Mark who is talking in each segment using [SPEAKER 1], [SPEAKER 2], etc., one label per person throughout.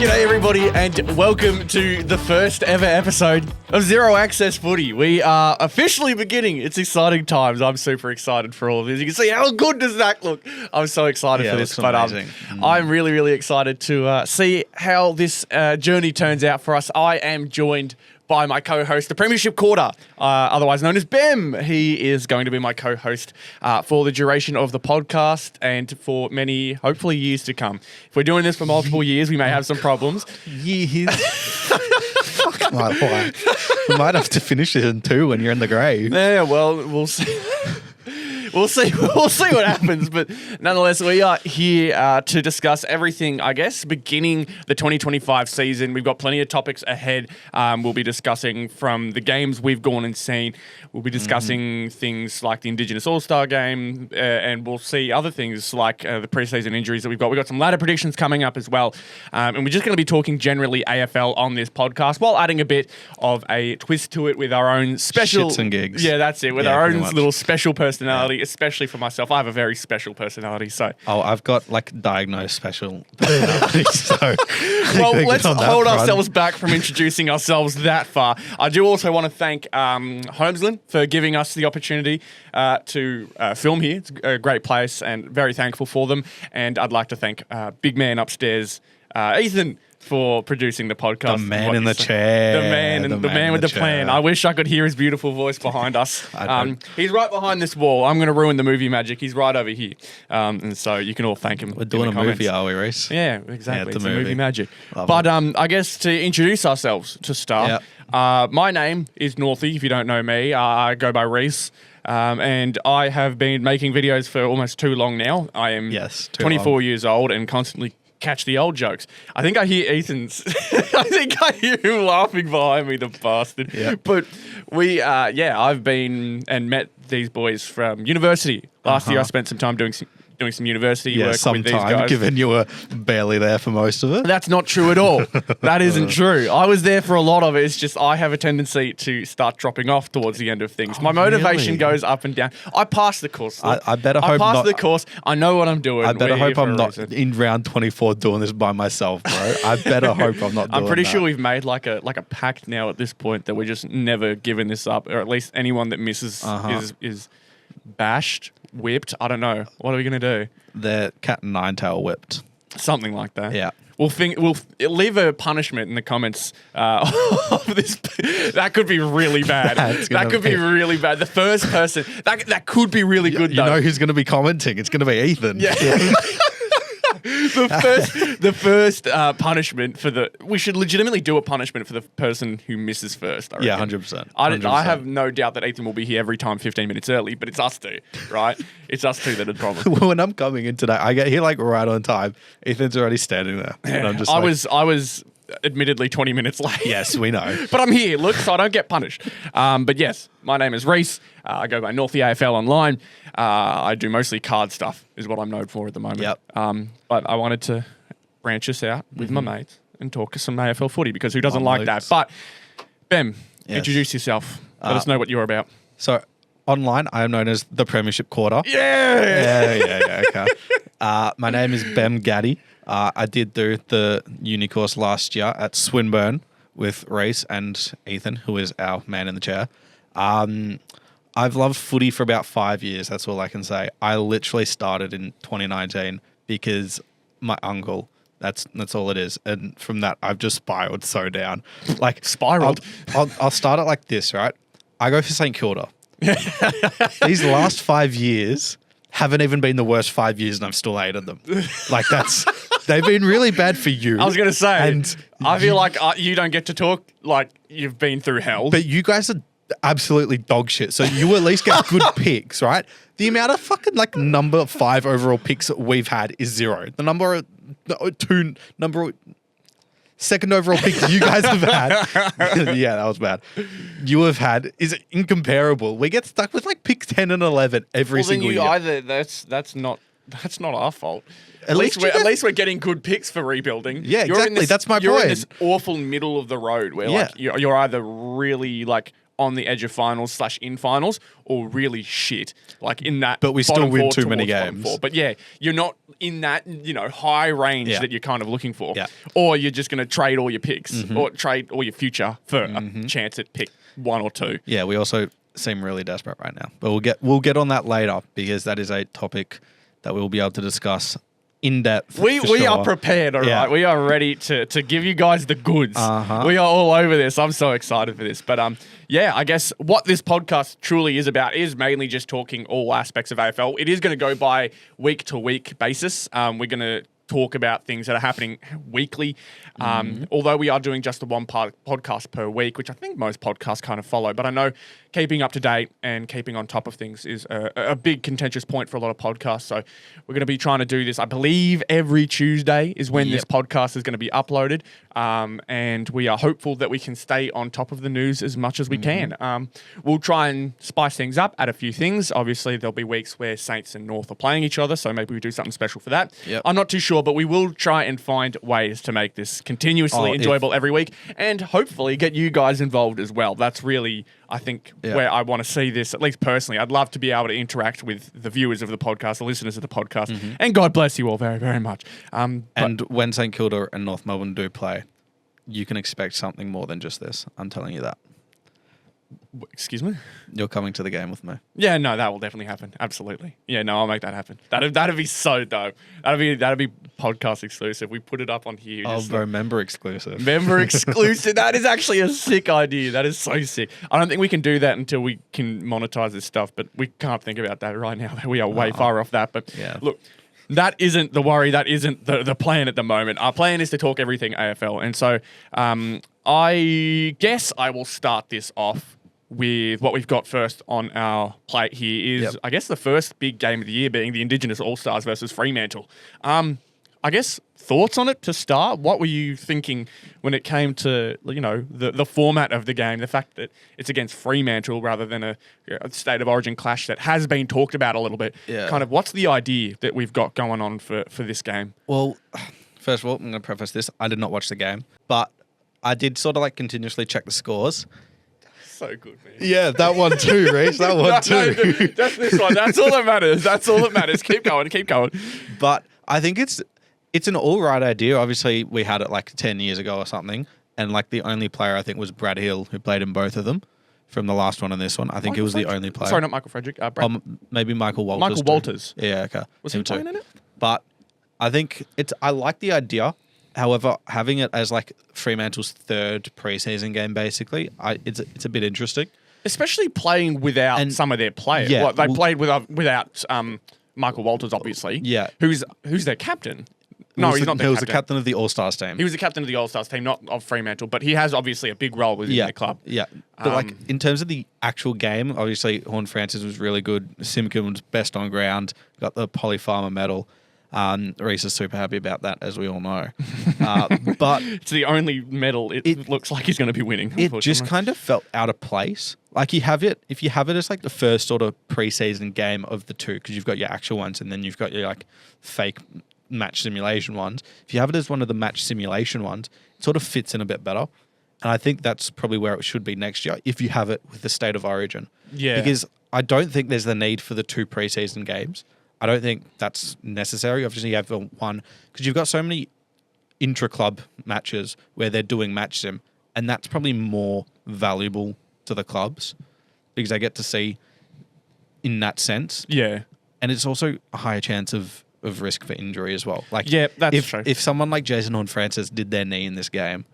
[SPEAKER 1] G'day everybody and welcome to the first ever episode of Zero Access Footy. We are officially beginning. It's exciting times. I'm super excited for all of this. You can see how good does that look. I'm so excited for this. But I'm really, really excited to see how this journey turns out for us. I am joined by my co-host, the Premiership Quarter, otherwise known as Behm. He is going to be my co-host for the duration of the podcast and for many, hopefully, years to come. If we're doing this for multiple years, we may have some problems.
[SPEAKER 2] Years? Fuck my life. We might have to finish it in 2 when you're in the grave.
[SPEAKER 1] Yeah, well, we'll see. We'll see what happens, but nonetheless, we are here to discuss everything, I guess, beginning the 2025 season. We've got plenty of topics ahead. We'll be discussing from the games we've gone and seen. We'll be discussing things like the Indigenous All-Star game, and we'll see other things like the preseason injuries that we've got. We've got some ladder predictions coming up as well, and we're just going to be talking generally AFL on this podcast while adding a bit of a twist to it with our own special...
[SPEAKER 2] Shits and gigs.
[SPEAKER 1] Yeah, that's it, with our own little special personality. Especially for myself. I have a very special personality, so...
[SPEAKER 2] Oh, I've got, diagnosed special personality, so...
[SPEAKER 1] Well, let's hold ourselves back from introducing ourselves that far. I do also want to thank Holmesland for giving us the opportunity to film here. It's a great place and very thankful for them. And I'd like to thank big man upstairs, Ethan, for producing the podcast.
[SPEAKER 2] The man in the chair.
[SPEAKER 1] The man with the plan. I wish I could hear his beautiful voice behind us. He's right behind this wall. I'm going to ruin the movie magic. He's right over here. And so you can all thank him.
[SPEAKER 2] We're doing a movie, are we, Rhys?
[SPEAKER 1] Yeah, exactly. It's a movie magic. But I guess to introduce ourselves to start, my name is Northie, if you don't know me. I go by Rhys. And I have been making videos for almost too long now. I am 24 years old and constantly catch the old jokes. I think I hear Ethan's... I think I hear him laughing behind me, the bastard. Yep. But I've been and met these boys from university. Last year I spent some time doing some university work with these guys.
[SPEAKER 2] Given you were barely there for most of it.
[SPEAKER 1] That's not true at all. That isn't true. I was there for a lot of it. It's just I have a tendency to start dropping off towards the end of things. My motivation goes up and down. I passed the course.
[SPEAKER 2] I better hope not.
[SPEAKER 1] I passed the course. I know what I'm doing.
[SPEAKER 2] I better hope I'm not in round 24 doing this by myself, bro. I better hope I'm not doing
[SPEAKER 1] I'm pretty
[SPEAKER 2] that.
[SPEAKER 1] sure we've made like a pact now at this point that we're just never giving this up, or at least anyone that misses is bashed, whipped. I don't know. What are we going to do?
[SPEAKER 2] They're cat and nine tail whipped.
[SPEAKER 1] Something like that.
[SPEAKER 2] Yeah.
[SPEAKER 1] We'll leave a punishment in the comments of this. That could be really bad. That could be really bad. The first person that could be really good.
[SPEAKER 2] You know who's going to be commenting? It's going to be Ethan.
[SPEAKER 1] Yeah. The first punishment for we should legitimately do a punishment for the person who misses first. I reckon.
[SPEAKER 2] 100%.
[SPEAKER 1] I have no doubt that Ethan will be here every time 15 minutes early, but it's us two, right? It's us two that are the problem.
[SPEAKER 2] When I'm coming in today, I get here right on time. Ethan's already standing there. And I'm just
[SPEAKER 1] I was admittedly 20 minutes late.
[SPEAKER 2] Yes, we know.
[SPEAKER 1] But I'm here, look, so I don't get punished. But yes, my name is Rhys. I go by Northie AFL online. I do mostly card stuff is what I'm known for at the moment.
[SPEAKER 2] Yep.
[SPEAKER 1] But I wanted to branch us out with my mates and talk some AFL footy because who doesn't like that? But, Behm, introduce yourself. Let us know what you're about.
[SPEAKER 2] So, online, I am known as the Premiership Quarter.
[SPEAKER 1] Yeah!
[SPEAKER 2] Okay. My name is Behm Gaddy. I did do the uni course last year at Swinburne with Rhys and Ethan, who is our man in the chair. I've loved footy for about 5 years. That's all I can say. I literally started in 2019 because my uncle. That's all it is. And from that, I've just spiraled so down.
[SPEAKER 1] Spiraled?
[SPEAKER 2] I'll start it like this, right? I go for St Kilda. These last 5 years haven't even been the worst 5 years, and I've still hated them. They've been really bad for you.
[SPEAKER 1] I was going to say, and I feel like you don't get to talk like you've been through hell.
[SPEAKER 2] But you guys are absolutely dog shit. So you at least get good picks, right? The amount of fucking number 5 overall picks that we've had is 0. The second overall pick you guys have had. Yeah, that was bad. You have had is incomparable. We get stuck with pick 10 and 11 every single year.
[SPEAKER 1] Either that's not our fault. At least we're getting good picks for rebuilding.
[SPEAKER 2] Yeah, exactly. That's my point.
[SPEAKER 1] You're in this awful middle of the road where you're either really on the edge of finals / in finals, or really shit, like in that.
[SPEAKER 2] But we still
[SPEAKER 1] bottom
[SPEAKER 2] win
[SPEAKER 1] four
[SPEAKER 2] too many
[SPEAKER 1] towards bottom
[SPEAKER 2] games.
[SPEAKER 1] four. But yeah, you're not in that high range that you're kind of looking for, or you're just going to trade all your picks or trade all your future for a chance at pick 1 or 2.
[SPEAKER 2] Yeah, we also seem really desperate right now, but we'll get on that later because that is a topic that we will be able to discuss in depth.
[SPEAKER 1] We are prepared, all right. We are ready to give you guys the goods. We are all over this. I'm so excited for this. But I guess what this podcast truly is about is mainly just talking all aspects of AFL. It is going to go by week to week basis. We're going to talk about things that are happening weekly. Although we are doing just the one podcast per week, which I think most podcasts kind of follow. But I know keeping up to date and keeping on top of things is a big contentious point for a lot of podcasts. So we're going to be trying to do this, I believe, every Tuesday is when this podcast is going to be uploaded. And we are hopeful that we can stay on top of the news as much as we can. We'll try and spice things up, add a few things. Obviously, there'll be weeks where Saints and North are playing each other, so maybe we do something special for that. I'm not too sure, but we will try and find ways to make this continuously enjoyable every week and hopefully get you guys involved as well. That's really, I think, where I want to see this, at least personally. I'd love to be able to interact with the viewers of the podcast, the listeners of the podcast, and God bless you all very, very much.
[SPEAKER 2] And when St Kilda and North Melbourne do play, you can expect something more than just this. I'm telling you that.
[SPEAKER 1] Excuse me?
[SPEAKER 2] You're coming to the game with me.
[SPEAKER 1] Yeah, no, that will definitely happen. Absolutely. Yeah, no, I'll make that happen. That'd be so dope. That'd be podcast exclusive. We put it up on here.
[SPEAKER 2] Member exclusive.
[SPEAKER 1] Member exclusive. That is actually a sick idea. That is so sick. I don't think we can do that until we can monetize this stuff, but we can't think about that right now. We are way far off that. But look, that isn't the worry. That isn't the plan at the moment. Our plan is to talk everything AFL. And so I guess I will start this off with what we've got first on our plate here is, I guess, the first big game of the year being the Indigenous All-Stars versus Fremantle. I guess thoughts on it to start? What were you thinking when it came to, the format of the game, the fact that it's against Fremantle rather than a State of Origin clash that has been talked about a little bit? Kind of what's the idea that we've got going on for this game?
[SPEAKER 2] Well, first of all, I'm going to preface this. I did not watch the game, but I did sort of continuously check the scores.
[SPEAKER 1] So good, man.
[SPEAKER 2] Yeah, that one too, Rhys. That one too.
[SPEAKER 1] No, that's this one. That's all that matters. That's all that matters. Keep going.
[SPEAKER 2] But I think it's an all right idea. Obviously, we had it 10 years ago or something, and the only player I think was Brad Hill, who played in both of them, from the last one and this one. I think he was the only player.
[SPEAKER 1] Sorry, not Michael Frederick.
[SPEAKER 2] Maybe Michael Walters.
[SPEAKER 1] Michael Walters.
[SPEAKER 2] Yeah, okay.
[SPEAKER 1] Was he playing in it?
[SPEAKER 2] But I think I like the idea. However, having it as Fremantle's third preseason game, basically, it's a bit interesting.
[SPEAKER 1] Especially playing without some of their players.
[SPEAKER 2] Yeah,
[SPEAKER 1] they played without Michael Walters, obviously.
[SPEAKER 2] Yeah.
[SPEAKER 1] Who's their captain? No, he's not the captain.
[SPEAKER 2] He was the captain of the All-Stars team.
[SPEAKER 1] He was the captain of the All-Stars team, not of Fremantle, but he has obviously a big role within the club.
[SPEAKER 2] Yeah. But in terms of the actual game, obviously Horne-Francis was really good. Simkin was best on ground, got the Polly Farmer medal. Rhys is super happy about that, as we all know. But
[SPEAKER 1] it's the only medal it looks like he's going to be winning.
[SPEAKER 2] It just kind of felt out of place. If you have it as the first sort of preseason game of the two, because you've got your actual ones and then you've got your fake match simulation ones. If you have it as one of the match simulation ones, it sort of fits in a bit better. And I think that's probably where it should be next year if you have it with the State of Origin.
[SPEAKER 1] Yeah.
[SPEAKER 2] Because I don't think there's the need for the two preseason games. I don't think that's necessary. Obviously, you have one because you've got so many intra-club matches where they're doing match sim, and that's probably more valuable to the clubs because they get to see in that sense.
[SPEAKER 1] Yeah.
[SPEAKER 2] And it's also a higher chance of risk for injury as well.
[SPEAKER 1] That's true.
[SPEAKER 2] If someone like Jason Horne-Francis did their knee in this game,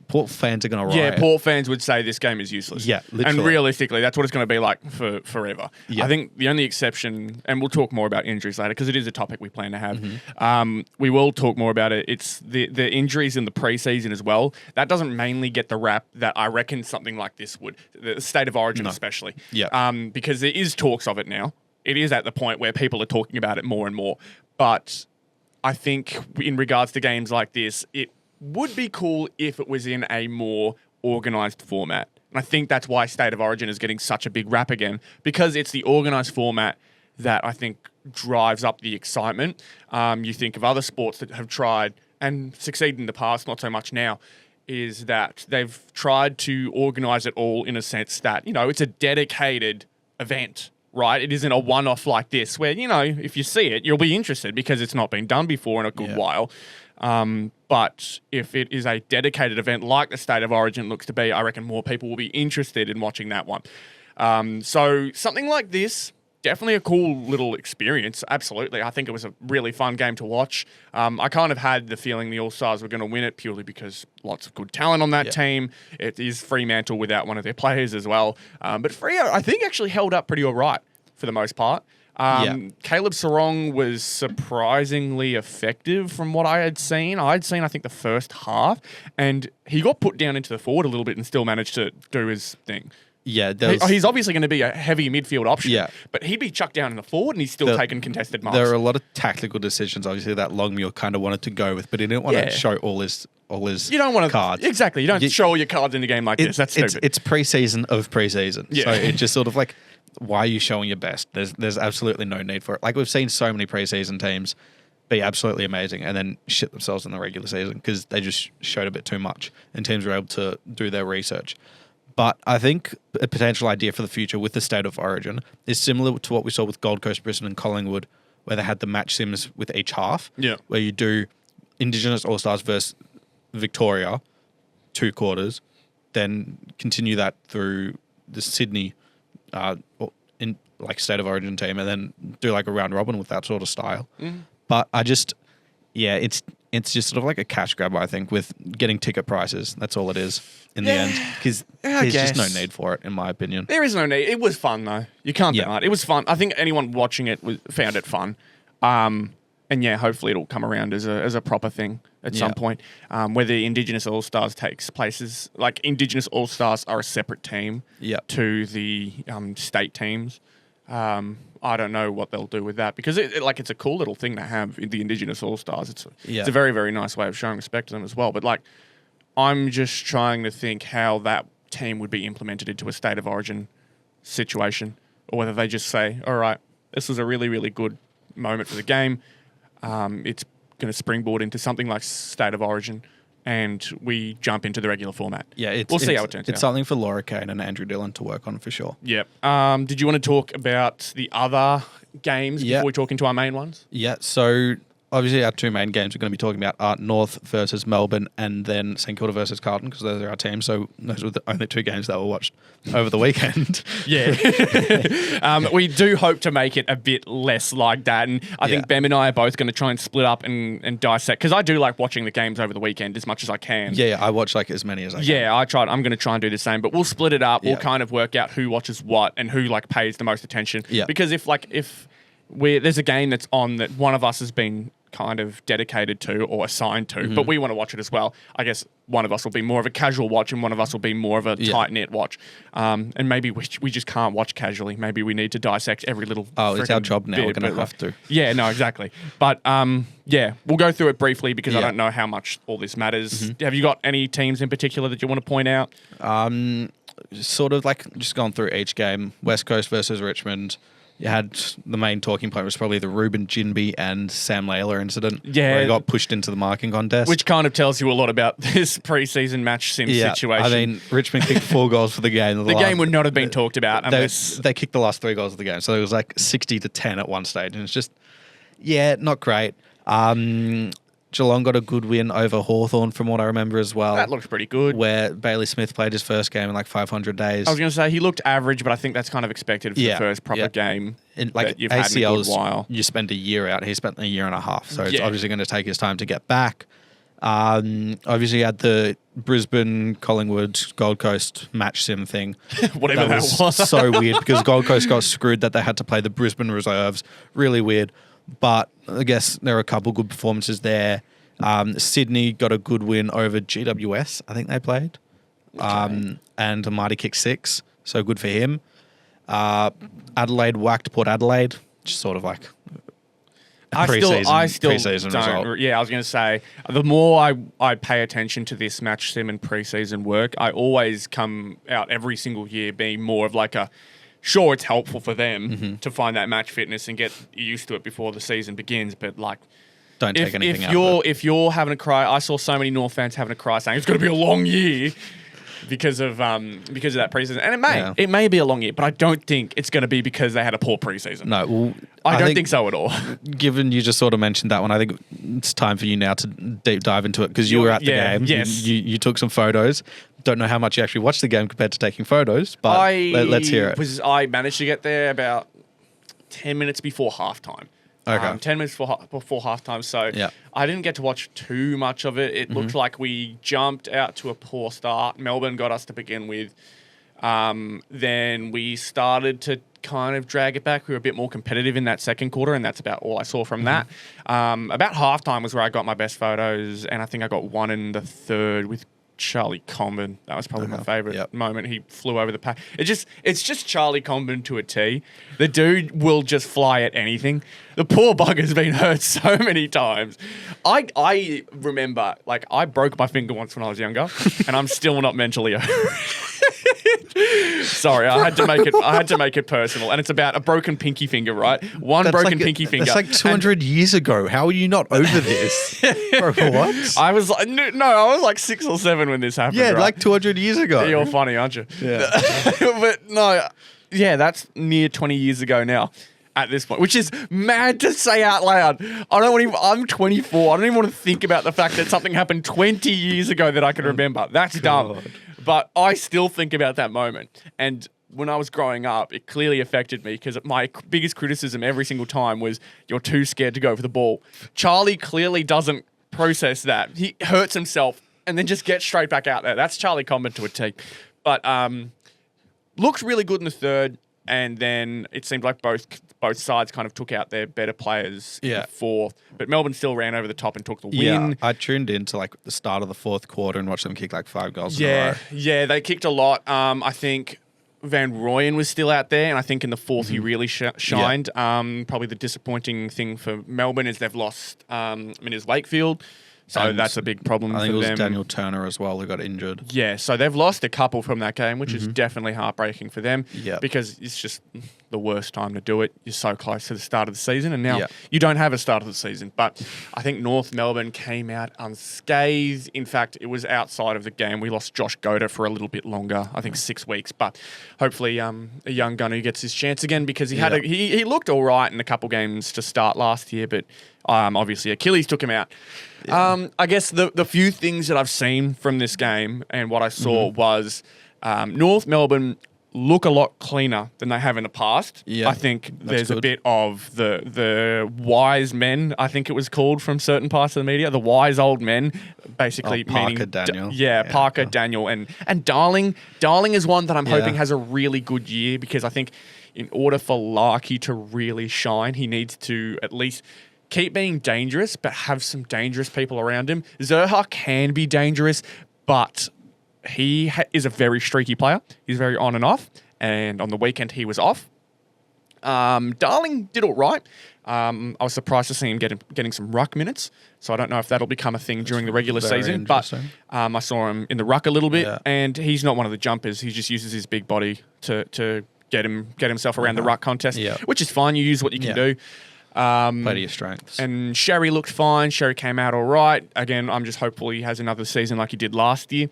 [SPEAKER 2] Port fans are going to riot.
[SPEAKER 1] Yeah, Port fans would say this game is useless.
[SPEAKER 2] Yeah, literally.
[SPEAKER 1] And realistically, that's what it's going to be like for forever.
[SPEAKER 2] Yeah.
[SPEAKER 1] I think the only exception, and we'll talk more about injuries later because it is a topic we plan to have. We will talk more about it. It's the injuries in the preseason as well. That doesn't mainly get the rap that I reckon something like this would. The State of Origin especially.
[SPEAKER 2] Yeah.
[SPEAKER 1] Because there is talks of it now. It is at the point where people are talking about it more and more. But I think in regards to games like this, it would be cool if it was in a more organised format. And I think that's why State of Origin is getting such a big rap again, because it's the organised format that I think drives up the excitement. You think of other sports that have tried and succeeded in the past, not so much now. is that they've tried to organise it all in a sense that, it's a dedicated event, right? It isn't a one-off like this where, if you see it, you'll be interested because it's not been done before in a good while. But if it is a dedicated event like the State of Origin looks to be, I reckon more people will be interested in watching that one. So something like this, definitely a cool little experience. Absolutely. I think it was a really fun game to watch. I kind of had the feeling the All-Stars were going to win it purely because lots of good talent on that team. It is Fremantle without one of their players as well. But Freo, I think, actually held up pretty all right for the most part. Caleb Sarong was surprisingly effective from what I had seen. I think, the first half, and he got put down into the forward a little bit and still managed to do his thing.
[SPEAKER 3] Yeah,
[SPEAKER 1] he's obviously going to be a heavy midfield option.
[SPEAKER 3] Yeah.
[SPEAKER 1] But he'd be chucked down in the forward and he's still taking contested marks.
[SPEAKER 3] There are a lot of tactical decisions, obviously, that Longmuir kind of wanted to go with, but he didn't want to show all his
[SPEAKER 1] you don't want to,
[SPEAKER 3] cards.
[SPEAKER 1] Exactly. You don't show all your cards in a game like this. That's stupid.
[SPEAKER 3] It's pre-season of pre-season.
[SPEAKER 1] Yeah.
[SPEAKER 3] So it's just sort of like, why are you showing your best? There's absolutely no need for it. Like, we've seen so many pre-season teams be absolutely amazing and then shit themselves in the regular season because they just showed a bit too much and teams were able to do their research. But I think a potential idea for the future with the State of Origin is similar to what we saw with Gold Coast, Brisbane and Collingwood, where they had the match sims with each half, where you do Indigenous All-Stars versus Victoria, 2 quarters, then continue that through the Sydney in like State of Origin team, and then do like a round robin with that sort of style. But I just, it's just sort of like a cash grab, I think, with getting ticket prices. That's all it is in the end. Because there's just no need for it, in my opinion.
[SPEAKER 1] There is no need. It was fun, though. You can't deny it. It was fun. I think anyone watching it found it fun. And hopefully it'll come around as a proper thing at some point. Whether Indigenous All-Stars takes places, like Indigenous All-Stars are a separate team to the state teams. I don't know what they'll do with that because it's a cool little thing to have in the Indigenous All-Stars. It's a very, very nice way of showing respect to them as well. But I'm just trying to think how that team would be implemented into a State of Origin situation, or whether they just say, all right, this was a really, really good moment for the game. It's going to springboard into something like State of Origin, and we jump into the regular format.
[SPEAKER 3] Yeah,
[SPEAKER 1] we'll see how it turns out.
[SPEAKER 3] It's something for Laura Kane and Andrew Dillon to work on for sure.
[SPEAKER 1] Yep. Did you want to talk about the other games before we talk into our main ones?
[SPEAKER 3] Yeah, so obviously our 2 main games we're going to be talking about are North versus Melbourne and then St Kilda versus Carlton, because those are our teams. So those were the only 2 games that were watched over the weekend.
[SPEAKER 1] We do hope to make it a bit less like that. And I think Behm and I are both going to try and split up and dissect, because I do like watching the games over the weekend as much as I can.
[SPEAKER 3] Yeah, I watch like as many as I can.
[SPEAKER 1] Yeah, I'm going to try and do the same, but we'll split it up. We'll kind of work out who watches what and who pays the most attention.
[SPEAKER 3] Yeah.
[SPEAKER 1] Because if there's a game that's on that one of us has been kind of dedicated to or assigned to, but we want to watch it as well, I guess one of us will be more of a casual watch and one of us will be more of a tight-knit watch. And maybe we just can't watch casually. Maybe we need to dissect every little
[SPEAKER 3] it's our job now. We're going to have to.
[SPEAKER 1] Yeah, no, exactly. But, we'll go through it briefly because I don't know how much all this matters. Have you got any teams in particular that you want to point out?
[SPEAKER 3] Sort of like just going through each game. West Coast versus Richmond. You had the main talking point was probably the Ruben Ginby and Sam Layla incident.
[SPEAKER 1] Yeah.
[SPEAKER 3] Where he got pushed into the marking contest.
[SPEAKER 1] Which kind of tells you a lot about this preseason match sim situation.
[SPEAKER 3] I mean, Richmond kicked 4 goals for the game.
[SPEAKER 1] The game would not have been talked about unless...
[SPEAKER 3] They kicked the last 3 goals of the game. So it was like 60-10 at one stage. And it's just, not great. Geelong got a good win over Hawthorn from what I remember as well.
[SPEAKER 1] That looked pretty good.
[SPEAKER 3] Where Bailey Smith played his first game in 500 days.
[SPEAKER 1] I was going to say, he looked average, but I think that's kind of expected for the first proper game that you've had in a good while.
[SPEAKER 3] You spend a year out. He spent a year and a half. So it's obviously going to take his time to get back. Obviously, you had the Brisbane, Collingwood, Gold Coast match sim thing.
[SPEAKER 1] Whatever that was.
[SPEAKER 3] So weird because Gold Coast got screwed that they had to play the Brisbane reserves. Really weird. But I guess there were a couple good performances there. Sydney got a good win over GWS, I think they played. And Marty kicked 6, so good for him. Adelaide whacked Port Adelaide, just sort of like
[SPEAKER 1] I still
[SPEAKER 3] pre-season
[SPEAKER 1] don't.
[SPEAKER 3] result.
[SPEAKER 1] Yeah, I was going to say, the more I pay attention to this match sim and pre-season work, I always come out every single year being more of sure, it's helpful for them to find that match fitness and get used to it before the season begins, but
[SPEAKER 2] don't take anything
[SPEAKER 1] if
[SPEAKER 2] out
[SPEAKER 1] you're
[SPEAKER 2] of it.
[SPEAKER 1] if you're having a cry, I saw so many North fans having a cry saying it's going to be a long year because of that preseason, and it may be a long year, but I don't think it's going to be because they had a poor preseason.
[SPEAKER 2] No, well,
[SPEAKER 1] I don't think so at all.
[SPEAKER 2] Given you just sort of mentioned that one, I think it's time for you now to deep dive into it because you were at the game.
[SPEAKER 1] Yes.
[SPEAKER 2] You took some photos. Don't know how much you actually watched the game compared to taking photos, but let's hear it.
[SPEAKER 1] I managed to get there about 10 minutes before halftime.
[SPEAKER 2] Okay.
[SPEAKER 1] 10 minutes before halftime, so I didn't get to watch too much of it. It looked like we jumped out to a poor start. Melbourne got us to begin with. Then we started to kind of drag it back. We were a bit more competitive in that second quarter, and that's about all I saw from that. About halftime was where I got my best photos, and I think I got one in the third with Charlie Comben. That was probably my favourite moment. He flew over the pack. It's just Charlie Comben to a T. The dude will just fly at anything. The poor bugger's been hurt so many times. I remember, like, I broke my finger once when I was younger, and I'm still not mentally Sorry, I had to make it personal, and it's about a broken pinky finger, right? One broken pinky finger.
[SPEAKER 2] That's like 200 years ago. How are you not over this? Bro, what?
[SPEAKER 1] I was like, no, I was like 6 or 7 when this happened.
[SPEAKER 2] Yeah,
[SPEAKER 1] right?
[SPEAKER 2] like 200 years ago.
[SPEAKER 1] You're funny, aren't you?
[SPEAKER 2] Yeah.
[SPEAKER 1] But no, yeah, that's near 20 years ago now. At this point, which is mad to say out loud. I'm 24. I don't even want to think about the fact that something happened 20 years ago that I can remember. That's dumb. But I still think about that moment. And when I was growing up, it clearly affected me because my biggest criticism every single time was you're too scared to go for the ball. Charlie clearly doesn't process that. He hurts himself and then just gets straight back out there. That's Charlie Comben to a T. But looked really good in the third. And then it seemed like both sides kind of took out their better players in the fourth. But Melbourne still ran over the top and took the win.
[SPEAKER 2] Yeah, I tuned into like the start of the fourth quarter and watched them kick like 5 goals in a row.
[SPEAKER 1] Yeah, they kicked a lot. I think Van Rooyen was still out there, and I think in the fourth he really shined. Probably the disappointing thing for Melbourne is they've lost Miners Wakefield. So and that's a big problem for them. I think it was
[SPEAKER 2] Daniel Turner as well who got injured.
[SPEAKER 1] Yeah, so they've lost a couple from that game, which is definitely heartbreaking for them because it's just the worst time to do it. You're so close to the start of the season, and now you don't have a start of the season. But I think North Melbourne came out unscathed. In fact, it was outside of the game. We lost Josh Goda for a little bit longer, I think 6 weeks. But hopefully a young gunner gets his chance again because he looked all right in a couple games to start last year, but obviously Achilles took him out. Yeah. I guess the few things that I've seen from this game and what I saw was North Melbourne look a lot cleaner than they have in the past. Yeah, I think there's a bit of the wise men, I think it was called from certain parts of the media, the wise old men, basically meaning
[SPEAKER 2] Parker, Daniel.
[SPEAKER 1] Parker, Daniel, and Darling. Darling is one that I'm hoping has a really good year because I think in order for Larkey to really shine, he needs to at least keep being dangerous, but have some dangerous people around him. Zerha can be dangerous, but he is a very streaky player. He's very on and off, and on the weekend he was off. Darling did all right. I was surprised to see him getting some ruck minutes, so I don't know if that'll become a thing during the regular season, but I saw him in the ruck a little bit, and he's not one of the jumpers. He just uses his big body to get himself around the ruck contest, which is fine. You use what you can do.
[SPEAKER 2] Play to your strengths.
[SPEAKER 1] And Sherry looked fine. Sherry came out all right. Again, I'm just hopeful he has another season like he did last year.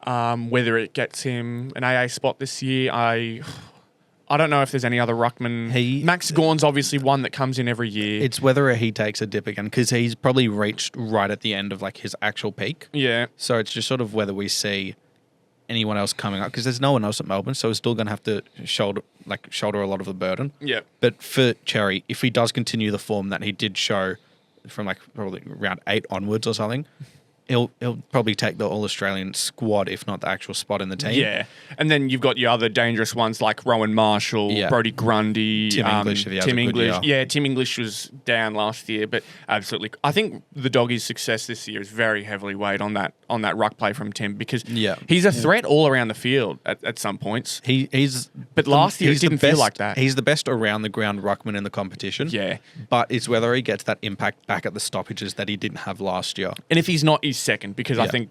[SPEAKER 1] Whether it gets him an AA spot this year, I don't know if there's any other ruckman. Max Gawn's obviously one that comes in every year.
[SPEAKER 2] It's whether he takes a dip again because he's probably reached right at the end of like his actual peak.
[SPEAKER 1] Yeah.
[SPEAKER 2] So it's just sort of whether we see anyone else coming up because there's no one else at Melbourne, so we're still going to have to shoulder a lot of the burden.
[SPEAKER 1] Yeah.
[SPEAKER 2] But for Cherry, if he does continue the form that he did show from like probably round 8 onwards or something, he'll probably take the All-Australian squad, if not the actual spot in the team.
[SPEAKER 1] Yeah. And then you've got your other dangerous ones like Rowan Marshall, Brodie Grundy,
[SPEAKER 2] Tim English. If he has
[SPEAKER 1] Tim
[SPEAKER 2] a good
[SPEAKER 1] English.
[SPEAKER 2] year.
[SPEAKER 1] Yeah, Tim English was down last year, but absolutely. I think the Doggies' success this year is very heavily weighed on that ruck play from Tim because he's a threat all around the field at some points. But last year it didn't feel like that.
[SPEAKER 2] He's the best around the ground ruckman in the competition.
[SPEAKER 1] Yeah.
[SPEAKER 2] But it's whether he gets that impact back at the stoppages that he didn't have last year.
[SPEAKER 1] And if he's not, he's second because I think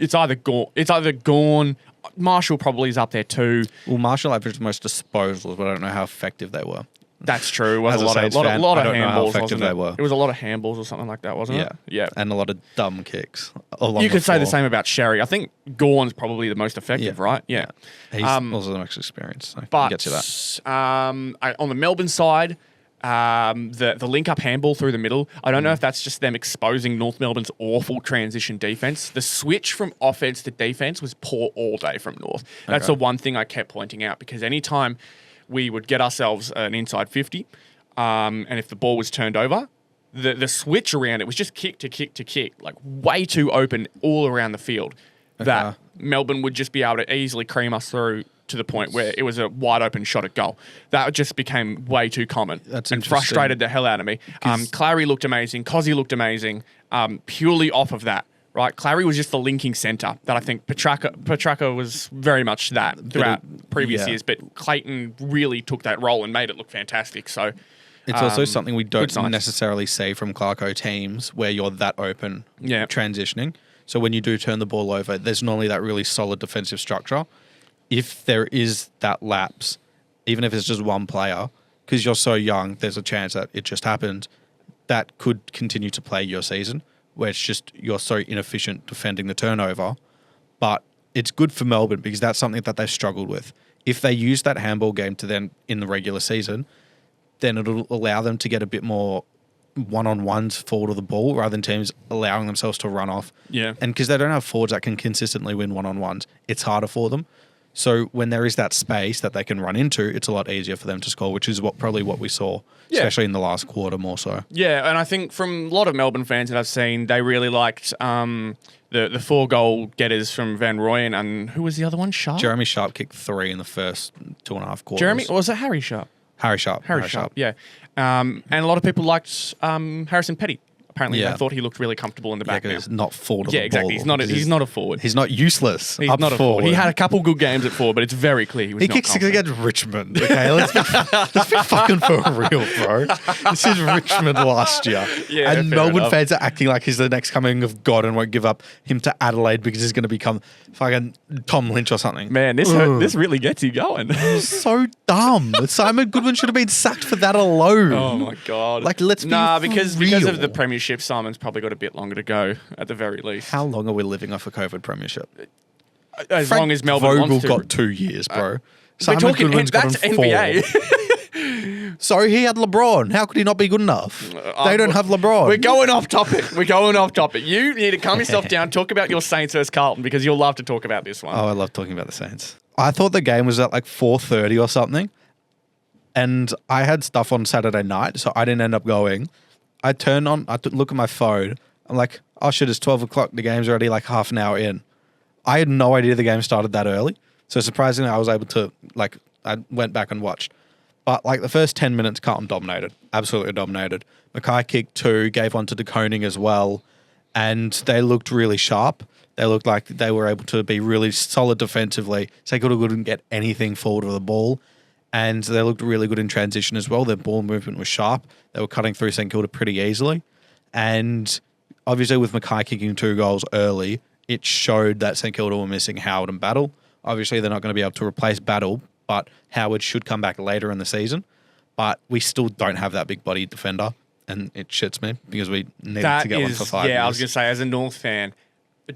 [SPEAKER 1] it's either Gawn. Marshall probably is up there too.
[SPEAKER 2] Well, Marshall averaged most disposals, but I don't know how effective they were.
[SPEAKER 1] That's true. It was
[SPEAKER 3] As
[SPEAKER 1] a
[SPEAKER 3] a
[SPEAKER 1] lot
[SPEAKER 3] Saints
[SPEAKER 1] of
[SPEAKER 3] fan,
[SPEAKER 1] lot
[SPEAKER 3] I
[SPEAKER 1] of
[SPEAKER 3] don't know how
[SPEAKER 1] handballs,
[SPEAKER 3] effective
[SPEAKER 1] wasn't it?
[SPEAKER 3] they were.
[SPEAKER 1] It was a lot of handballs or something like that, wasn't
[SPEAKER 3] Yeah.
[SPEAKER 1] it? Yeah.
[SPEAKER 3] And a lot of dumb kicks. Along
[SPEAKER 1] You could say the
[SPEAKER 3] floor.
[SPEAKER 1] same about Sherry. I think Gorn's probably the most effective,
[SPEAKER 3] Yeah.
[SPEAKER 1] right? Yeah.
[SPEAKER 3] He's also the most experienced. So
[SPEAKER 1] But
[SPEAKER 3] he gets you that.
[SPEAKER 1] on the Melbourne side, the link-up handball through the middle, I don't know if that's just them exposing North Melbourne's awful transition defence. The switch from offence to defence was poor all day from North. That's the one thing I kept pointing out, because anytime we would get ourselves an inside 50, and if the ball was turned over, the switch around it was just kick to kick to kick, like way too open all around the field, that Melbourne would just be able to easily cream us through to the point where it was a wide open shot at goal. That just became way too common.
[SPEAKER 3] That's
[SPEAKER 1] and
[SPEAKER 3] interesting.
[SPEAKER 1] frustrated the hell out of me. Clary looked amazing. Cozzy looked amazing. Purely off of that, right? Clary was just the linking centre that I think Petrarca was very much that throughout previous years, but Clayton really took that role and made it look fantastic. So
[SPEAKER 3] It's also something we don't
[SPEAKER 1] good signs.
[SPEAKER 3] necessarily see from Clarko teams where you're that open transitioning. So when you do turn the ball over, there's normally that really solid defensive structure. If there is that lapse, even if it's just one player, because you're so young, there's a chance that it just happened, that could continue to play your season, where it's just you're so inefficient defending the turnover. But it's good for Melbourne because that's something that they've struggled with. If they use that handball game to then in the regular season, then it'll allow them to get a bit more one-on-ones forward of the ball rather than teams allowing themselves to run off.
[SPEAKER 1] Yeah.
[SPEAKER 3] And because they don't have forwards that can consistently win one-on-ones, it's harder for them. So when there is that space that they can run into, it's a lot easier for them to score, which is probably what we saw, especially in the last quarter more so.
[SPEAKER 1] Yeah, and I think from a lot of Melbourne fans that I've seen, they really liked the 4 goal getters from Van Rooyen, and who was the other one? Sharp?
[SPEAKER 3] Jeremy Sharp kicked 3 in the first 2.5 quarters.
[SPEAKER 1] Jeremy? Or was it Harry Sharp?
[SPEAKER 3] Harry Sharp.
[SPEAKER 1] Harry Sharp, yeah. And a lot of people liked Harrison Petty. Apparently, they thought he looked really comfortable in the back.
[SPEAKER 3] Because not forward of
[SPEAKER 1] Yeah,
[SPEAKER 3] the
[SPEAKER 1] exactly.
[SPEAKER 3] ball.
[SPEAKER 1] He's not a forward.
[SPEAKER 3] He's not useless.
[SPEAKER 1] He's
[SPEAKER 3] up
[SPEAKER 1] not a
[SPEAKER 3] forward.
[SPEAKER 1] forward. He had a couple good games at forward, but it's very clear he was
[SPEAKER 3] He
[SPEAKER 1] not
[SPEAKER 3] kicks
[SPEAKER 1] confident.
[SPEAKER 3] against Richmond. Okay, let's be fucking for real, bro. This is Richmond last year.
[SPEAKER 1] Yeah,
[SPEAKER 3] and
[SPEAKER 1] fair
[SPEAKER 3] Melbourne
[SPEAKER 1] enough.
[SPEAKER 3] fans are acting like he's the next coming of God and won't give up him to Adelaide because he's going to become fucking Tom Lynch or something.
[SPEAKER 1] Man, this really gets you going.
[SPEAKER 3] So dumb. Simon Goodwin should have been sacked for that alone.
[SPEAKER 1] Oh my god!
[SPEAKER 3] Like, let's be
[SPEAKER 1] because
[SPEAKER 3] real.
[SPEAKER 1] of the premiership, Simon's probably got a bit longer to go at the very least.
[SPEAKER 3] How long are we living off a COVID premiership?
[SPEAKER 1] As long as Melbourne
[SPEAKER 3] Vogel
[SPEAKER 1] wants to.
[SPEAKER 3] got 2 years, bro.
[SPEAKER 1] We're
[SPEAKER 3] Simon
[SPEAKER 1] talking
[SPEAKER 3] Goodwin's got
[SPEAKER 1] that's
[SPEAKER 3] him 4.
[SPEAKER 1] NBA.
[SPEAKER 3] So he had LeBron. How could he not be good enough? They don't have LeBron.
[SPEAKER 1] We're going off topic. You need to calm yourself down. Talk about your Saints versus Carlton because you'll love to talk about this one.
[SPEAKER 3] Oh, I love talking about the Saints. I thought the game was at like 4:30 or something. And I had stuff on Saturday night, so I didn't end up going. I look at my phone. I'm like, oh shit, it's 12 o'clock. The game's already like half an hour in. I had no idea the game started that early. So surprisingly, I was able to, I went back and watched. But the first 10 minutes, Carlton dominated. Absolutely dominated. Mackay kicked 2, gave one to De Koning as well. And they looked really sharp. They looked like they were able to be really solid defensively. St Kilda couldn't get anything forward of the ball. And they looked really good in transition as well. Their ball movement was sharp. They were cutting through St Kilda pretty easily. And obviously with Mackay kicking 2 goals early, it showed that St Kilda were missing Howard and Battle. Obviously they're not going to be able to replace Battle, but Howard should come back later in the season. But we still don't have that big body defender. And it shits me because we needed to get one for 5 years.
[SPEAKER 1] I was going to say, as a North fan,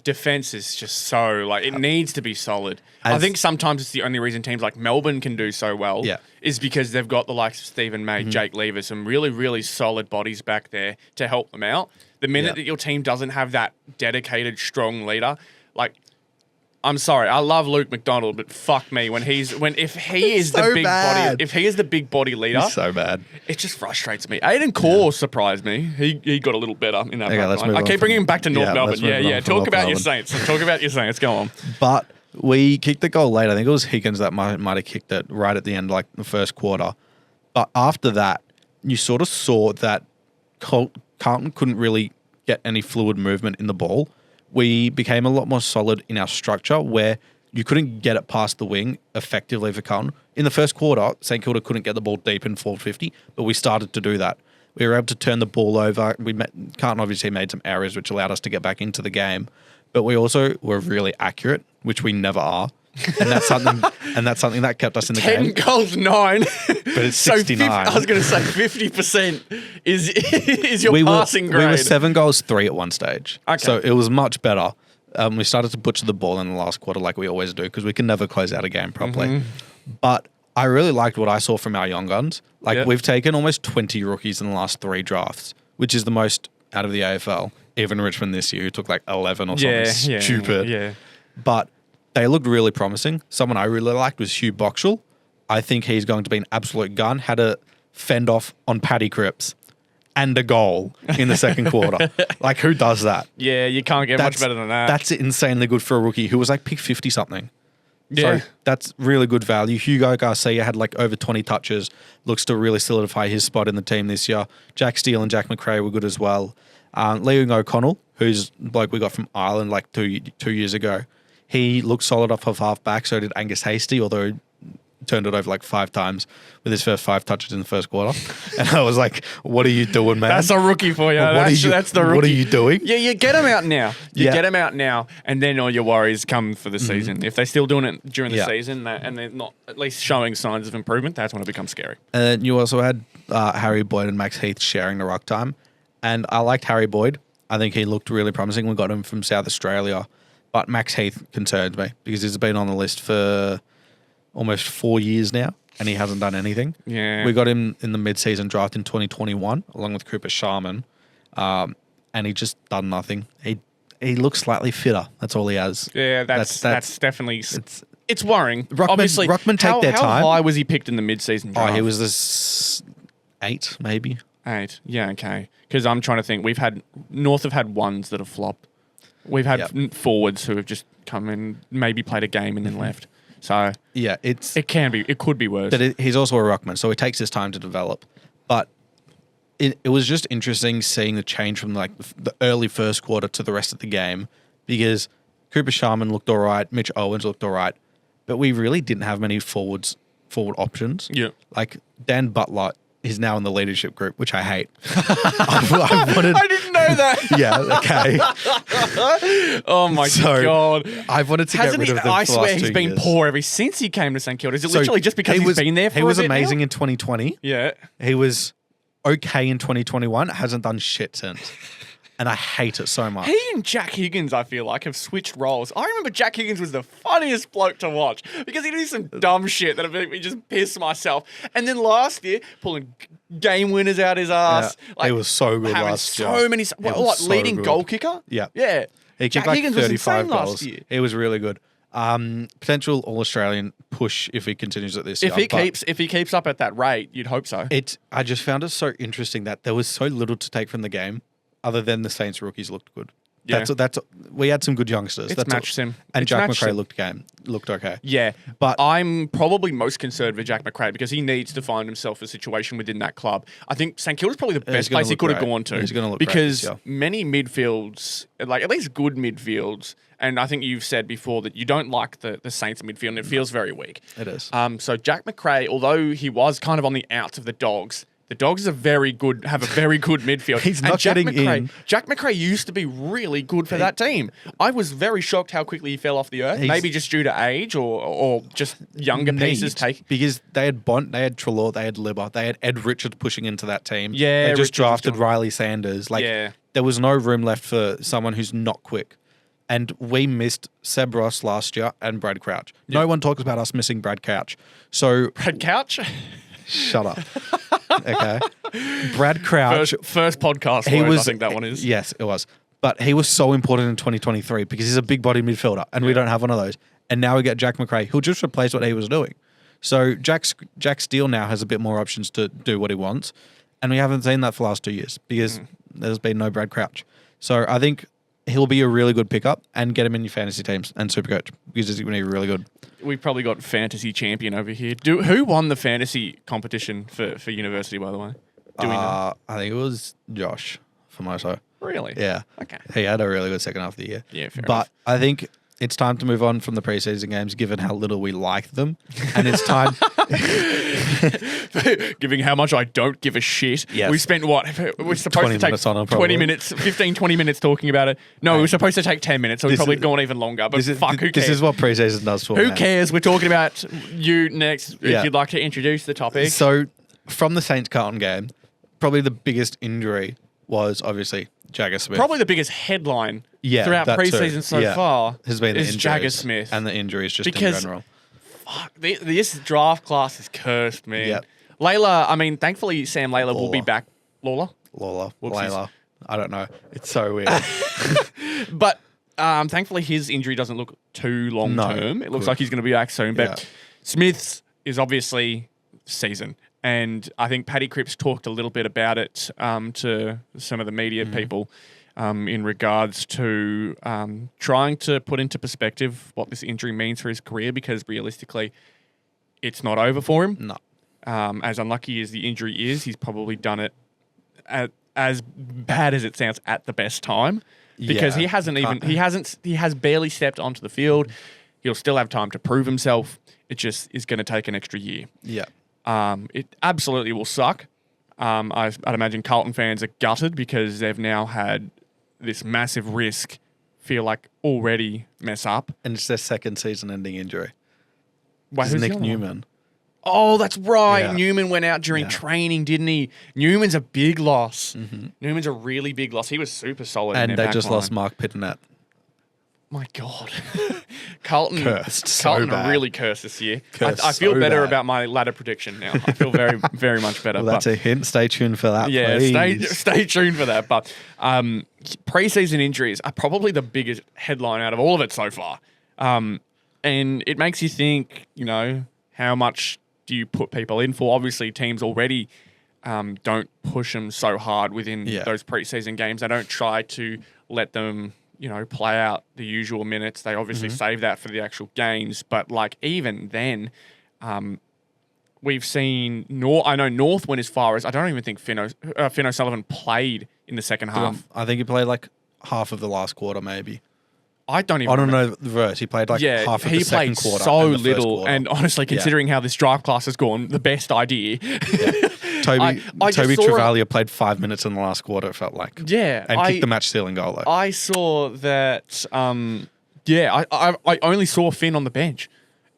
[SPEAKER 1] defense is just so, it needs to be solid. I think sometimes it's the only reason teams like Melbourne can do so well is because they've got the likes of Stephen May, Jake Lever, some really, really solid bodies back there to help them out. The minute that your team doesn't have that dedicated, strong leader, I'm sorry, I love Luke McDonald, but fuck me if he is
[SPEAKER 3] so
[SPEAKER 1] the big
[SPEAKER 3] bad.
[SPEAKER 1] body, if he is the big body leader,
[SPEAKER 3] He's so bad.
[SPEAKER 1] it just frustrates me. Aiden Core surprised me. He got a little better in that.
[SPEAKER 3] Okay, let's move
[SPEAKER 1] I
[SPEAKER 3] on
[SPEAKER 1] keep bringing him back to North Melbourne.
[SPEAKER 3] let's move on from
[SPEAKER 1] Talk
[SPEAKER 3] North
[SPEAKER 1] about your
[SPEAKER 3] Melbourne.
[SPEAKER 1] Saints. Talk about your Saints. Go on.
[SPEAKER 3] But we kicked the goal late. I think it was Higgins that might have kicked it right at the end, the first quarter. But after that, you sort of saw that Carlton couldn't really get any fluid movement in the ball. We became a lot more solid in our structure where you couldn't get it past the wing effectively for Carlton. In the first quarter, St Kilda couldn't get the ball deep in forward 50, but we started to do that. We were able to turn the ball over. Carlton obviously made some errors, which allowed us to get back into the game. But we also were really accurate, which we never are.
[SPEAKER 2] and that's something that kept us in the
[SPEAKER 1] 10
[SPEAKER 2] game.
[SPEAKER 1] goals, 9.
[SPEAKER 2] But it's 69.
[SPEAKER 1] I was going to say 50% is your passing
[SPEAKER 2] we
[SPEAKER 1] grade.
[SPEAKER 2] were 7 goals 3 at one stage.
[SPEAKER 1] Okay.
[SPEAKER 2] So it was much better. We started to butcher the ball in the last quarter like we always do because we can never close out a game properly.
[SPEAKER 1] Mm-hmm.
[SPEAKER 2] But I really liked what I saw from our young guns. Like
[SPEAKER 1] Yep.
[SPEAKER 2] we've taken almost 20 rookies in the last 3 drafts, which is the most out of the AFL. Even Richmond this year, who took like 11 or something stupid.
[SPEAKER 1] Yeah.
[SPEAKER 2] But they looked really promising. Someone I really liked was Hugh Boxall. I think he's going to be an absolute gun. Had a fend off on Paddy Cripps and a goal in the second quarter. Like, who does that?
[SPEAKER 1] Yeah, you can't get much better than that.
[SPEAKER 2] That's insanely good for a rookie who was like pick 50 something.
[SPEAKER 1] Yeah.
[SPEAKER 2] So that's really good value. Hugo Garcia had like over 20 touches. Looks to really solidify his spot in the team this year. Jack Steele and Jack McRae were good as well. Liam O'Connell, who's bloke we got from Ireland like two years ago. He looked solid off of half-back, so did Angus Hasty, although he turned it over like 5 times with his first 5 touches in the first quarter. And I was like, what are you doing, man?
[SPEAKER 1] That's a rookie for you. That's the rookie.
[SPEAKER 2] What are you doing?
[SPEAKER 1] Yeah, you get them out now.
[SPEAKER 2] Yeah.
[SPEAKER 1] Get them out now, and then all your worries come for the season. If they're still doing it during the
[SPEAKER 2] Yeah.
[SPEAKER 1] season and they're not at least showing signs of improvement, that's when it becomes scary.
[SPEAKER 2] And then you also had Harry Boyd and Max Heath sharing the ruck time. And I liked Harry Boyd. I think he looked really promising. We got him from South Australia. But Max Heath concerns me because he's been on the list for almost 4 years now and he hasn't done anything.
[SPEAKER 1] Yeah.
[SPEAKER 2] We got him in the mid-season draft in 2021 along with Cooper Sharman. And he just done nothing. He looks slightly fitter. That's all he has.
[SPEAKER 1] Yeah, that's definitely... It's worrying.
[SPEAKER 2] Ruckman-
[SPEAKER 1] Obviously,
[SPEAKER 2] Ruckman take their time.
[SPEAKER 1] How high was he picked in the mid-season draft?
[SPEAKER 2] Oh, he was this 8 maybe.
[SPEAKER 1] 8. Yeah, okay. Because I'm trying to think. North have had ones that have flopped. We've had forwards who have just come in, maybe played a game and then left. So
[SPEAKER 2] yeah, it
[SPEAKER 1] could be worse.
[SPEAKER 2] But he's also a ruckman, so it takes his time to develop. But it was just interesting seeing the change from like the early first quarter to the rest of the game because Cooper Sharman looked all right, Mitch Owens looked all right, but we really didn't have many forward options.
[SPEAKER 1] Yeah,
[SPEAKER 2] like Dan Butler is now in the leadership group, which I hate.
[SPEAKER 1] I didn't know that.
[SPEAKER 2] Yeah, okay.
[SPEAKER 1] Oh my God.
[SPEAKER 2] I wanted to get rid of them.
[SPEAKER 1] I
[SPEAKER 2] for
[SPEAKER 1] swear
[SPEAKER 2] last
[SPEAKER 1] he's
[SPEAKER 2] 2
[SPEAKER 1] been
[SPEAKER 2] years.
[SPEAKER 1] poor ever since he came to St Kilda. Is it
[SPEAKER 2] So
[SPEAKER 1] literally just because he's been there for
[SPEAKER 2] He was
[SPEAKER 1] a bit
[SPEAKER 2] amazing
[SPEAKER 1] now?
[SPEAKER 2] in 2020.
[SPEAKER 1] Yeah.
[SPEAKER 2] He was okay in 2021. Hasn't done shit since. And I hate it so much.
[SPEAKER 1] He and Jack Higgins, I feel like, have switched roles. I remember Jack Higgins was the funniest bloke to watch because he did some dumb shit that made me just piss myself. And then last year, pulling game winners out his ass.
[SPEAKER 2] Yeah, he was so good
[SPEAKER 1] having
[SPEAKER 2] last
[SPEAKER 1] so
[SPEAKER 2] year.
[SPEAKER 1] many,
[SPEAKER 2] He was
[SPEAKER 1] what,
[SPEAKER 2] so
[SPEAKER 1] leading
[SPEAKER 2] good.
[SPEAKER 1] goal kicker?
[SPEAKER 2] Yeah.
[SPEAKER 1] Yeah.
[SPEAKER 2] He
[SPEAKER 1] Jack
[SPEAKER 2] kicked like
[SPEAKER 1] Higgins was
[SPEAKER 2] 35
[SPEAKER 1] insane
[SPEAKER 2] goals.
[SPEAKER 1] last year.
[SPEAKER 2] He was really good. Potential All-Australian push if he continues at this
[SPEAKER 1] If
[SPEAKER 2] year.
[SPEAKER 1] he keeps up at that rate, you'd hope so.
[SPEAKER 2] I just found it so interesting that there was so little to take from the game other than the Saints rookies looked good.
[SPEAKER 1] Yeah.
[SPEAKER 2] We had some good youngsters.
[SPEAKER 1] It's matched him.
[SPEAKER 2] And
[SPEAKER 1] It's
[SPEAKER 2] Jack
[SPEAKER 1] matched
[SPEAKER 2] McRae
[SPEAKER 1] him.
[SPEAKER 2] looked okay.
[SPEAKER 1] Yeah,
[SPEAKER 2] But-
[SPEAKER 1] I'm probably most concerned with Jack McRae because he needs to find himself a situation within that club. I think St Kilda's probably the best
[SPEAKER 2] gonna
[SPEAKER 1] place he
[SPEAKER 2] look
[SPEAKER 1] could have
[SPEAKER 2] great.
[SPEAKER 1] gone to.
[SPEAKER 2] He's gonna look great
[SPEAKER 1] because
[SPEAKER 2] this year.
[SPEAKER 1] many midfields, like at least good midfields, and I think you've said before that you don't like the Saints midfield and it feels very weak.
[SPEAKER 2] It is.
[SPEAKER 1] So Jack McRae, although he was kind of on the outs of the Dogs have a very good midfield.
[SPEAKER 2] He's
[SPEAKER 1] And
[SPEAKER 2] not
[SPEAKER 1] Jack
[SPEAKER 2] getting
[SPEAKER 1] McRae,
[SPEAKER 2] in.
[SPEAKER 1] Jack McRae used to be really good for that team. I was very shocked how quickly he fell off the earth. Maybe just due to age or just younger pieces take.
[SPEAKER 2] Because they had Bont, they had Trelaw, they had Libber, they had Ed Richards pushing into that team.
[SPEAKER 1] Yeah,
[SPEAKER 2] they just
[SPEAKER 1] Richards was
[SPEAKER 2] drafted
[SPEAKER 1] doing-
[SPEAKER 2] Riley Sanders. Like
[SPEAKER 1] Yeah.
[SPEAKER 2] there was no room left for someone who's not quick. And we missed Seb Ross last year and Brad Crouch. No one talks about us missing Brad Crouch. So
[SPEAKER 1] Brad Couch?
[SPEAKER 2] shut up. Okay. Brad Crouch.
[SPEAKER 1] First podcast
[SPEAKER 2] He
[SPEAKER 1] word,
[SPEAKER 2] was,
[SPEAKER 1] I think that one is.
[SPEAKER 2] Yes, it was. But he was so important in 2023 because he's a big body midfielder and we don't have one of those. And now we get Jack McRae, who'll just replace what he was doing. So Jack Steele now has a bit more options to do what he wants. And we haven't seen that for the last 2 years because there's been no Brad Crouch. So I think he'll be a really good pickup and get him in your fantasy teams and Supercoach because he's going to be really good.
[SPEAKER 1] We've probably got fantasy champion over here. Who won the fantasy competition for university, by the way? Do we know?
[SPEAKER 2] I think it was Josh for Moso.
[SPEAKER 1] Really?
[SPEAKER 2] Yeah.
[SPEAKER 1] Okay.
[SPEAKER 2] He had a really good second half of the year.
[SPEAKER 1] Yeah, fair
[SPEAKER 2] But
[SPEAKER 1] enough.
[SPEAKER 2] I think It's time to move on from the preseason games, given how little we like them, and it's time.
[SPEAKER 1] Giving how much I don't give a shit.
[SPEAKER 2] Yes.
[SPEAKER 1] We spent what? We're supposed
[SPEAKER 2] 20
[SPEAKER 1] to take
[SPEAKER 2] minutes on it,
[SPEAKER 1] 20
[SPEAKER 2] probably.
[SPEAKER 1] minutes, 15, 20 minutes talking about it. No, we were supposed to take 10 minutes, so we've
[SPEAKER 2] This
[SPEAKER 1] probably
[SPEAKER 2] is-
[SPEAKER 1] gone even longer. But fuck, who cares?
[SPEAKER 2] This is what preseason does for
[SPEAKER 1] Who
[SPEAKER 2] me.
[SPEAKER 1] cares? We're talking about you next.
[SPEAKER 2] Yeah.
[SPEAKER 1] If you'd like to introduce the topic.
[SPEAKER 2] So, from the Saints-Carlton game, probably the biggest injury was obviously Jagger Smith.
[SPEAKER 1] Probably the biggest headline throughout
[SPEAKER 2] that too.
[SPEAKER 1] preseason so far
[SPEAKER 2] has been the
[SPEAKER 1] is
[SPEAKER 2] injuries
[SPEAKER 1] Jagger Smith.
[SPEAKER 2] and the injuries just
[SPEAKER 1] Because-
[SPEAKER 2] in general.
[SPEAKER 1] Fuck, this draft class is cursed, man.
[SPEAKER 2] Yep.
[SPEAKER 1] Layla, I mean, thankfully Sam Layla will be
[SPEAKER 2] Lawler.
[SPEAKER 1] back. Lawler?
[SPEAKER 2] Lawler,
[SPEAKER 1] Whoopsies.
[SPEAKER 2] Layla, I don't know. It's so weird.
[SPEAKER 1] But thankfully his injury doesn't look too long
[SPEAKER 2] No,
[SPEAKER 1] term. It looks
[SPEAKER 2] good.
[SPEAKER 1] like he's going to be back soon. But
[SPEAKER 2] Yeah.
[SPEAKER 1] Smith's is obviously season. And I think Paddy Cripps talked a little bit about it to some of the media
[SPEAKER 2] Mm-hmm.
[SPEAKER 1] people in regards to trying to put into perspective what this injury means for his career, because realistically, it's not over for him.
[SPEAKER 2] No.
[SPEAKER 1] As unlucky as the injury is, he's probably done it as bad as it sounds at the best time, because
[SPEAKER 2] Yeah.
[SPEAKER 1] he has barely stepped onto the field. He'll still have time to prove himself. It just is going to take an extra year.
[SPEAKER 2] Yeah.
[SPEAKER 1] It absolutely will suck. I'd imagine Carlton fans are gutted because they've now had this massive risk feel like already mess up.
[SPEAKER 2] And it's their second season-ending injury.
[SPEAKER 1] Wait,
[SPEAKER 2] It's
[SPEAKER 1] who's the
[SPEAKER 2] Nick
[SPEAKER 1] other one?
[SPEAKER 2] Newman.
[SPEAKER 1] Oh, that's right.
[SPEAKER 2] Yeah.
[SPEAKER 1] Newman went out during
[SPEAKER 2] Yeah.
[SPEAKER 1] training, didn't he? Newman's a big loss. Newman's a really big loss. He was super solid. in
[SPEAKER 2] And
[SPEAKER 1] their
[SPEAKER 2] they
[SPEAKER 1] back
[SPEAKER 2] just
[SPEAKER 1] line.
[SPEAKER 2] lost Mark Pittonet.
[SPEAKER 1] My God. Carlton,
[SPEAKER 2] Cursed so
[SPEAKER 1] Carlton are
[SPEAKER 2] bad.
[SPEAKER 1] really cursed this year.
[SPEAKER 2] Cursed
[SPEAKER 1] I feel
[SPEAKER 2] so
[SPEAKER 1] better
[SPEAKER 2] bad.
[SPEAKER 1] about my ladder prediction now. I feel very, very much better.
[SPEAKER 2] Well, that's
[SPEAKER 1] but-
[SPEAKER 2] a hint. Stay tuned for that,
[SPEAKER 1] Yeah,
[SPEAKER 2] please.
[SPEAKER 1] stay tuned for that. But preseason injuries are probably the biggest headline out of all of it so far. And it makes you think, how much do you put people in for? Obviously, teams already don't push them so hard within
[SPEAKER 2] Yeah.
[SPEAKER 1] those preseason games. They don't try to let them, play out the usual minutes. They obviously save that for the actual games. But even then, we've seen I know North went as far as I don't even think Finn O'Sullivan played in the second half.
[SPEAKER 2] I think he played like half of the last quarter, maybe.
[SPEAKER 1] I don't even.
[SPEAKER 2] I don't
[SPEAKER 1] remember.
[SPEAKER 2] know the verse. He played like
[SPEAKER 1] Yeah,
[SPEAKER 2] half of
[SPEAKER 1] he
[SPEAKER 2] the second
[SPEAKER 1] played
[SPEAKER 2] quarter.
[SPEAKER 1] so
[SPEAKER 2] and the first
[SPEAKER 1] little,
[SPEAKER 2] quarter.
[SPEAKER 1] and honestly, considering how this draft class has gone, the best idea.
[SPEAKER 2] Toby
[SPEAKER 1] I just saw
[SPEAKER 2] Travalia played 5 minutes in the last quarter, it felt like.
[SPEAKER 1] Yeah,
[SPEAKER 2] And kicked the match sealing goal, though.
[SPEAKER 1] I saw that. I only saw Finn on the bench,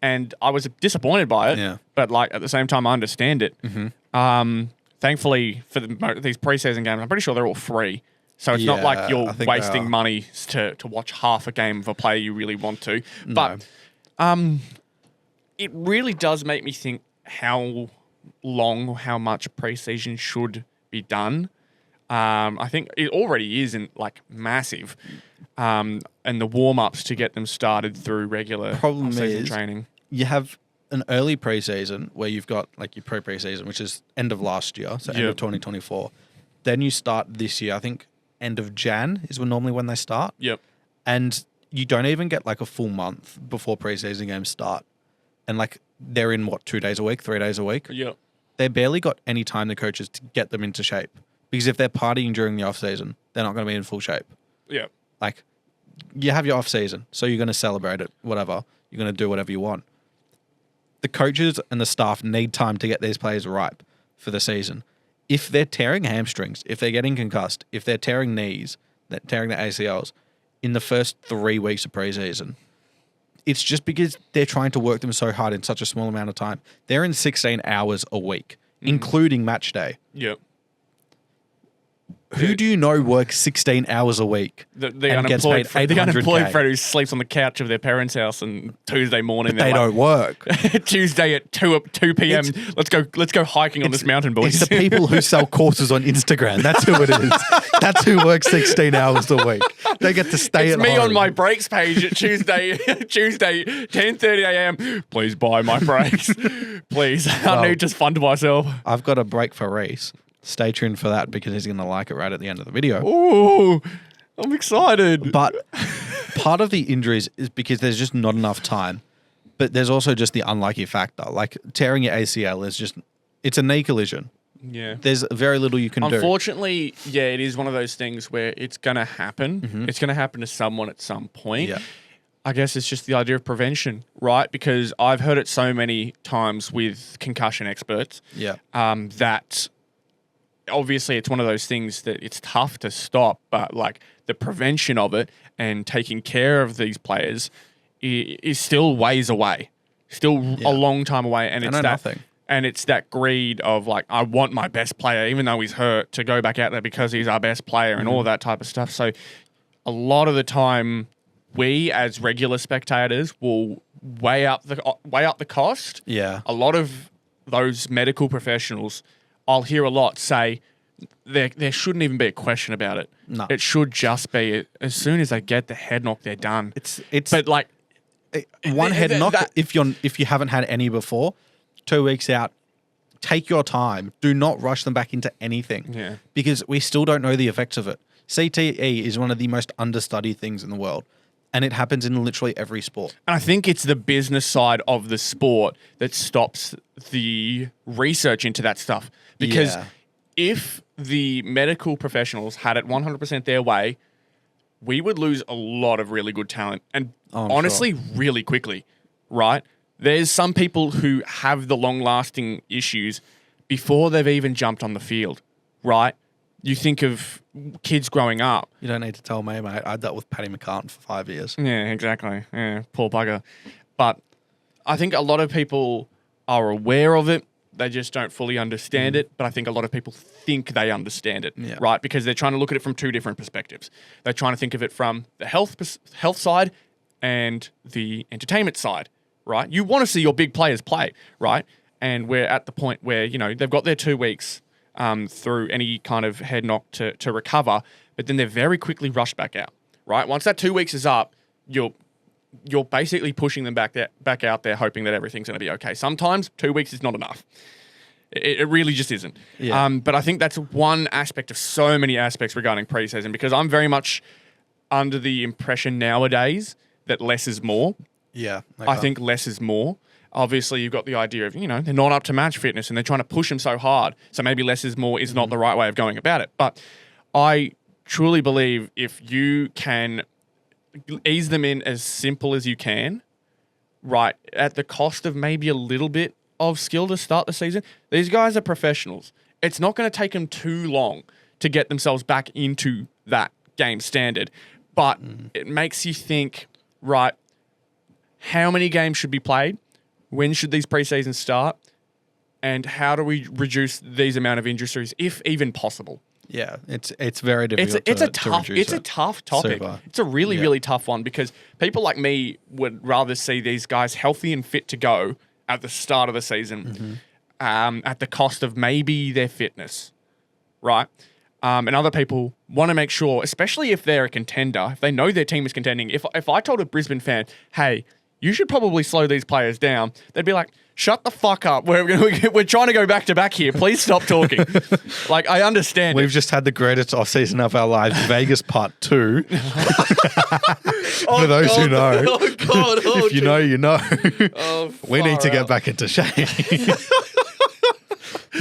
[SPEAKER 1] and I was disappointed by it.
[SPEAKER 2] Yeah.
[SPEAKER 1] But at the same time, I understand it. Thankfully, for these preseason games, I'm pretty sure they're all free. So it's not
[SPEAKER 2] Yeah,
[SPEAKER 1] like you're
[SPEAKER 2] I think they
[SPEAKER 1] wasting
[SPEAKER 2] are.
[SPEAKER 1] money to watch half a game of a player you really want to. But it really does make me think how much preseason should be done. I think it already is massive. And the warm-ups to get them started through regular
[SPEAKER 2] Problem
[SPEAKER 1] off-season
[SPEAKER 2] is-
[SPEAKER 1] training.
[SPEAKER 2] You have an early preseason where you've got like your preseason, which is end of last year, so end
[SPEAKER 1] Yep.
[SPEAKER 2] of 2024. Then you start this year, I think end of Jan is normally when they start.
[SPEAKER 1] Yep.
[SPEAKER 2] And you don't even get like a full month before preseason games start. And they're in 2 days a week, 3 days a week.
[SPEAKER 1] Yep.
[SPEAKER 2] They barely got any time, the coaches, to get them into shape. Because if they're partying during the off season, they're not going to be in full shape.
[SPEAKER 1] Yep.
[SPEAKER 2] You have your off season, so you're going to celebrate it, whatever. You're going to do whatever you want. The coaches and the staff need time to get these players ripe for the season. If they're tearing hamstrings, if they're getting concussed, if they're tearing knees, they're tearing their ACLs in the first 3 weeks of preseason, it's just because they're trying to work them so hard in such a small amount of time. They're in 16 hours a week, including match day.
[SPEAKER 1] Yep.
[SPEAKER 2] Who do you know works 16 hours a week?
[SPEAKER 1] The
[SPEAKER 2] and gets
[SPEAKER 1] unemployed,
[SPEAKER 2] paid
[SPEAKER 1] the unemployed
[SPEAKER 2] 800K?
[SPEAKER 1] friend who sleeps on the couch of their parents' house on Tuesday morning.
[SPEAKER 2] They don't work.
[SPEAKER 1] Tuesday at 2 p.m. Let's go hiking on this mountain, boys.
[SPEAKER 2] It's the people who sell courses on Instagram. That's who it is. That's who works 16 hours a week. They get to stay
[SPEAKER 1] It's
[SPEAKER 2] at
[SPEAKER 1] me
[SPEAKER 2] home.
[SPEAKER 1] on my breaks page at Tuesday 10:30 a.m. Please buy my breaks. Please. I
[SPEAKER 2] Well,
[SPEAKER 1] need to fund myself.
[SPEAKER 2] I've got a break for Rhys. Stay tuned for that because he's going to like it right at the end of the video.
[SPEAKER 1] Ooh, I'm excited.
[SPEAKER 2] But part of the injuries is because there's just not enough time. But there's also just the unlucky factor. Like tearing your ACL is just, it's a knee collision.
[SPEAKER 1] Yeah.
[SPEAKER 2] There's very little you can do.
[SPEAKER 1] Unfortunately, yeah, it is one of those things where it's going to happen. It's going to happen to someone at some point.
[SPEAKER 2] Yeah.
[SPEAKER 1] I guess it's just the idea of prevention, right? Because I've heard it so many times with concussion experts that obviously it's one of those things that it's tough to stop, but like the prevention of it and taking care of these players is still ways away, still a long time away. And it's nothing. And it's that greed of like, I want my best player, even though he's hurt, to go back out there because he's our best player and all that type of stuff. So a lot of the time, we as regular spectators will weigh up the cost.
[SPEAKER 3] Yeah.
[SPEAKER 1] A lot of those medical professionals, I'll hear a lot say there shouldn't even be a question about it.
[SPEAKER 3] No.
[SPEAKER 1] It should just be as soon as they get the head knock, they're done.
[SPEAKER 3] It's
[SPEAKER 1] but like
[SPEAKER 3] one head knock. If you haven't had any before, 2 weeks out, take your time. Do not rush them back into anything.
[SPEAKER 1] Yeah.
[SPEAKER 3] Because we still don't know the effects of it. CTE is one of the most understudied things in the world. And it happens in literally every sport.
[SPEAKER 1] And I think it's the business side of the sport that stops the research into that stuff. Because if the medical professionals had it 100% their way, we would lose a lot of really good talent. And honestly, really quickly, right? There's some people who have the long-lasting issues before they've even jumped on the field, right? You think of kids growing up.
[SPEAKER 3] You don't need to tell me, mate. I dealt with Paddy McCartan for 5 years.
[SPEAKER 1] Yeah, exactly. Yeah, poor bugger. But I think a lot of people are aware of it. They just don't fully understand it. But I think a lot of people think they understand it, right? Because they're trying to look at it from two different perspectives. They're trying to think of it from the health side and the entertainment side, right? You want to see your big players play, right? And we're at the point where, you know, they've got their 2 weeks through any kind of head knock to recover, but then they're very quickly rushed back out, right? Once that 2 weeks is up, you're basically pushing them back out there, hoping that everything's going to be okay. Sometimes 2 weeks is not enough. It really just isn't.
[SPEAKER 3] Yeah.
[SPEAKER 1] But I think that's one aspect of so many aspects regarding preseason, because I'm very much under the impression nowadays that less is more.
[SPEAKER 3] Yeah.
[SPEAKER 1] I think less is more. Obviously, you've got the idea of, you know, they're not up to match fitness and they're trying to push them so hard. So maybe less is more is not the right way of going about it. But I truly believe if you can ease them in as simple as you can, right, at the cost of maybe a little bit of skill to start the season, these guys are professionals. It's not going to take them too long to get themselves back into that game standard. But it makes you think, right, how many games should be played? When should these preseasons start? And how do we reduce these amount of injuries, if even possible?
[SPEAKER 3] Yeah, it's very difficult.
[SPEAKER 1] It's a tough topic.
[SPEAKER 3] Super.
[SPEAKER 1] It's a really tough one, because people like me would rather see these guys healthy and fit to go at the start of the season, at the cost of maybe their fitness, right? And other people want to make sure, especially if they're a contender, if they know their team is contending. If I told a Brisbane fan, hey, you should probably slow these players down, they'd be like, shut the fuck up. We're trying to go back to back here. Please stop talking. Like, I understand.
[SPEAKER 3] We've just had the greatest off-season of our lives, Vegas Part 2. For those who know.
[SPEAKER 1] Oh, God. Oh,
[SPEAKER 3] if you know, you know.
[SPEAKER 1] Oh,
[SPEAKER 3] we need to get back into shape.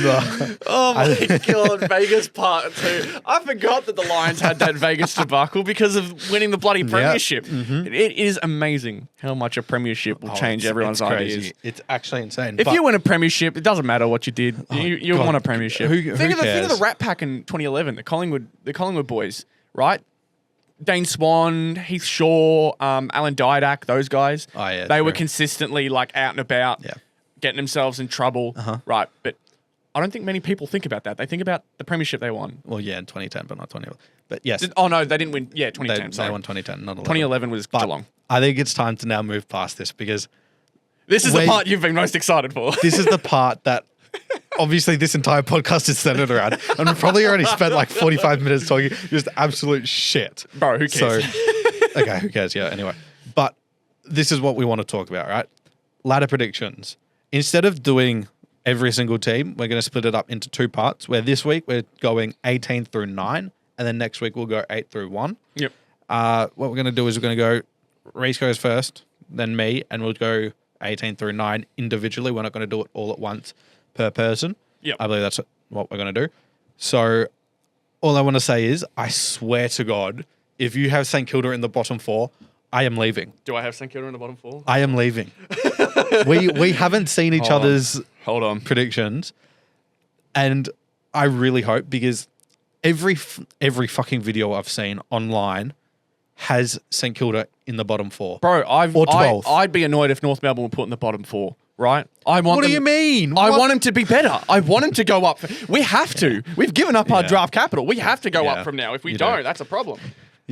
[SPEAKER 1] Oh my God, Vegas Part 2. I forgot that the Lions had that Vegas debacle because of winning the bloody premiership. It is amazing how much a premiership will change everyone's ideas.
[SPEAKER 3] Crazy. It's actually insane.
[SPEAKER 1] If you win a premiership, it doesn't matter what you did. You won a premiership. Think of the Rat Pack in 2011, the Collingwood boys, right? Dane Swan, Heath Shaw, Alan Didak, those guys.
[SPEAKER 3] Oh, yeah,
[SPEAKER 1] they were
[SPEAKER 3] true.
[SPEAKER 1] consistently like out and about, getting themselves in trouble, right? But I don't think many people think about that. They think about the premiership they won.
[SPEAKER 3] Well, yeah, in 2010, but not 2011. But yes.
[SPEAKER 1] Oh, no, they didn't win. Yeah, 2010,
[SPEAKER 3] They won 2010, not 11.
[SPEAKER 1] 2011 was Geelong.
[SPEAKER 3] I think it's time to now move past this, because
[SPEAKER 1] This is the part you've been most excited for.
[SPEAKER 3] this is the part that obviously this entire podcast is centered around. And we've probably already spent like 45 minutes talking just absolute shit.
[SPEAKER 1] Bro, who cares?
[SPEAKER 3] Okay, who cares? Yeah, anyway. But this is what we want to talk about, right? Ladder predictions. Instead of doing every single team, we're going to split it up into 2 parts, where this week we're going 18 through 9, and then next week we'll go 8 through 1.
[SPEAKER 1] Yep.
[SPEAKER 3] What we're going to do is we're going to go, Rhys goes first, then me, and we'll go 18 through 9 individually. We're not going to do it all at once per person.
[SPEAKER 1] Yep.
[SPEAKER 3] I believe that's what we're going to do. So all I want to say is, I swear to God, if you have St Kilda in the bottom 4,
[SPEAKER 2] I am leaving.
[SPEAKER 1] Do I have St Kilda in the bottom 4?
[SPEAKER 2] I am leaving. we haven't seen each other's
[SPEAKER 1] Hold on.
[SPEAKER 2] predictions, and I really hope, because every fucking video I've seen online has St Kilda in the bottom 4.
[SPEAKER 1] Bro,
[SPEAKER 2] or 12th.
[SPEAKER 1] I'd be annoyed if North Melbourne were put in the bottom 4, right?
[SPEAKER 2] What do you mean?
[SPEAKER 1] I want them to be better. I want them to go up. We have to. We've given up our draft capital. We have to go up from now. If we don't, that's a problem.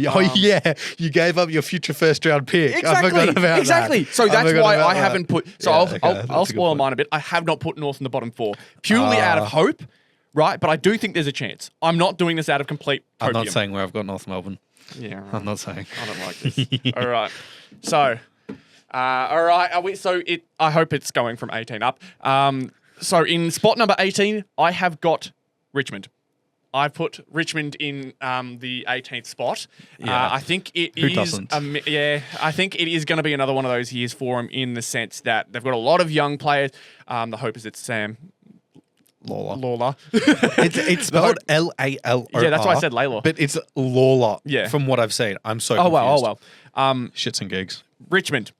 [SPEAKER 2] Oh, yeah. You gave up your future first round pick.
[SPEAKER 1] Exactly.
[SPEAKER 2] I forgot about
[SPEAKER 1] exactly.
[SPEAKER 2] that.
[SPEAKER 1] So that's why I haven't put. So
[SPEAKER 2] Yeah,
[SPEAKER 1] I'll spoil mine a bit. I have not put North in the bottom 4 purely out of hope, right? But I do think there's a chance. I'm not doing this out of complete
[SPEAKER 2] I'm
[SPEAKER 1] copium.
[SPEAKER 2] not saying where I've got North Melbourne.
[SPEAKER 1] Yeah, right.
[SPEAKER 2] I'm not saying.
[SPEAKER 1] I don't like this. All right. So, all right. I hope it's going from 18 up. So in spot number 18, I have got Richmond. I've put Richmond in the 18th spot.
[SPEAKER 2] Yeah.
[SPEAKER 1] I think it
[SPEAKER 2] Who
[SPEAKER 1] is.
[SPEAKER 2] doesn't?
[SPEAKER 1] I think it is going to be another one of those years for them in the sense that they've got a lot of young players. The hope is it's Sam Lawler.
[SPEAKER 2] It's spelled Lalor.
[SPEAKER 1] Yeah, that's why I said Laylaw.
[SPEAKER 2] But it's Lawler.
[SPEAKER 1] Yeah.
[SPEAKER 2] From what I've seen. I'm so
[SPEAKER 1] Oh
[SPEAKER 2] confused.
[SPEAKER 1] well.
[SPEAKER 2] Shits and gigs.
[SPEAKER 1] Richmond,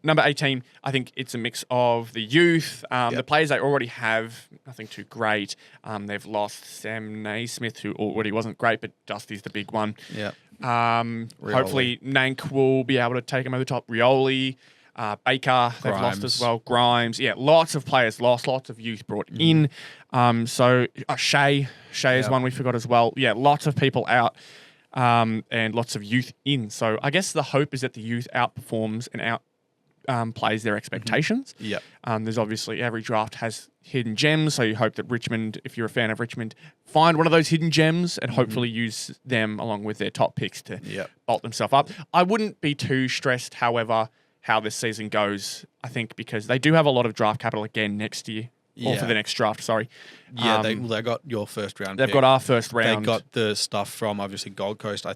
[SPEAKER 1] number 18. I think it's a mix of the youth, the players they already have, nothing too great. They've lost Sam Naismith, who already wasn't great, but Dusty's the big one.
[SPEAKER 2] Yeah.
[SPEAKER 1] Hopefully, Nank will be able to take him over the top. Rioli, Baker, they've lost as well. Grimes. Yeah, lots of players lost, lots of youth brought in. So Shea is one we forgot as well. Yeah, lots of people out. And lots of youth in. So I guess the hope is that the youth outperforms and plays their expectations.
[SPEAKER 2] Yeah.
[SPEAKER 1] There's obviously every draft has hidden gems, so you hope that Richmond, if you're a fan of Richmond, find one of those hidden gems and hopefully use them along with their top picks to bolt themselves up. I wouldn't be too stressed, however, how this season goes. I think because they do have a lot of draft capital again next year. Or for the next draft, sorry.
[SPEAKER 2] Yeah, they got your first round
[SPEAKER 1] They've
[SPEAKER 2] pick.
[SPEAKER 1] got our first round.
[SPEAKER 2] They got the stuff from, obviously, Gold Coast. I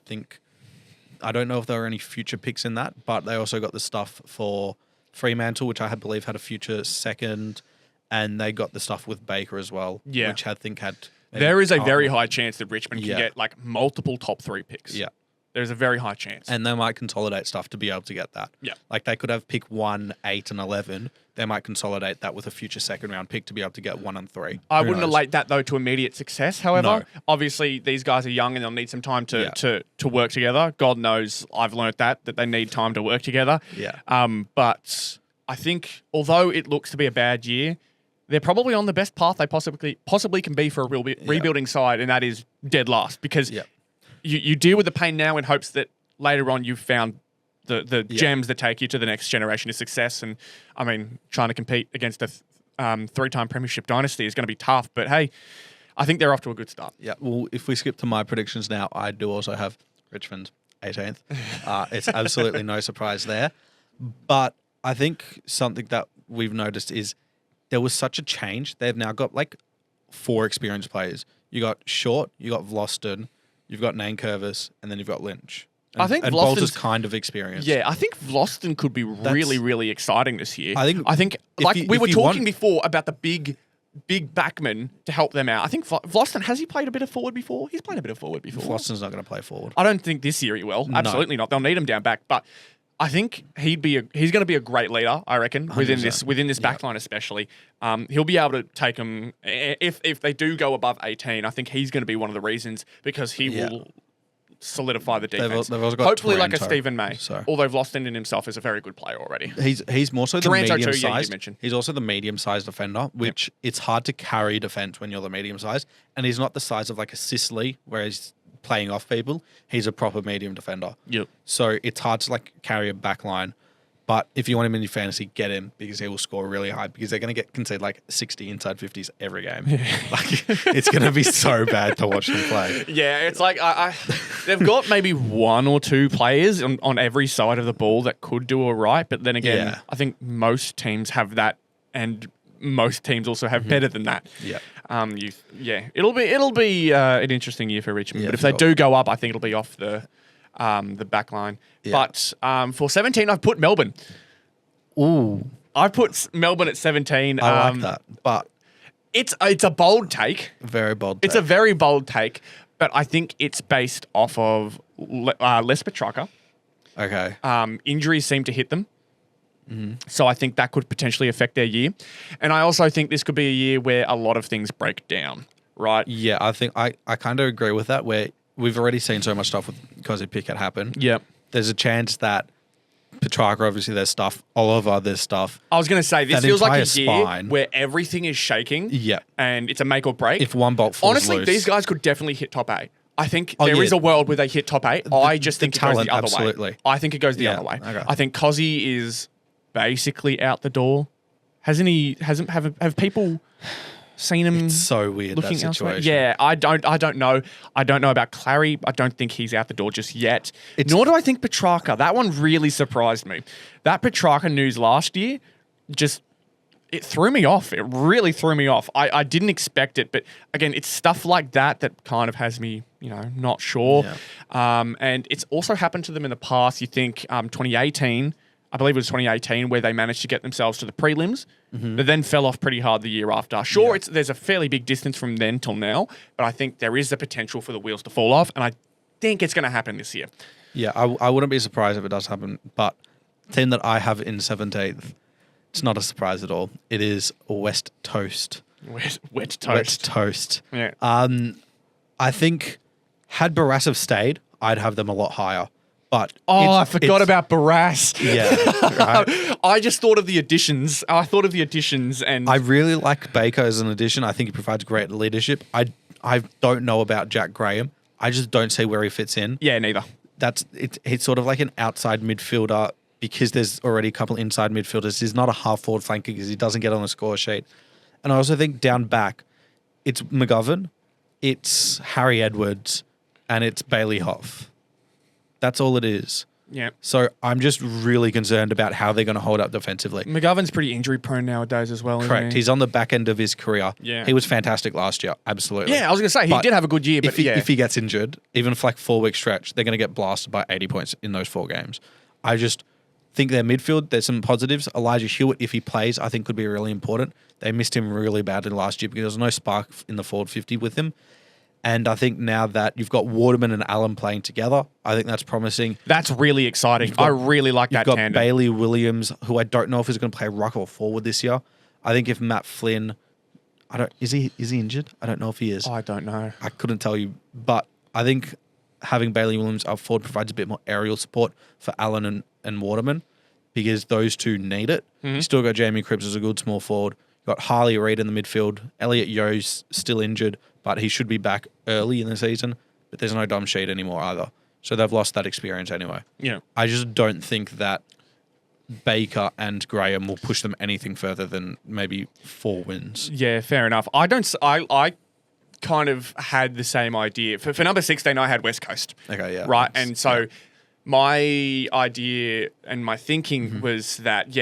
[SPEAKER 2] don't know if there were any future picks in that, but they also got the stuff for Fremantle, which I believe had a future second, and they got the stuff with Baker as well, which I think had...
[SPEAKER 1] There is a very high chance that Richmond can get like multiple top 3 picks.
[SPEAKER 2] Yeah.
[SPEAKER 1] There's a very high chance.
[SPEAKER 2] And they might consolidate stuff to be able to get that.
[SPEAKER 1] Yeah.
[SPEAKER 2] Like they could have pick 1, 8, and 11. They might consolidate that with a future second round pick to be able to get 1 and 3.
[SPEAKER 1] I wouldn't elate that though to immediate success. However, obviously these guys are young and they'll need some time to work together. God knows I've learned that they need time to work together.
[SPEAKER 2] Yeah.
[SPEAKER 1] But I think although it looks to be a bad year, they're probably on the best path they possibly can be for a rebuilding side, and that is dead last because you deal with the pain now in hopes that later on you've found the gems that take you to the next generation of success. And I mean, trying to compete against a 3-time premiership dynasty is going to be tough, but hey, I think they're off to a good start.
[SPEAKER 2] Yeah. Well, if we skip to my predictions now, I do also have Richmond 18th. It's absolutely no surprise there. But I think something that we've noticed is there was such a change. They've now got like 4 experienced players. You got Short, you got Vlosten, you've got Nankervis, and then you've got Lynch.
[SPEAKER 1] I think
[SPEAKER 2] and Bolter's kind of experienced.
[SPEAKER 1] Yeah, I think Vlosten could be really, really exciting this year.
[SPEAKER 2] I think
[SPEAKER 1] we were talking before about the big backman to help them out. I think Vlosten, has he played a bit of forward before? He's played a bit of forward before.
[SPEAKER 2] Vlosten's not going to play forward.
[SPEAKER 1] I don't think this year he will. Absolutely not. They'll need him down back, but I think he's going to be a great leader, I reckon, within this backline especially. He'll be able to take them, if they do go above 18, I think he's going to be one of the reasons because he will solidify the defense.
[SPEAKER 2] They've also got
[SPEAKER 1] hopefully
[SPEAKER 2] Taranto,
[SPEAKER 1] like a Stephen May,
[SPEAKER 2] so.
[SPEAKER 1] although Vlosten in himself is a very good player already.
[SPEAKER 2] He's more so the
[SPEAKER 1] Taranto too,
[SPEAKER 2] medium-sized.
[SPEAKER 1] you mentioned.
[SPEAKER 2] He's also the medium-sized defender, which it's hard to carry defense when you're the medium-sized. And he's not the size of like a Sicily, where he's playing off people. He's a proper medium defender.
[SPEAKER 1] Yep.
[SPEAKER 2] So it's hard to like carry a back line. But if you want him in your fantasy, get him because he will score really high because they're going to concede like 60 inside 50s every game. Like it's going to be so bad to watch them play.
[SPEAKER 1] Yeah, it's like they've got maybe 1 or 2 players on every side of the ball that could do all right. But then again, I think most teams have that, and most teams also have better than that.
[SPEAKER 2] Yeah.
[SPEAKER 1] It'll be an interesting year for Richmond. But if they do go up, I think it'll be off the back line.
[SPEAKER 2] Yeah.
[SPEAKER 1] But for 17, I've put Melbourne.
[SPEAKER 2] Ooh.
[SPEAKER 1] I've put Melbourne at 17.
[SPEAKER 2] I like that. But
[SPEAKER 1] it's a bold take.
[SPEAKER 2] very bold.
[SPEAKER 1] It's a very bold take, but I think it's based off of Les Petrarca.
[SPEAKER 2] Okay.
[SPEAKER 1] Injuries seem to hit them. So I think that could potentially affect their year. And I also think this could be a year where a lot of things break down, right?
[SPEAKER 2] Yeah, I think I kind of agree with that, where we've already seen so much stuff with Cosy Pickett happen.
[SPEAKER 1] Yep.
[SPEAKER 2] There's a chance that Petrarca, obviously, there's stuff. Oliver, there's stuff.
[SPEAKER 1] I was going to say, this
[SPEAKER 2] That
[SPEAKER 1] feels like a
[SPEAKER 2] entire
[SPEAKER 1] year
[SPEAKER 2] spine.
[SPEAKER 1] where everything is shaking.
[SPEAKER 2] Yeah.
[SPEAKER 1] And it's a make or break.
[SPEAKER 2] If one bolt falls
[SPEAKER 1] Honestly,
[SPEAKER 2] loose.
[SPEAKER 1] these guys could definitely hit top 8. I think
[SPEAKER 2] Oh,
[SPEAKER 1] there is
[SPEAKER 2] yeah.
[SPEAKER 1] a world where they hit top 8. I just think it goes
[SPEAKER 2] talent,
[SPEAKER 1] the other
[SPEAKER 2] absolutely.
[SPEAKER 1] way. I think it goes the
[SPEAKER 2] Yeah,
[SPEAKER 1] other way.
[SPEAKER 2] okay.
[SPEAKER 1] I think Cozzy is basically out the door. Have people seen him?
[SPEAKER 2] It's so weird, that
[SPEAKER 1] looking elsewhere?
[SPEAKER 2] situation.
[SPEAKER 1] Yeah, I don't know. I don't know about Clary. I don't think he's out the door just yet.
[SPEAKER 2] It's-
[SPEAKER 1] Nor do I think Petrarca. That one really surprised me. That Petrarca news last year it threw me off. It really threw me off. I didn't expect it, but again, it's stuff like that kind of has me, not sure.
[SPEAKER 2] Yeah.
[SPEAKER 1] And it's also happened to them in the past. You think 2018, I believe it was 2018, where they managed to get themselves to the prelims, but then fell off pretty hard the year after. Sure, there's a fairly big distance from then till now, but I think there is the potential for the wheels to fall off, and I think it's going to happen this year.
[SPEAKER 2] Yeah, I wouldn't be surprised if it does happen, but the team that I have in 17th, it's not a surprise at all. It is West Toast.
[SPEAKER 1] Wet toast.
[SPEAKER 2] West Toast.
[SPEAKER 1] Yeah.
[SPEAKER 2] I think had Barras have stayed, I'd have them a lot higher. But
[SPEAKER 1] I forgot about Barras.
[SPEAKER 2] Yeah, right.
[SPEAKER 1] I just thought of the additions. And
[SPEAKER 2] I really like Baker as an addition. I think he provides great leadership. I don't know about Jack Graham. I just don't see where he fits in.
[SPEAKER 1] yeah, neither.
[SPEAKER 2] He's sort of like an outside midfielder because there's already a couple inside midfielders. He's not a half forward flanker because he doesn't get on the score sheet. And I also think down back, it's McGovern, it's Harry Edwards, and it's Bailey Hoff. That's all it is.
[SPEAKER 1] Yeah.
[SPEAKER 2] So I'm just really concerned about how they're going to hold up defensively.
[SPEAKER 1] McGovern's pretty injury prone nowadays as well.
[SPEAKER 2] Correct. He's on the back end of his career.
[SPEAKER 1] Yeah.
[SPEAKER 2] He was fantastic last year. Absolutely.
[SPEAKER 1] Yeah, I was going to say, he
[SPEAKER 2] But
[SPEAKER 1] did have a good year, but
[SPEAKER 2] if he gets injured, even for like 4 week stretch, they're going to get blasted by 80 points in those 4 games. I just think their midfield, there's some positives. Elijah Hewitt, if he plays, I think could be really important. They missed him really badly last year because there was no spark in the forward 50 with him. And I think now that you've got Waterman and Allen playing together, I think that's promising.
[SPEAKER 1] that's really exciting. I really like
[SPEAKER 2] You've
[SPEAKER 1] that
[SPEAKER 2] got
[SPEAKER 1] tandem.
[SPEAKER 2] Bailey Williams, who I don't know if he's going to play ruck or forward this year. I think if Matt Flynn, is he injured? I don't know if he is.
[SPEAKER 1] I don't know.
[SPEAKER 2] I couldn't tell you, but I think having Bailey Williams up forward provides a bit more aerial support for Allen and Waterman because those two need it. You still got Jamie Cripps as a good small forward. You've got Harley Reid in the midfield. Elliot Yeo's still injured, but he should be back early in the season. But there's no dumb sheet anymore either. So they've lost that experience anyway.
[SPEAKER 1] Yeah.
[SPEAKER 2] I just don't think that Baker and Graham will push them anything further than maybe 4 wins.
[SPEAKER 1] Yeah, fair enough. I kind of had the same idea. For number 16, I had West Coast.
[SPEAKER 2] Okay, yeah.
[SPEAKER 1] Right. And so my idea and my thinking was that,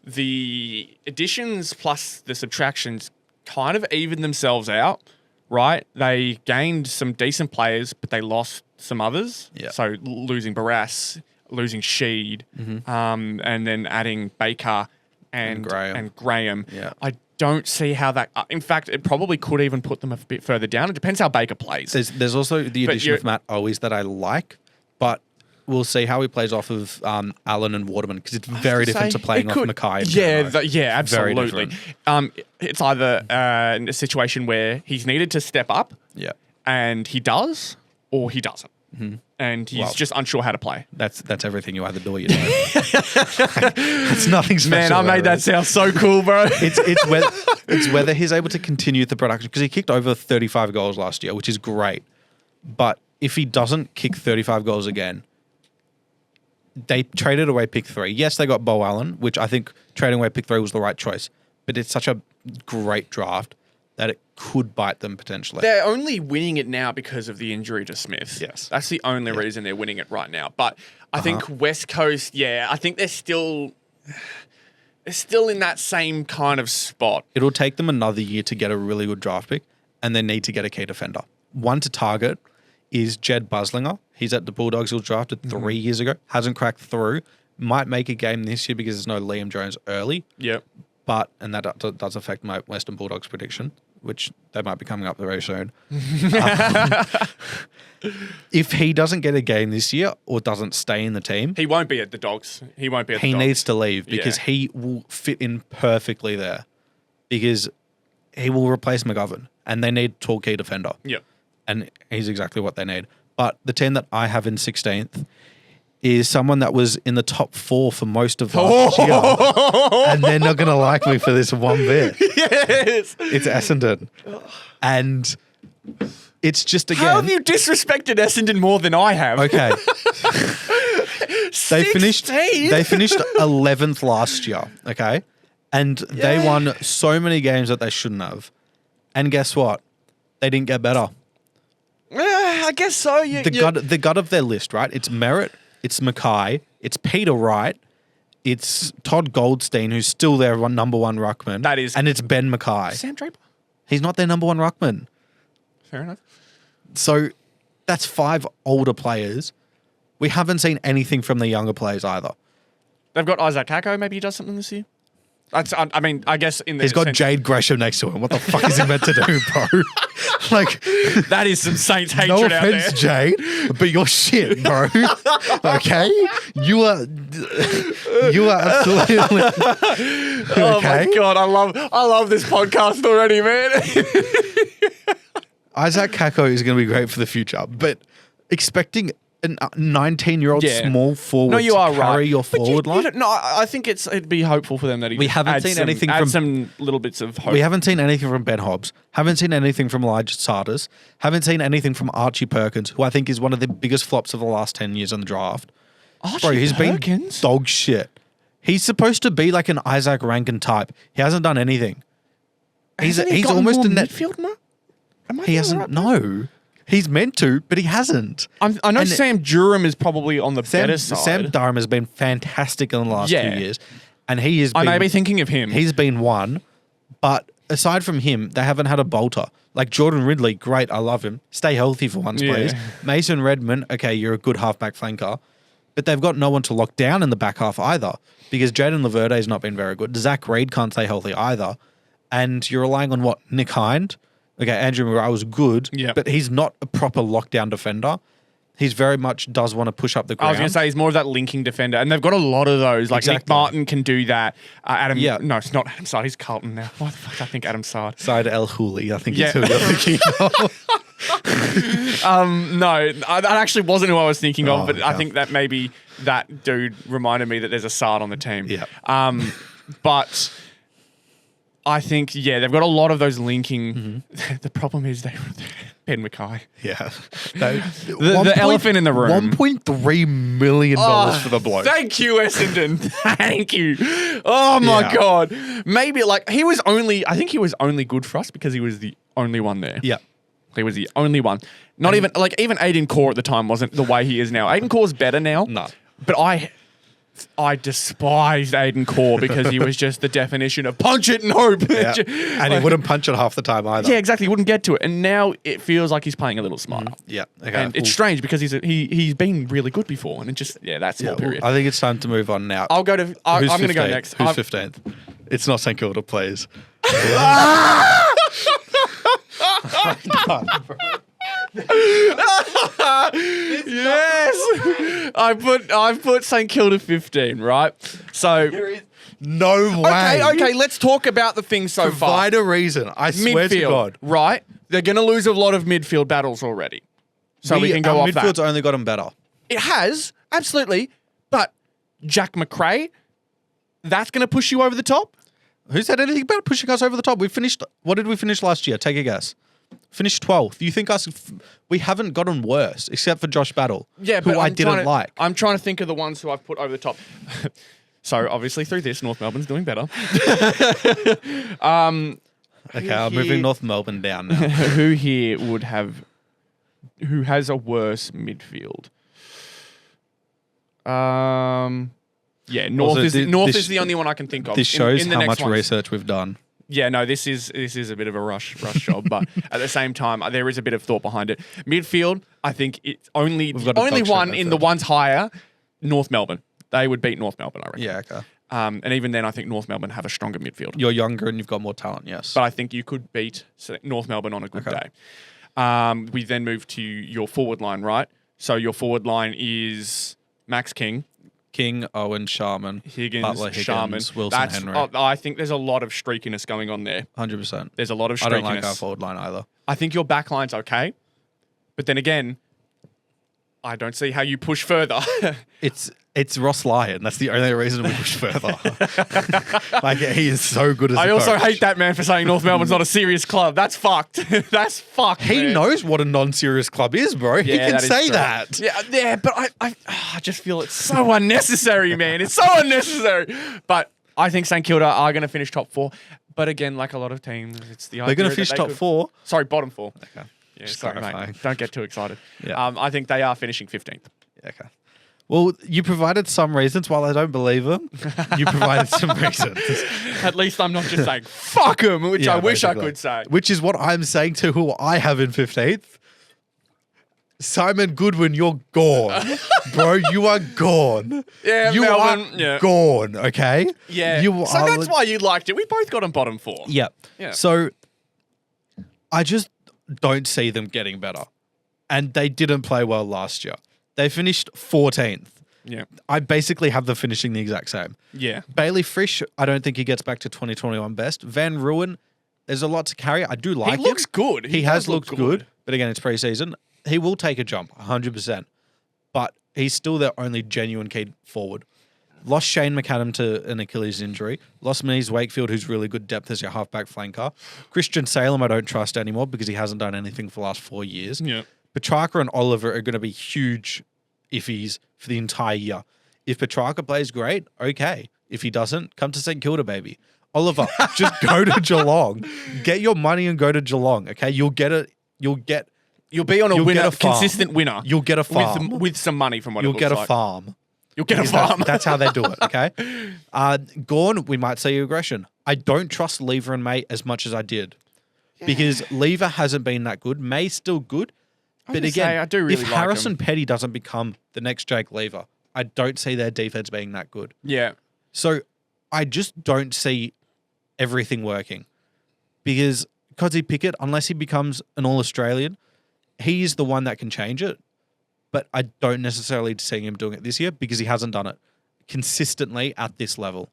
[SPEAKER 1] the additions plus the subtractions kind of even themselves out, right? They gained some decent players, but they lost some others.
[SPEAKER 2] Yeah.
[SPEAKER 1] So losing Barras, losing Sheed, and then adding Baker and Graham.
[SPEAKER 2] Yeah.
[SPEAKER 1] I don't see how that. In fact, it probably could even put them a bit further down. It depends how Baker plays.
[SPEAKER 2] There's also the addition of Matt Owies that I like, but we'll see how he plays off of Allen and Waterman because it's very different to playing off Mackay. And
[SPEAKER 1] Yeah,
[SPEAKER 2] Very
[SPEAKER 1] absolutely.
[SPEAKER 2] different.
[SPEAKER 1] It's either in a situation where he's needed to step up,
[SPEAKER 2] Yeah.
[SPEAKER 1] and he does, or he doesn't, and he's just unsure how to play.
[SPEAKER 2] That's everything you either do or you don't. It's nothing special.
[SPEAKER 1] Man, I made that sound so cool, bro.
[SPEAKER 2] It's whether he's able to continue the production because he kicked over 35 goals last year, which is great. But if he doesn't kick 35 goals again, they traded away pick 3. Yes, they got Bo Allen, which I think trading away pick 3 was the right choice. But it's such a great draft that it could bite them potentially.
[SPEAKER 1] They're only winning it now because of the injury to Smith.
[SPEAKER 2] Yes.
[SPEAKER 1] That's the only reason they're winning it right now. But I think West Coast, I think they're still in that same kind of spot.
[SPEAKER 2] It'll take them another year to get a really good draft pick, and they need to get a key defender. One to target is Jed Buslinger. He's at the Bulldogs. He was drafted 3 years ago. Hasn't cracked through. Might make a game this year because there's no Liam Jones early.
[SPEAKER 1] Yep.
[SPEAKER 2] And that does affect my Western Bulldogs prediction. which they might be coming up very soon. If he doesn't get a game this year or doesn't stay in the team,
[SPEAKER 1] He won't be at the Dogs. He won't be at the
[SPEAKER 2] he
[SPEAKER 1] Dogs.
[SPEAKER 2] needs to leave because
[SPEAKER 1] Yeah.
[SPEAKER 2] he will fit in perfectly there because he will replace McGovern and they need tall key defender.
[SPEAKER 1] Yep.
[SPEAKER 2] And he's exactly what they need. But the team that I have in 16th is someone that was in the top 4 for most of last year. And they're not going to like me for this one bit.
[SPEAKER 1] Yes.
[SPEAKER 2] It's Essendon. And it's just, again...
[SPEAKER 1] How have you disrespected Essendon more than I have?
[SPEAKER 2] Okay. They finished
[SPEAKER 1] 16?
[SPEAKER 2] 11th last year, okay? And they won so many games that they shouldn't have. And guess what? They didn't get better.
[SPEAKER 1] I guess so.
[SPEAKER 2] The gut of their list, right? It's Merritt, it's Mackay, it's Peter Wright, it's Todd Goldstein, who's still their number one ruckman.
[SPEAKER 1] That is-
[SPEAKER 2] and it's Ben Mackay.
[SPEAKER 1] Sam Draper.
[SPEAKER 2] He's not their number one ruckman.
[SPEAKER 1] Fair enough.
[SPEAKER 2] So that's 5 older players. We haven't seen anything from the younger players either.
[SPEAKER 1] They've got Isaac Kako. Maybe he does something this year. I mean, I guess in the
[SPEAKER 2] He's got
[SPEAKER 1] sense-
[SPEAKER 2] Jade Gresham next to him. What the fuck is he meant to do, bro? Like,
[SPEAKER 1] That is some Saints hatred
[SPEAKER 2] no
[SPEAKER 1] out there.
[SPEAKER 2] offense, Jade, but you're shit, bro. Okay, you are absolutely.
[SPEAKER 1] Oh my god, I love this podcast already, man.
[SPEAKER 2] Isaac Kako is going to be great for the future, but expecting a 19-year-old
[SPEAKER 1] Yeah.
[SPEAKER 2] small forward
[SPEAKER 1] No, you are
[SPEAKER 2] to carry
[SPEAKER 1] right.
[SPEAKER 2] your
[SPEAKER 1] But
[SPEAKER 2] forward line.
[SPEAKER 1] No, I think it'd be hopeful for them that he
[SPEAKER 2] We
[SPEAKER 1] just
[SPEAKER 2] haven't
[SPEAKER 1] adds
[SPEAKER 2] seen
[SPEAKER 1] some-
[SPEAKER 2] anything
[SPEAKER 1] adds
[SPEAKER 2] from-
[SPEAKER 1] some little bits of hope.
[SPEAKER 2] We haven't seen anything from Ben Hobbs. Haven't seen anything from Elijah Sardis. Haven't seen anything from Archie Perkins, who I think is one of the biggest flops of the last 10 years in the draft.
[SPEAKER 1] Archie
[SPEAKER 2] Bro, he's
[SPEAKER 1] Perkins?
[SPEAKER 2] been dog shit. He's supposed to be like an Isaac Rankin type. He hasn't done anything.
[SPEAKER 1] Hasn't he
[SPEAKER 2] He's
[SPEAKER 1] gotten
[SPEAKER 2] almost
[SPEAKER 1] more
[SPEAKER 2] a net.
[SPEAKER 1] midfield, Mo? Am I
[SPEAKER 2] He
[SPEAKER 1] doing
[SPEAKER 2] hasn't.
[SPEAKER 1] right?
[SPEAKER 2] No, he's meant to, but he hasn't.
[SPEAKER 1] I know
[SPEAKER 2] And-
[SPEAKER 1] Sam Durham is probably on the better side.
[SPEAKER 2] Sam Durham has been fantastic in the last
[SPEAKER 1] Yeah.
[SPEAKER 2] 2 years, and he is.
[SPEAKER 1] I may be thinking of him.
[SPEAKER 2] He's been one, but aside from him, they haven't had a bolter. Like Jordan Ridley, great, I love him. Stay healthy for once,
[SPEAKER 1] Yeah.
[SPEAKER 2] please. Mason Redmond, okay, you're a good halfback flanker, but they've got no one to lock down in the back half either because Jaden Laverde has not been very good. Zach Reed can't stay healthy either, and you're relying on what? Nick Hind? Okay, Andrew Murray was good,
[SPEAKER 1] Yep.
[SPEAKER 2] but he's not a proper lockdown defender. He's very much does want to push up the
[SPEAKER 1] I
[SPEAKER 2] ground.
[SPEAKER 1] was going to say he's more of that linking defender, and they've got a lot of those. Like Nick
[SPEAKER 2] Exactly.
[SPEAKER 1] Martin can do that. Adam,
[SPEAKER 2] Yeah.
[SPEAKER 1] no, it's not Adam Sard. He's Carlton now. Why the fuck did I think Adam Sard?
[SPEAKER 2] Side El Hooley, I think
[SPEAKER 1] Yeah.
[SPEAKER 2] is who you're thinking of.
[SPEAKER 1] No, that actually wasn't who I was thinking of,
[SPEAKER 2] Oh,
[SPEAKER 1] but I
[SPEAKER 2] okay.
[SPEAKER 1] think that maybe that dude reminded me that there's a Sard on the team.
[SPEAKER 2] Yeah.
[SPEAKER 1] But I think, they've got a lot of those linking.
[SPEAKER 2] Mm-hmm.
[SPEAKER 1] The problem is Ben Mackay.
[SPEAKER 2] Yeah. No,
[SPEAKER 1] The elephant in the room.
[SPEAKER 2] $1.3 million for the bloke.
[SPEAKER 1] Thank you, Essendon. Thank you. Oh my
[SPEAKER 2] Yeah.
[SPEAKER 1] God. Maybe I think he was only good for us because he was the only one there.
[SPEAKER 2] Yeah.
[SPEAKER 1] He was the only one. Not even Aiden Core at the time wasn't the way he is now. Aiden Core's better now.
[SPEAKER 2] No.
[SPEAKER 1] But I despised Aiden Core because he was just the definition of punch it and hope.
[SPEAKER 2] Yeah. And he wouldn't punch it half the time either.
[SPEAKER 1] Yeah, exactly. He wouldn't get to it. And now it feels like he's playing a little smarter.
[SPEAKER 2] Yeah. Okay.
[SPEAKER 1] And it's strange because he's been really good before. And it just, that's small period.
[SPEAKER 2] I think it's time to move on now.
[SPEAKER 1] I'm going to go
[SPEAKER 2] 15th?
[SPEAKER 1] next.
[SPEAKER 2] Who's 15th? It's not St Kilda, please.
[SPEAKER 1] Yes, I've put St Kilda 15, right? So
[SPEAKER 2] No way.
[SPEAKER 1] okay, let's talk about the things so far.
[SPEAKER 2] Provide a reason. I swear to
[SPEAKER 1] Midfield,
[SPEAKER 2] God.
[SPEAKER 1] right? They're going to lose a lot of midfield battles already, so we can go
[SPEAKER 2] our
[SPEAKER 1] off
[SPEAKER 2] midfield's
[SPEAKER 1] that.
[SPEAKER 2] only gotten better.
[SPEAKER 1] It has absolutely, but Jack McRae, that's going to push you over the top.
[SPEAKER 2] Who said anything about pushing us over the top? We finished. What did we finish last year? Take a guess. Finished 12th. You think we haven't gotten worse except for Josh Battle,
[SPEAKER 1] Yeah,
[SPEAKER 2] who
[SPEAKER 1] but
[SPEAKER 2] I didn't like.
[SPEAKER 1] I'm trying to think of the ones who I've put over the top. So obviously through this, North Melbourne's doing better.
[SPEAKER 2] Okay, I'm moving
[SPEAKER 1] Here-
[SPEAKER 2] North Melbourne down now.
[SPEAKER 1] Who here who has a worse midfield? North
[SPEAKER 2] Also,
[SPEAKER 1] is the only one I can think of.
[SPEAKER 2] This shows
[SPEAKER 1] in the
[SPEAKER 2] how
[SPEAKER 1] next
[SPEAKER 2] much
[SPEAKER 1] ones.
[SPEAKER 2] research we've done.
[SPEAKER 1] Yeah, no, this is a bit of a rush job, but at the same time, there is a bit of thought behind it. Midfield, I think it's only
[SPEAKER 2] We've got a
[SPEAKER 1] only
[SPEAKER 2] dog shit
[SPEAKER 1] one in the
[SPEAKER 2] midfield.
[SPEAKER 1] ones higher. North Melbourne, they would beat North Melbourne, I reckon.
[SPEAKER 2] Yeah, okay.
[SPEAKER 1] And even then, I think North Melbourne have a stronger midfield.
[SPEAKER 2] You're younger and you've got more talent, yes.
[SPEAKER 1] But I think you could beat North Melbourne on a good day. We then move to your forward line, right? So your forward line is Max King,
[SPEAKER 2] Owen, Sharman,
[SPEAKER 1] Higgins,
[SPEAKER 2] Butler, Higgins,
[SPEAKER 1] Sharman.
[SPEAKER 2] Wilson, Henry.
[SPEAKER 1] I think there's a lot of streakiness going on there.
[SPEAKER 2] 100%.
[SPEAKER 1] There's a lot of streakiness.
[SPEAKER 2] I don't like our forward line either.
[SPEAKER 1] I think your back line's okay. But then again, I don't see how you push further.
[SPEAKER 2] It's Ross Lyon. That's the only reason we push further. Like, he is so good as a
[SPEAKER 1] I also
[SPEAKER 2] coach.
[SPEAKER 1] hate that man for saying North Melbourne's not a serious club. That's fucked. That's fucked.
[SPEAKER 2] He
[SPEAKER 1] man.
[SPEAKER 2] knows what a non-serious club is, bro. He can
[SPEAKER 1] that is
[SPEAKER 2] say
[SPEAKER 1] true.
[SPEAKER 2] that.
[SPEAKER 1] Yeah, but I just feel it's so unnecessary, man. It's so unnecessary. But I think St Kilda are going to finish top 4. But again, like a lot of teams, it's the
[SPEAKER 2] They're going to finish top 4.
[SPEAKER 1] Sorry, bottom 4.
[SPEAKER 2] Okay.
[SPEAKER 1] Yeah,
[SPEAKER 2] Just
[SPEAKER 1] sorry, mate.
[SPEAKER 2] clarifying.
[SPEAKER 1] Don't get too excited.
[SPEAKER 2] Yeah.
[SPEAKER 1] I think they are finishing 15th.
[SPEAKER 2] Okay. Well, you provided some reasons. While I don't believe them, you provided some reasons.
[SPEAKER 1] At least I'm not just saying fuck them, which
[SPEAKER 2] Yeah,
[SPEAKER 1] I wish I
[SPEAKER 2] basically.
[SPEAKER 1] could say.
[SPEAKER 2] Which is what I'm saying to who I have in 15th. Simon Goodwin, you're gone. Bro, you are gone.
[SPEAKER 1] Yeah,
[SPEAKER 2] you
[SPEAKER 1] Melbourne,
[SPEAKER 2] are
[SPEAKER 1] yeah.
[SPEAKER 2] gone, okay?
[SPEAKER 1] Yeah.
[SPEAKER 2] You
[SPEAKER 1] So
[SPEAKER 2] are
[SPEAKER 1] that's why you liked it. We both got on bottom 4.
[SPEAKER 2] Yeah.
[SPEAKER 1] Yeah.
[SPEAKER 2] So I just don't see them getting better. And they didn't play well last year. They finished 14th.
[SPEAKER 1] Yeah.
[SPEAKER 2] I basically have them finishing the exact same.
[SPEAKER 1] Yeah.
[SPEAKER 2] Bailey Frisch, I don't think he gets back to 2021 best. Van Ruin, there's a lot to carry. I do like him.
[SPEAKER 1] He looks good.
[SPEAKER 2] He
[SPEAKER 1] does
[SPEAKER 2] has
[SPEAKER 1] look
[SPEAKER 2] looked good. But again, it's preseason. He will take a jump, 100%. But he's still their only genuine key forward. Lost Shane McAdam to an Achilles injury. Lost Mies Wakefield, who's really good depth as your halfback flanker. Christian Salem, I don't trust anymore because he hasn't done anything for the last 4 years.
[SPEAKER 1] Yeah.
[SPEAKER 2] Petrarca and Oliver are going to be huge iffies for the entire year. If Petrarca plays great, okay. If he doesn't, come to St Kilda, baby. Oliver, just go to Geelong. Get your money and go to Geelong, okay? You'll be on a
[SPEAKER 1] You'll
[SPEAKER 2] get
[SPEAKER 1] winner,
[SPEAKER 2] a farm.
[SPEAKER 1] consistent winner.
[SPEAKER 2] You'll get a farm.
[SPEAKER 1] with some money from what
[SPEAKER 2] You'll
[SPEAKER 1] it looks
[SPEAKER 2] get a
[SPEAKER 1] like.
[SPEAKER 2] farm.
[SPEAKER 1] You'll get a
[SPEAKER 2] Because
[SPEAKER 1] farm.
[SPEAKER 2] That's how they do it, okay? Gorn, we might see aggression. I don't trust Lever and May as much as I did. Because Lever hasn't been that good. May's still good. But
[SPEAKER 1] gonna
[SPEAKER 2] again,
[SPEAKER 1] say, I do really
[SPEAKER 2] if
[SPEAKER 1] like
[SPEAKER 2] Harrison
[SPEAKER 1] him.
[SPEAKER 2] Petty doesn't become the next Jake Lever, I don't see their defense being that good.
[SPEAKER 1] Yeah.
[SPEAKER 2] So I just don't see everything working. Because Cozzy Pickett, unless he becomes an All-Australian, he's the one that can change it. But I don't necessarily see him doing it this year because he hasn't done it consistently at this level.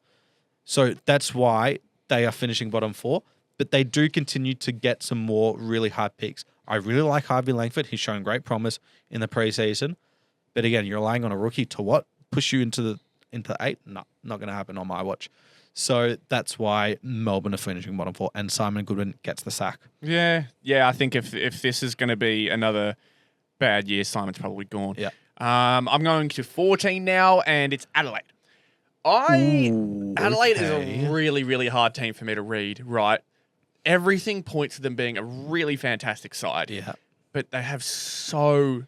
[SPEAKER 2] So that's why they are finishing bottom 4. But they do continue to get some more really high picks. I really like Harvey Langford. He's shown great promise in the preseason. But again, you're relying on a rookie to what? Push you into 8? No, not going to happen on my watch. So that's why Melbourne are finishing bottom 4 and Simon Goodwin gets the sack.
[SPEAKER 1] Yeah. Yeah, I think if this is going to be another bad year, Simon's probably gone.
[SPEAKER 2] Yeah.
[SPEAKER 1] I'm going to 14 now, and it's Adelaide. Adelaide is a really, really hard team for me to read, right? Everything points to them being a really fantastic side.
[SPEAKER 2] Yeah.
[SPEAKER 1] But they have so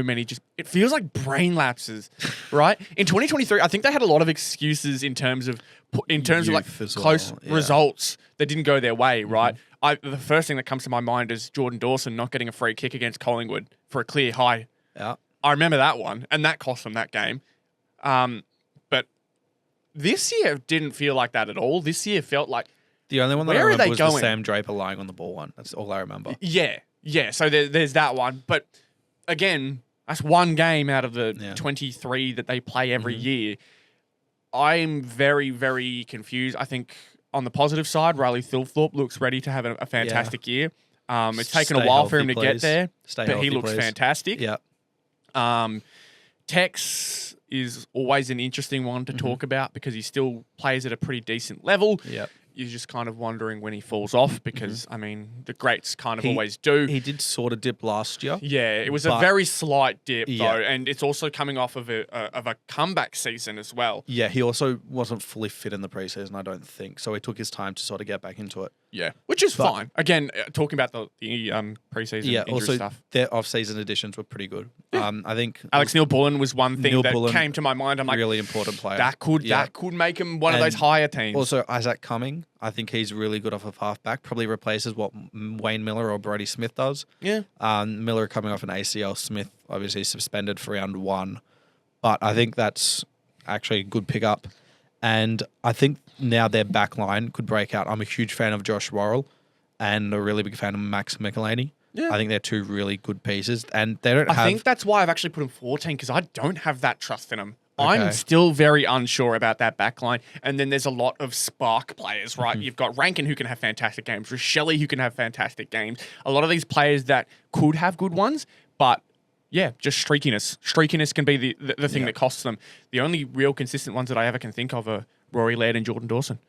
[SPEAKER 1] many it feels like brain lapses, right? In 2023, I think they had a lot of excuses in terms of like
[SPEAKER 2] Youth as
[SPEAKER 1] close
[SPEAKER 2] well, yeah.
[SPEAKER 1] results that didn't go their way, right? The first thing that comes to my mind is Jordan Dawson not getting a free kick against Collingwood for a clear high.
[SPEAKER 2] Yeah.
[SPEAKER 1] I remember that one, and that cost them that game. But this year didn't feel like that at all. This year felt like
[SPEAKER 2] The only one that I
[SPEAKER 1] Where are
[SPEAKER 2] remember
[SPEAKER 1] they
[SPEAKER 2] was
[SPEAKER 1] going?
[SPEAKER 2] the Sam Draper lying on the ball one. That's all I remember.
[SPEAKER 1] Yeah. So there's that one. But again, that's one game out of the 23 that they play every year. I'm very, very confused. I think on the positive side, Riley Thilthorpe looks ready to have a fantastic year. It's taken a
[SPEAKER 2] Stay
[SPEAKER 1] while for
[SPEAKER 2] healthy,
[SPEAKER 1] him to
[SPEAKER 2] please.
[SPEAKER 1] get there,
[SPEAKER 2] Stay
[SPEAKER 1] but he
[SPEAKER 2] healthy,
[SPEAKER 1] looks
[SPEAKER 2] please.
[SPEAKER 1] fantastic.
[SPEAKER 2] Yeah.
[SPEAKER 1] Tex is always an interesting one to talk about because he still plays at a pretty decent level.
[SPEAKER 2] Yeah.
[SPEAKER 1] You're just kind of wondering when he falls off because, I mean, the greats kind of always do.
[SPEAKER 2] He did sort of dip last year.
[SPEAKER 1] Yeah, it was a
[SPEAKER 2] But-
[SPEAKER 1] very slight dip, though,
[SPEAKER 2] Yeah.
[SPEAKER 1] and it's also coming off of a comeback season as well.
[SPEAKER 2] Yeah, he also wasn't fully fit in the preseason, I don't think. So he took his time to sort of get back into it.
[SPEAKER 1] Yeah, which is
[SPEAKER 2] But-
[SPEAKER 1] fine. Again, talking about the preseason
[SPEAKER 2] Yeah,
[SPEAKER 1] injury
[SPEAKER 2] also
[SPEAKER 1] stuff.
[SPEAKER 2] their off-season additions were pretty good. I think
[SPEAKER 1] Alex Neil-Bullen was one thing
[SPEAKER 2] Neil
[SPEAKER 1] that
[SPEAKER 2] Bullen,
[SPEAKER 1] came to my mind. I'm like,
[SPEAKER 2] really important player.
[SPEAKER 1] that could make him one of those
[SPEAKER 2] And
[SPEAKER 1] higher teams.
[SPEAKER 2] Also, Isaac Cumming, I think he's really good off of halfback. Probably replaces what Wayne Miller or Brody Smith does.
[SPEAKER 1] Yeah.
[SPEAKER 2] Miller coming off an ACL. Smith obviously suspended for round 1. But I think that's actually a good pickup. And I think now their back line could break out. I'm a huge fan of Josh Worrell and a really big fan of Max McElhaney.
[SPEAKER 1] Yeah.
[SPEAKER 2] I think they're two really good pieces. And they don't
[SPEAKER 1] I
[SPEAKER 2] have...
[SPEAKER 1] think that's why I've actually put him 14 because I don't have that trust in him. I'm
[SPEAKER 2] Okay.
[SPEAKER 1] still very unsure about that back line. And then there's a lot of spark players, right? You've got Rankin who can have fantastic games, Rochelle who can have fantastic games. A lot of these players that could have good ones, but yeah, just streakiness. Streakiness can be the thing that costs them. The only real consistent ones that I ever can think of are Rory Laird and Jordan Dawson.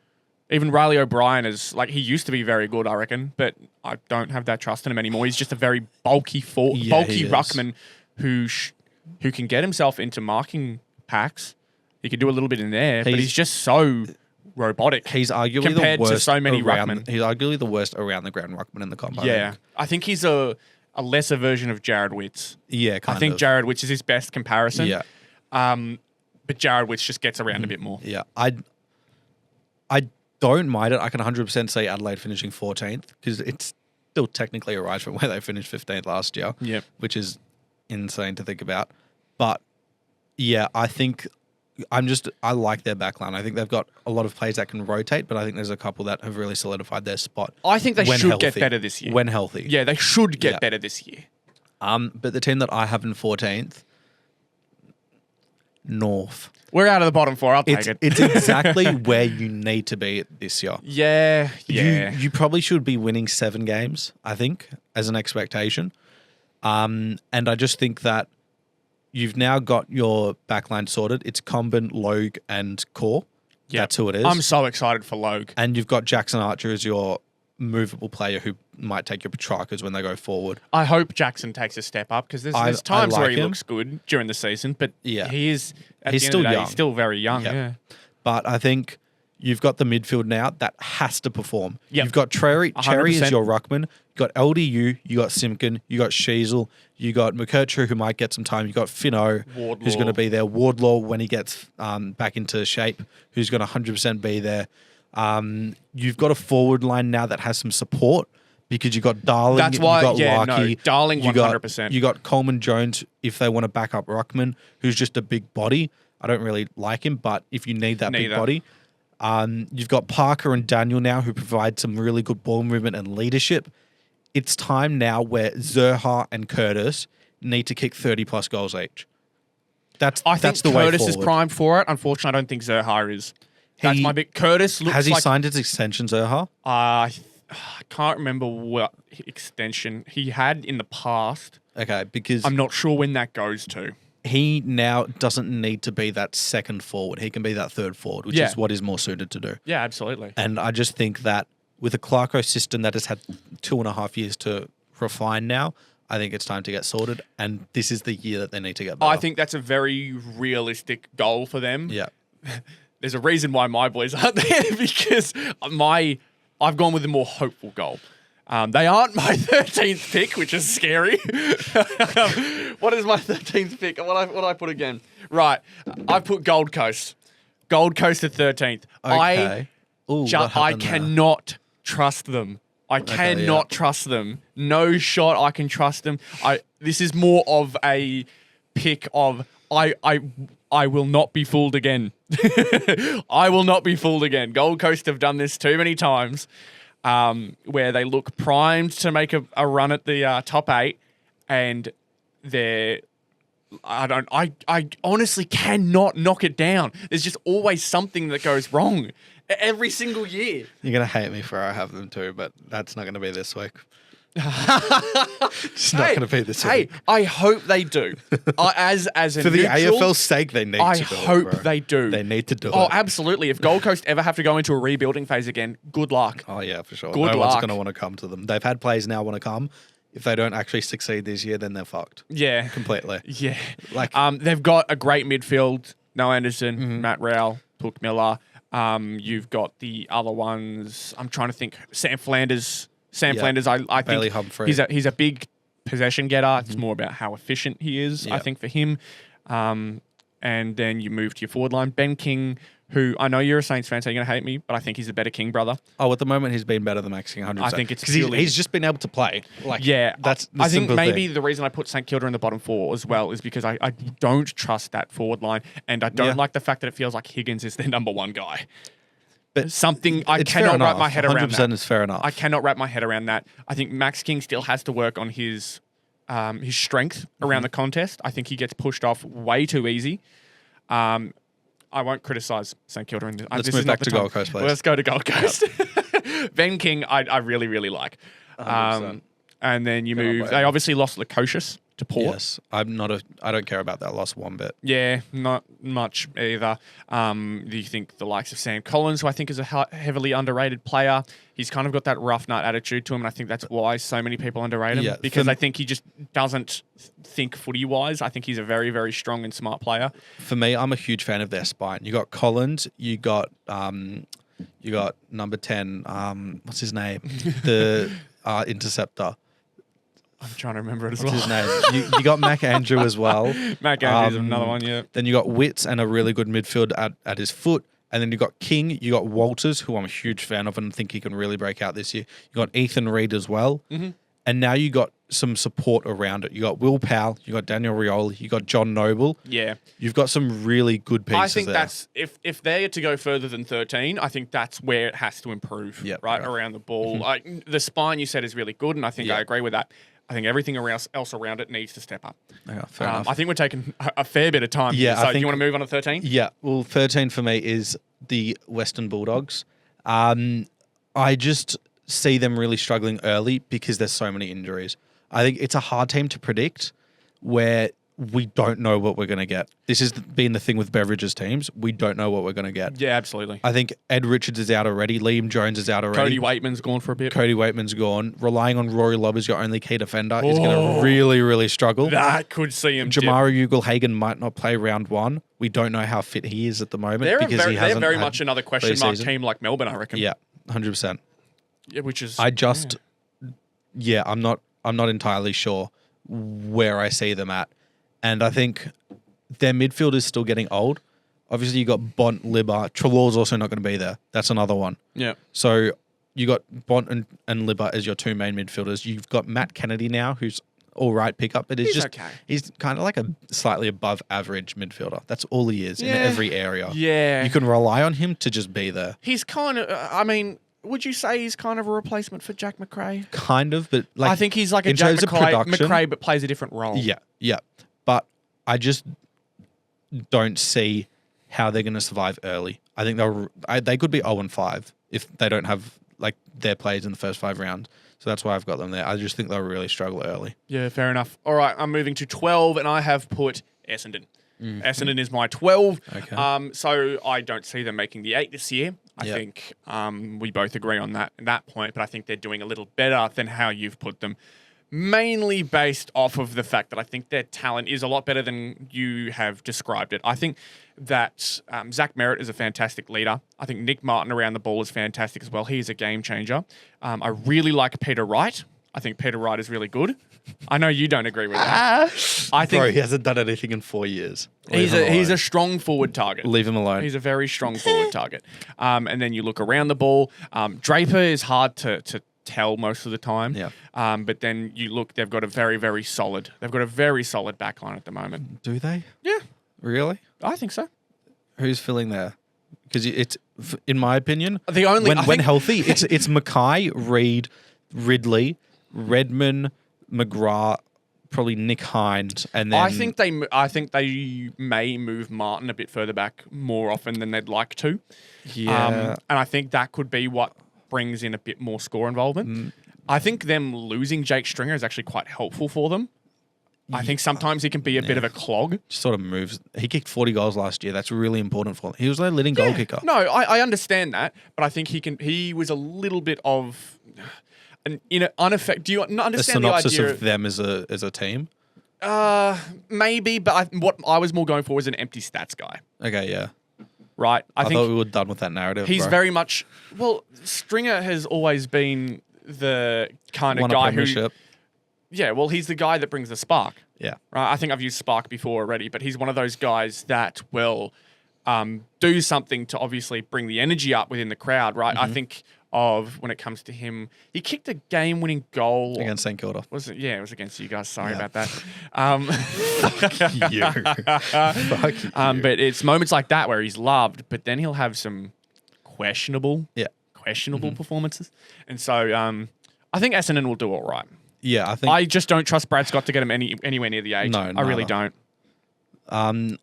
[SPEAKER 1] Even Riley O'Brien is like he used to be very good, I reckon, but I don't have that trust in him anymore. He's just a very bulky ruckman who can get himself into marking packs. He could do a little bit in there, but he's just so robotic.
[SPEAKER 2] He's arguably
[SPEAKER 1] compared
[SPEAKER 2] the worst
[SPEAKER 1] to so many
[SPEAKER 2] around,
[SPEAKER 1] ruckmen.
[SPEAKER 2] He's arguably the worst around the ground ruckman in the comp.
[SPEAKER 1] Yeah, I think he's a lesser version of Jared Witts.
[SPEAKER 2] Yeah,
[SPEAKER 1] I think Jared Witts is his best comparison.
[SPEAKER 2] Yeah.
[SPEAKER 1] But Jared Witts just gets around a bit more.
[SPEAKER 2] Yeah, I don't mind it. I can 100% say Adelaide finishing 14th because it's still technically a rise from where they finished 15th last year.
[SPEAKER 1] Yep.
[SPEAKER 2] Which is insane to think about. But yeah, I think I like their backline. I think they've got a lot of players that can rotate, but I think there's a couple that have really solidified their spot.
[SPEAKER 1] I think they
[SPEAKER 2] when
[SPEAKER 1] should
[SPEAKER 2] healthy.
[SPEAKER 1] get better this year.
[SPEAKER 2] When healthy.
[SPEAKER 1] Yeah, they should get
[SPEAKER 2] Yeah.
[SPEAKER 1] better this year.
[SPEAKER 2] But the team that I have in 14th, North.
[SPEAKER 1] We're out of the bottom four. I'll take it.
[SPEAKER 2] It's exactly where you need to be this year.
[SPEAKER 1] Yeah.
[SPEAKER 2] You probably should be winning 7 games, I think, as an expectation. And I just think that you've now got your backline sorted. It's Comben, Logue, and Core.
[SPEAKER 1] Yep.
[SPEAKER 2] That's who it is.
[SPEAKER 1] I'm so excited for Logue.
[SPEAKER 2] And you've got Jackson Archer as your movable player who might take your Petrarcas when they go forward.
[SPEAKER 1] I hope Jackson takes a step up because there's times
[SPEAKER 2] like
[SPEAKER 1] where he
[SPEAKER 2] him.
[SPEAKER 1] looks good during the season, but
[SPEAKER 2] Yeah.
[SPEAKER 1] he is
[SPEAKER 2] He's still young.
[SPEAKER 1] He's still very young.
[SPEAKER 2] Yeah.
[SPEAKER 1] Yeah.
[SPEAKER 2] But I think you've got the midfield now that has to perform.
[SPEAKER 1] Yep.
[SPEAKER 2] You've got Cherry is
[SPEAKER 1] 100%.
[SPEAKER 2] your ruckman. You got LDU, you got Simpkin, you got Sheasel, you got McKercher who might get some time. You got Finno who's going to be there. Wardlaw when he gets back into shape, who's going to 100% be there. You've got a forward line now that has some support because you got Darling.
[SPEAKER 1] That's why.
[SPEAKER 2] You got
[SPEAKER 1] Yeah.
[SPEAKER 2] Larky,
[SPEAKER 1] No. Darling. 100%.
[SPEAKER 2] You got Coleman Jones if they want to back up Ruckman, who's just a big body. I don't really like him, but if you need that big body. You've got Parker and Daniel now who provide some really good ball movement and leadership. It's time now where Zerha and Curtis need to kick 30-plus goals each.
[SPEAKER 1] I think
[SPEAKER 2] the way
[SPEAKER 1] Curtis is
[SPEAKER 2] forward.
[SPEAKER 1] primed for it. Unfortunately, I don't think Zerha is. That's
[SPEAKER 2] He-
[SPEAKER 1] my big. Curtis looks
[SPEAKER 2] Has he
[SPEAKER 1] like.
[SPEAKER 2] signed his extension, Zerha?
[SPEAKER 1] I can't remember what extension he had in the past.
[SPEAKER 2] Okay, because
[SPEAKER 1] I'm not sure when that goes to.
[SPEAKER 2] he now doesn't need to be that second forward. He can be that third forward, which
[SPEAKER 1] Yeah.
[SPEAKER 2] is what is more suited to do.
[SPEAKER 1] Yeah, absolutely.
[SPEAKER 2] And I just think that with a Clarko system that has had 2.5 years to refine now, I think it's time to get sorted. And this is the year that they need to get better.
[SPEAKER 1] I think that's a very realistic goal for them.
[SPEAKER 2] Yeah.
[SPEAKER 1] There's a reason why my boys aren't there because I've gone with a more hopeful goal. They aren't my 13th pick, which is scary. What is my 13th pick? What I put again? Right. I put Gold Coast. Gold Coast at 13th.
[SPEAKER 2] Okay. Ooh, what
[SPEAKER 1] I
[SPEAKER 2] happened there?
[SPEAKER 1] cannot trust them. I cannot trust them. No shot I can trust them. This is more of a pick of I will not be fooled again. I will not be fooled again. Gold Coast have done this too many times, where they look primed to make a run at the top 8, and I honestly cannot knock it down. There's just always something that goes wrong every single year.
[SPEAKER 2] You're going to hate me for I have them too, but that's not going to be this week. It's not going to be this week.
[SPEAKER 1] Hey, I hope they do. As a
[SPEAKER 2] For the
[SPEAKER 1] neutral,
[SPEAKER 2] AFL's sake, they need
[SPEAKER 1] I
[SPEAKER 2] to do it,
[SPEAKER 1] hope
[SPEAKER 2] bro.
[SPEAKER 1] they do.
[SPEAKER 2] They need to do
[SPEAKER 1] Oh,
[SPEAKER 2] it.
[SPEAKER 1] absolutely. If Gold Coast ever have to go into a rebuilding phase again, good luck.
[SPEAKER 2] Oh, yeah, for sure.
[SPEAKER 1] Good
[SPEAKER 2] no one's
[SPEAKER 1] luck.
[SPEAKER 2] going to want to come to them. They've had players now want to come. If they don't actually succeed this year, then they're fucked.
[SPEAKER 1] Yeah.
[SPEAKER 2] Completely.
[SPEAKER 1] Yeah.
[SPEAKER 2] Like-
[SPEAKER 1] they've got a great midfield. Noah Anderson,
[SPEAKER 2] Mm-hmm.
[SPEAKER 1] Matt Rowell, Took Miller. You've got the other ones. I'm trying to think. Sam Flanders.
[SPEAKER 2] Yeah.
[SPEAKER 1] Flanders, I
[SPEAKER 2] Bailey
[SPEAKER 1] think
[SPEAKER 2] Humphrey.
[SPEAKER 1] he's a big possession getter. It's more about how efficient he is, I
[SPEAKER 2] Yeah.
[SPEAKER 1] think, for him. and then you move to your forward line. Ben King, who I know you're a Saints fan, so you're going to hate me, but I think he's a better King brother.
[SPEAKER 2] Oh, at the moment, he's been better than Max King, 100%.
[SPEAKER 1] I think it's
[SPEAKER 2] because
[SPEAKER 1] purely...
[SPEAKER 2] he's just been able to play. Like,
[SPEAKER 1] yeah,
[SPEAKER 2] that's the
[SPEAKER 1] I think
[SPEAKER 2] simple
[SPEAKER 1] maybe
[SPEAKER 2] thing.
[SPEAKER 1] the reason I put St Kilda in the bottom 4 as well is because I don't trust that forward line, and I don't like the fact that it feels like Higgins is their number 1 guy.
[SPEAKER 2] But
[SPEAKER 1] something I
[SPEAKER 2] it's
[SPEAKER 1] cannot
[SPEAKER 2] fair
[SPEAKER 1] wrap my
[SPEAKER 2] enough.
[SPEAKER 1] head around
[SPEAKER 2] 100%
[SPEAKER 1] that.
[SPEAKER 2] is fair enough.
[SPEAKER 1] I cannot wrap my head around that. I think Max King still has to work on his strength around the contest. I think he gets pushed off way too easy. I won't criticise St Kilda.
[SPEAKER 2] Let's move back to Gold Coast, please.
[SPEAKER 1] Let's go to Gold Coast. Ben King, I really, really like.
[SPEAKER 2] 100%.
[SPEAKER 1] And then you
[SPEAKER 2] Good
[SPEAKER 1] move.
[SPEAKER 2] on,
[SPEAKER 1] They obviously lost Lukosius to Port.
[SPEAKER 2] Yes, I don't care about that loss one bit.
[SPEAKER 1] Yeah, not much either. Do you think the likes of Sam Collins, who I think is a heavily underrated player, he's kind of got that rough nut attitude to him, and I think that's why so many people underrate him.
[SPEAKER 2] Yeah,
[SPEAKER 1] because I think he just doesn't think footy-wise. I think he's a very, very strong and smart player.
[SPEAKER 2] For me, I'm a huge fan of their spine. You got Collins, you got number 10. What's his name? The interceptor.
[SPEAKER 1] I'm trying to remember it as
[SPEAKER 2] What's
[SPEAKER 1] well.
[SPEAKER 2] his name? You got Mac Andrew as well.
[SPEAKER 1] Mac Andrews, another one, yeah.
[SPEAKER 2] Then you got Witts and a really good midfield at his foot. And then you got King, you got Walters, who I'm a huge fan of and think he can really break out this year. You got Ethan Reid as well.
[SPEAKER 1] Mm-hmm.
[SPEAKER 2] And now you got some support around it. You got Will Powell, you got Daniel Rioli, you got John Noble.
[SPEAKER 1] Yeah.
[SPEAKER 2] You've got some really good pieces
[SPEAKER 1] I think
[SPEAKER 2] there.
[SPEAKER 1] that's if they're to go further than 13, I think that's where it has to improve.
[SPEAKER 2] Yep,
[SPEAKER 1] right
[SPEAKER 2] right.
[SPEAKER 1] around the ball. The spine you said is really good, and I think I
[SPEAKER 2] Yeah.
[SPEAKER 1] agree with that. I think everything else around it needs to step up.
[SPEAKER 2] Yeah, fair enough.
[SPEAKER 1] I think we're taking a fair bit of time.
[SPEAKER 2] Yeah,
[SPEAKER 1] here. So
[SPEAKER 2] I
[SPEAKER 1] do you
[SPEAKER 2] think-
[SPEAKER 1] want to move on to 13?
[SPEAKER 2] Yeah, well, 13 for me is the Western Bulldogs. I just see them really struggling early because there's so many injuries. I think it's a hard team to predict where we don't know what we're going to get. This has been the thing with Beveridge's teams. We don't know what we're going to get.
[SPEAKER 1] Yeah, absolutely.
[SPEAKER 2] I think Ed Richards is out already. Liam Jones is out already.
[SPEAKER 1] Cody Waitman's gone for a bit.
[SPEAKER 2] Cody Waitman's gone. Relying on Rory Lobb as your only key defender is going to really, really struggle.
[SPEAKER 1] That could see him.
[SPEAKER 2] Jamara Ugle-Hagan might not play round 1. We don't know how fit he is at the moment
[SPEAKER 1] They're
[SPEAKER 2] because he hasn't
[SPEAKER 1] very
[SPEAKER 2] had
[SPEAKER 1] much another question mark
[SPEAKER 2] pre-season.
[SPEAKER 1] team like Melbourne, I reckon.
[SPEAKER 2] Yeah, 100%.
[SPEAKER 1] Yeah, which is
[SPEAKER 2] I'm not entirely sure where I see them at. And I think their midfield is still getting old. Obviously, you got Bont, Libba. Trelaw's also not going to be there. That's another one.
[SPEAKER 1] Yeah.
[SPEAKER 2] So you got Bont and Libba as your two main midfielders. You've got Matt Kennedy now, who's all right pickup, but
[SPEAKER 1] He's okay.
[SPEAKER 2] He's kind of like a slightly above average midfielder. That's all he is in every area.
[SPEAKER 1] Yeah.
[SPEAKER 2] You can rely on him to just be there.
[SPEAKER 1] He's kind of, would you say he's kind of a replacement for Jack McRae?
[SPEAKER 2] Kind of, but like
[SPEAKER 1] I think he's like a
[SPEAKER 2] in
[SPEAKER 1] Jack
[SPEAKER 2] terms of production-
[SPEAKER 1] McRae, but plays a different role.
[SPEAKER 2] Yeah. But I just don't see how they're going to survive early. I think they could be 0-5 if they don't have like their plays in the first 5 rounds. So that's why I've got them there. I just think they'll really struggle early.
[SPEAKER 1] Yeah, fair enough. All right, I'm moving to 12, and I have put Essendon. Essendon is my 12.
[SPEAKER 2] Okay.
[SPEAKER 1] So I don't see them making the 8 this year. I
[SPEAKER 2] Yep.
[SPEAKER 1] think we both agree on that point, but I think they're doing a little better than how you've put them. Mainly based off of the fact that I think their talent is a lot better than you have described it. I think that Zach Merritt is a fantastic leader. I think Nick Martin around the ball is fantastic as well. He is a game changer. I really like Peter Wright. I think Peter Wright is really good. I know you don't agree with that. I think
[SPEAKER 2] Bro, he hasn't done anything in 4 years.
[SPEAKER 1] he's a strong forward target.
[SPEAKER 2] Leave him alone.
[SPEAKER 1] He's a very strong forward target. And then you look around the ball. Draper is hard to tell most of the time.
[SPEAKER 2] Yeah.
[SPEAKER 1] But then you look, they've got a very, very solid back line at the moment.
[SPEAKER 2] Do they?
[SPEAKER 1] Yeah,
[SPEAKER 2] Really?
[SPEAKER 1] I think so.
[SPEAKER 2] Who's filling there? Because it's, in my opinion,
[SPEAKER 1] The only
[SPEAKER 2] when healthy, it's Mackay, Reed, Ridley, Redman, McGrath, probably Nick Hines, and then
[SPEAKER 1] I think they may move Martin a bit further back more often than they'd like to.
[SPEAKER 2] yeah.
[SPEAKER 1] And I think that could be what brings in a bit more score involvement. I think them losing Jake Stringer is actually quite helpful for them. I think sometimes he can be a bit of a clog.
[SPEAKER 2] Just sort of moves. He kicked 40 goals last year. That's really important for him. He was their leading goal kicker.
[SPEAKER 1] No, I understand that, but I think he was a little bit of an unaffected. Do you not
[SPEAKER 2] A
[SPEAKER 1] understand the
[SPEAKER 2] synopsis
[SPEAKER 1] idea?
[SPEAKER 2] of them as a team.
[SPEAKER 1] Maybe, but what I was more going for was an empty stats guy,
[SPEAKER 2] Okay, yeah.
[SPEAKER 1] right?
[SPEAKER 2] I
[SPEAKER 1] think
[SPEAKER 2] thought we were done with that narrative.
[SPEAKER 1] he's
[SPEAKER 2] bro.
[SPEAKER 1] very much Stringer has always been the kind of
[SPEAKER 2] Won a
[SPEAKER 1] guy who.
[SPEAKER 2] premiership.
[SPEAKER 1] Yeah, well, he's the guy that brings the spark.
[SPEAKER 2] Yeah.
[SPEAKER 1] Right. I think I've used Spark before already, but he's one of those guys that will do something to obviously bring the energy up within the crowd, right? I think of when it comes to him, he kicked a game-winning goal
[SPEAKER 2] Against St Kilda.
[SPEAKER 1] Was it? Yeah, it was against you guys. Sorry
[SPEAKER 2] Yeah.
[SPEAKER 1] about that.
[SPEAKER 2] Fuck you. Fuck you.
[SPEAKER 1] But it's moments like that where he's loved, but then he'll have some questionable performances, and so I think Essendon will do all right.
[SPEAKER 2] Yeah, I think.
[SPEAKER 1] I just don't trust Brad Scott to get him anywhere near the age.
[SPEAKER 2] No,
[SPEAKER 1] I really
[SPEAKER 2] neither.
[SPEAKER 1] don't.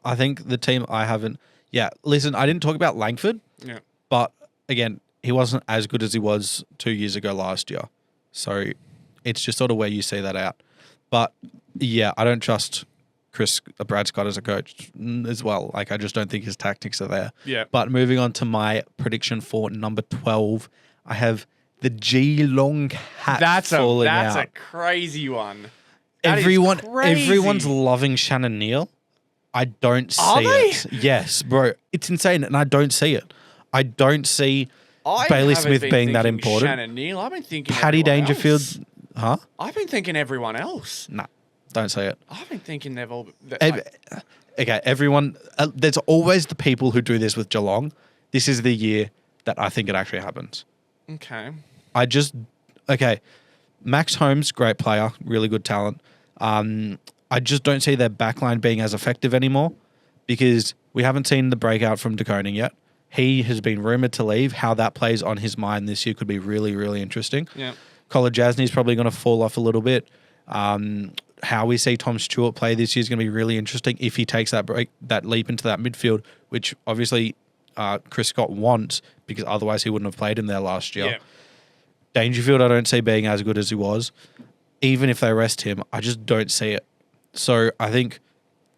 [SPEAKER 2] I think the team I haven't. Yeah, listen, I didn't talk about Langford,
[SPEAKER 1] Yeah.
[SPEAKER 2] but again, he wasn't as good as he was 2 years ago last year. So it's just sort of where you see that out. But yeah, I don't trust Brad Scott as a coach as well. Like, I just don't think his tactics are there.
[SPEAKER 1] Yeah.
[SPEAKER 2] But moving on to my prediction for number 12, I have the Geelong hat
[SPEAKER 1] That's
[SPEAKER 2] falling
[SPEAKER 1] a
[SPEAKER 2] out.
[SPEAKER 1] crazy one. That is
[SPEAKER 2] Everyone's
[SPEAKER 1] crazy.
[SPEAKER 2] loving Shannon Neal. I don't see
[SPEAKER 1] Are they?
[SPEAKER 2] it. Yes, bro. It's insane, and I don't see it. I don't see
[SPEAKER 1] I
[SPEAKER 2] Bailey
[SPEAKER 1] haven't
[SPEAKER 2] Smith
[SPEAKER 1] been
[SPEAKER 2] being that
[SPEAKER 1] thinking
[SPEAKER 2] important.
[SPEAKER 1] Shannon Neal. I've been thinking
[SPEAKER 2] Paddy
[SPEAKER 1] everyone
[SPEAKER 2] Dangerfield,
[SPEAKER 1] else.
[SPEAKER 2] huh?
[SPEAKER 1] I've been thinking everyone else.
[SPEAKER 2] Nah, don't see it.
[SPEAKER 1] I've been thinking they've all.
[SPEAKER 2] Okay, everyone. There's always the people who do this with Geelong. This is the year that I think it actually happens.
[SPEAKER 1] Okay.
[SPEAKER 2] Okay, Max Holmes, great player, really good talent. I just don't see their backline being as effective anymore because we haven't seen the breakout from De Koning yet. He has been rumoured to leave. How that plays on his mind this year could be really, really interesting.
[SPEAKER 1] Yeah.
[SPEAKER 2] Colin Jasney's probably going to fall off a little bit. How we see Tom Stewart play this year is going to be really interesting if he takes that leap into that midfield, which obviously Chris Scott wants because otherwise he wouldn't have played him there last year.
[SPEAKER 1] Yeah.
[SPEAKER 2] Dangerfield, I don't see being as good as he was. Even if they rest him, I just don't see it. So I think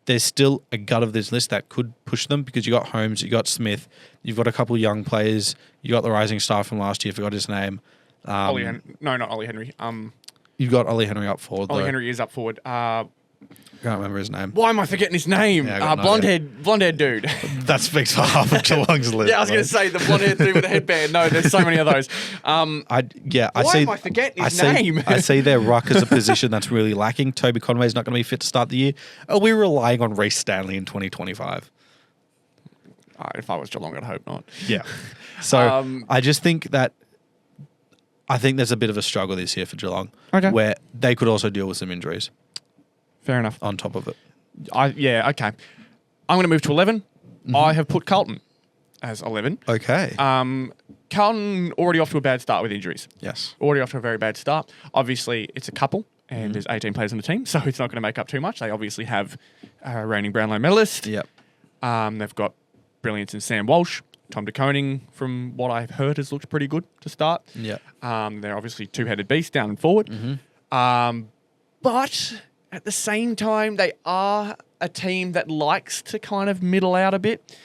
[SPEAKER 2] there's still a gut of this list that could push them because you got Holmes, you got Smith, you've got a couple of young players, you got the rising star from last year, forgot his name.
[SPEAKER 1] No, not Ollie Henry.
[SPEAKER 2] You've got Ollie Henry up forward.
[SPEAKER 1] Ollie
[SPEAKER 2] though.
[SPEAKER 1] Henry is up forward.
[SPEAKER 2] Can't remember his name.
[SPEAKER 1] Why am I forgetting his name?
[SPEAKER 2] Yeah, I got no idea.
[SPEAKER 1] Blonde head dude.
[SPEAKER 2] That speaks for half of Geelong's list.
[SPEAKER 1] Yeah, I was going to say the blonde haired dude with a headband. No, there's so many of those.
[SPEAKER 2] Why
[SPEAKER 1] Why am I forgetting his name?
[SPEAKER 2] I see their ruck as a position that's really lacking. Toby Conway's not going to be fit to start the year. Are we relying on Rhys Stanley in 2025?
[SPEAKER 1] If I was Geelong, I'd hope not.
[SPEAKER 2] Yeah. So I just think that there's a bit of a struggle this year for Geelong.
[SPEAKER 1] Okay.
[SPEAKER 2] Where they could also deal with some injuries
[SPEAKER 1] Fair enough.
[SPEAKER 2] on top of it.
[SPEAKER 1] Okay. I'm going to move to 11. I have put Carlton as 11.
[SPEAKER 2] Okay.
[SPEAKER 1] Carlton already off to a bad start with injuries.
[SPEAKER 2] Yes.
[SPEAKER 1] Already off to a very bad start. Obviously, it's a couple, and there's 18 players on the team, so it's not going to make up too much. They obviously have a reigning Brownlow medalist.
[SPEAKER 2] Yep.
[SPEAKER 1] They've got brilliance in Sam Walsh. Tom De Koning, from what I've heard, has looked pretty good to start.
[SPEAKER 2] Yep.
[SPEAKER 1] They're obviously two-headed beasts down and forward. But at the same time, they are a team that likes to kind of middle out a bit.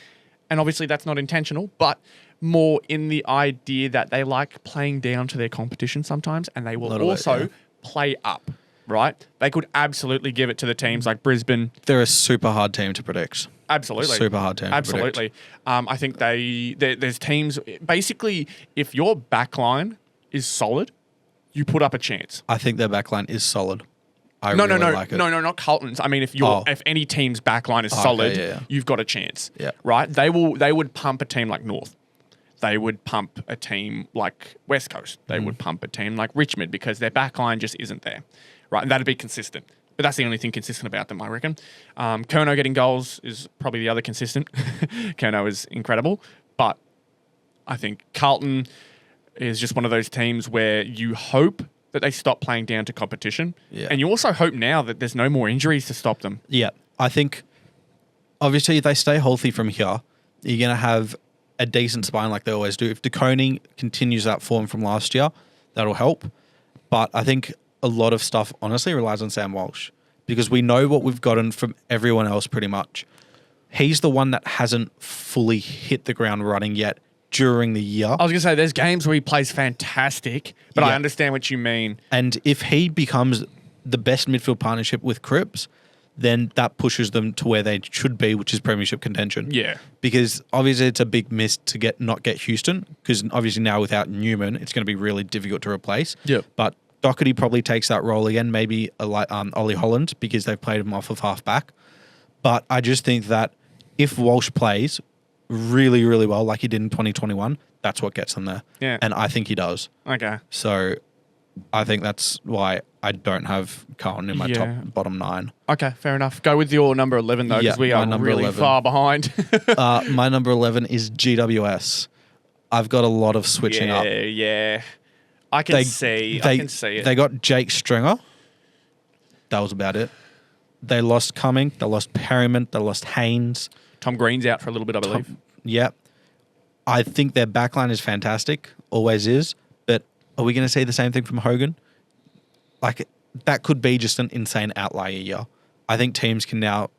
[SPEAKER 1] And obviously that's not intentional, but more in the idea that they like playing down to their competition sometimes, and they will also play up, right? They could absolutely give it to the teams like Brisbane.
[SPEAKER 2] They're a super hard team to predict.
[SPEAKER 1] Absolutely.
[SPEAKER 2] Super hard team to
[SPEAKER 1] Absolutely. I think there's teams, basically, if your backline is solid, you put up a chance.
[SPEAKER 2] I think their backline is solid.
[SPEAKER 1] No,
[SPEAKER 2] like it.
[SPEAKER 1] no, not Carlton's. I mean, if any team's backline is solid, you've got a chance.
[SPEAKER 2] Yeah.
[SPEAKER 1] Right? They would pump a team like North. They would pump a team like West Coast. They would pump a team like Richmond because their backline just isn't there. Right? And that'd be consistent. But that's the only thing consistent about them, I reckon. Kerno getting goals is probably the other consistent. Kerno is incredible. But I think Carlton is just one of those teams where you hope that they stop playing down to competition.
[SPEAKER 2] Yeah.
[SPEAKER 1] And you also hope now that there's no more injuries to stop them.
[SPEAKER 2] Yeah. I think, obviously, if they stay healthy from here, you're going to have a decent spine like they always do. If De Koning continues that form from last year, that'll help. But I think a lot of stuff, honestly, relies on Sam Walsh because we know what we've gotten from everyone else pretty much. He's the one that hasn't fully hit the ground running yet during the year.
[SPEAKER 1] I was going to say, there's games where he plays fantastic, but I understand what you mean.
[SPEAKER 2] And if he becomes the best midfield partnership with Cripps, then that pushes them to where they should be, which is premiership contention.
[SPEAKER 1] Yeah.
[SPEAKER 2] Because obviously it's a big miss to not get Houston, because obviously now without Newman, it's going to be really difficult to replace.
[SPEAKER 3] Yep.
[SPEAKER 2] But Doherty probably takes that role again, maybe like Ollie Holland, because they've played him off of half-back. But I just think that if Walsh plays really, really well like he did in 2021, that's what gets him there.
[SPEAKER 1] Yeah.
[SPEAKER 2] And I think he does.
[SPEAKER 1] Okay.
[SPEAKER 2] So I think that's why I don't have Carlton in my bottom 9.
[SPEAKER 1] Okay, fair enough. Go with your number 11, though, because we are really
[SPEAKER 2] 11.
[SPEAKER 1] far behind.
[SPEAKER 2] My number 11 is GWS. I've got a lot of switching up.
[SPEAKER 1] Yeah. I can see it.
[SPEAKER 2] They got Jake Stringer. That was about it. They lost Cumming. They lost Perryman. They lost Haynes.
[SPEAKER 1] Tom Green's out for a little bit, I believe.
[SPEAKER 2] Yep. I think their backline is fantastic. Always is. But are we going to see the same thing from Hogan? Like, that could be just an insane outlier year. I think teams can now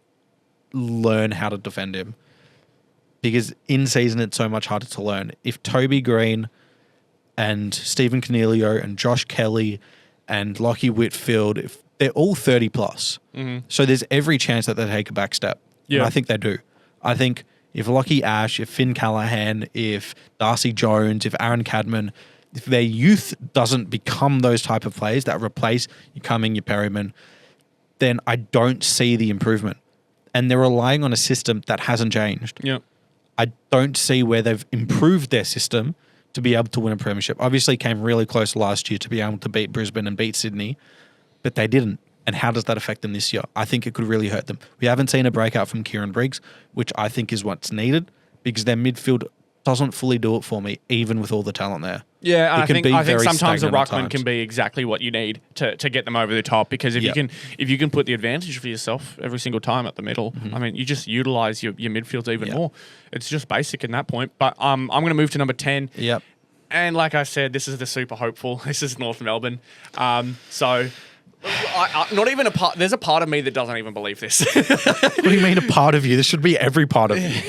[SPEAKER 2] learn how to defend him. Because in season, it's so much harder to learn. If Toby Green and Stephen Cornelio and Josh Kelly and Lockie Whitfield, if they're all 30 plus.
[SPEAKER 1] Mm-hmm.
[SPEAKER 2] So there's every chance that they take a back step. Yeah. And I think they do. I think if Lockie Ash, if Finn Callaghan, if Darcy Jones, if Aaron Cadman, if their youth doesn't become those type of players that replace your Cumming, your Perryman, then I don't see the improvement. And they're relying on a system that hasn't changed.
[SPEAKER 1] Yeah.
[SPEAKER 2] I don't see where they've improved their system to be able to win a premiership. Obviously came really close last year to be able to beat Brisbane and beat Sydney, but they didn't. And how does that affect them this year? I think it could really hurt them. We haven't seen a breakout from Kieran Briggs, which I think is what's needed, because their midfield doesn't fully do it for me, even with all the talent there.
[SPEAKER 1] Yeah, and I think sometimes a ruckman can be exactly what you need to get them over the top. Because if you can put the advantage for yourself every single time at the middle, I mean, you just utilize your midfields even more. It's just basic in that point. But I'm going to move to number 10.
[SPEAKER 2] Yep.
[SPEAKER 1] And like I said, this is the super hopeful. This is North Melbourne. So not even a part. There's a part of me that doesn't even believe this.
[SPEAKER 2] What do you mean a part of you? This should be every part of you.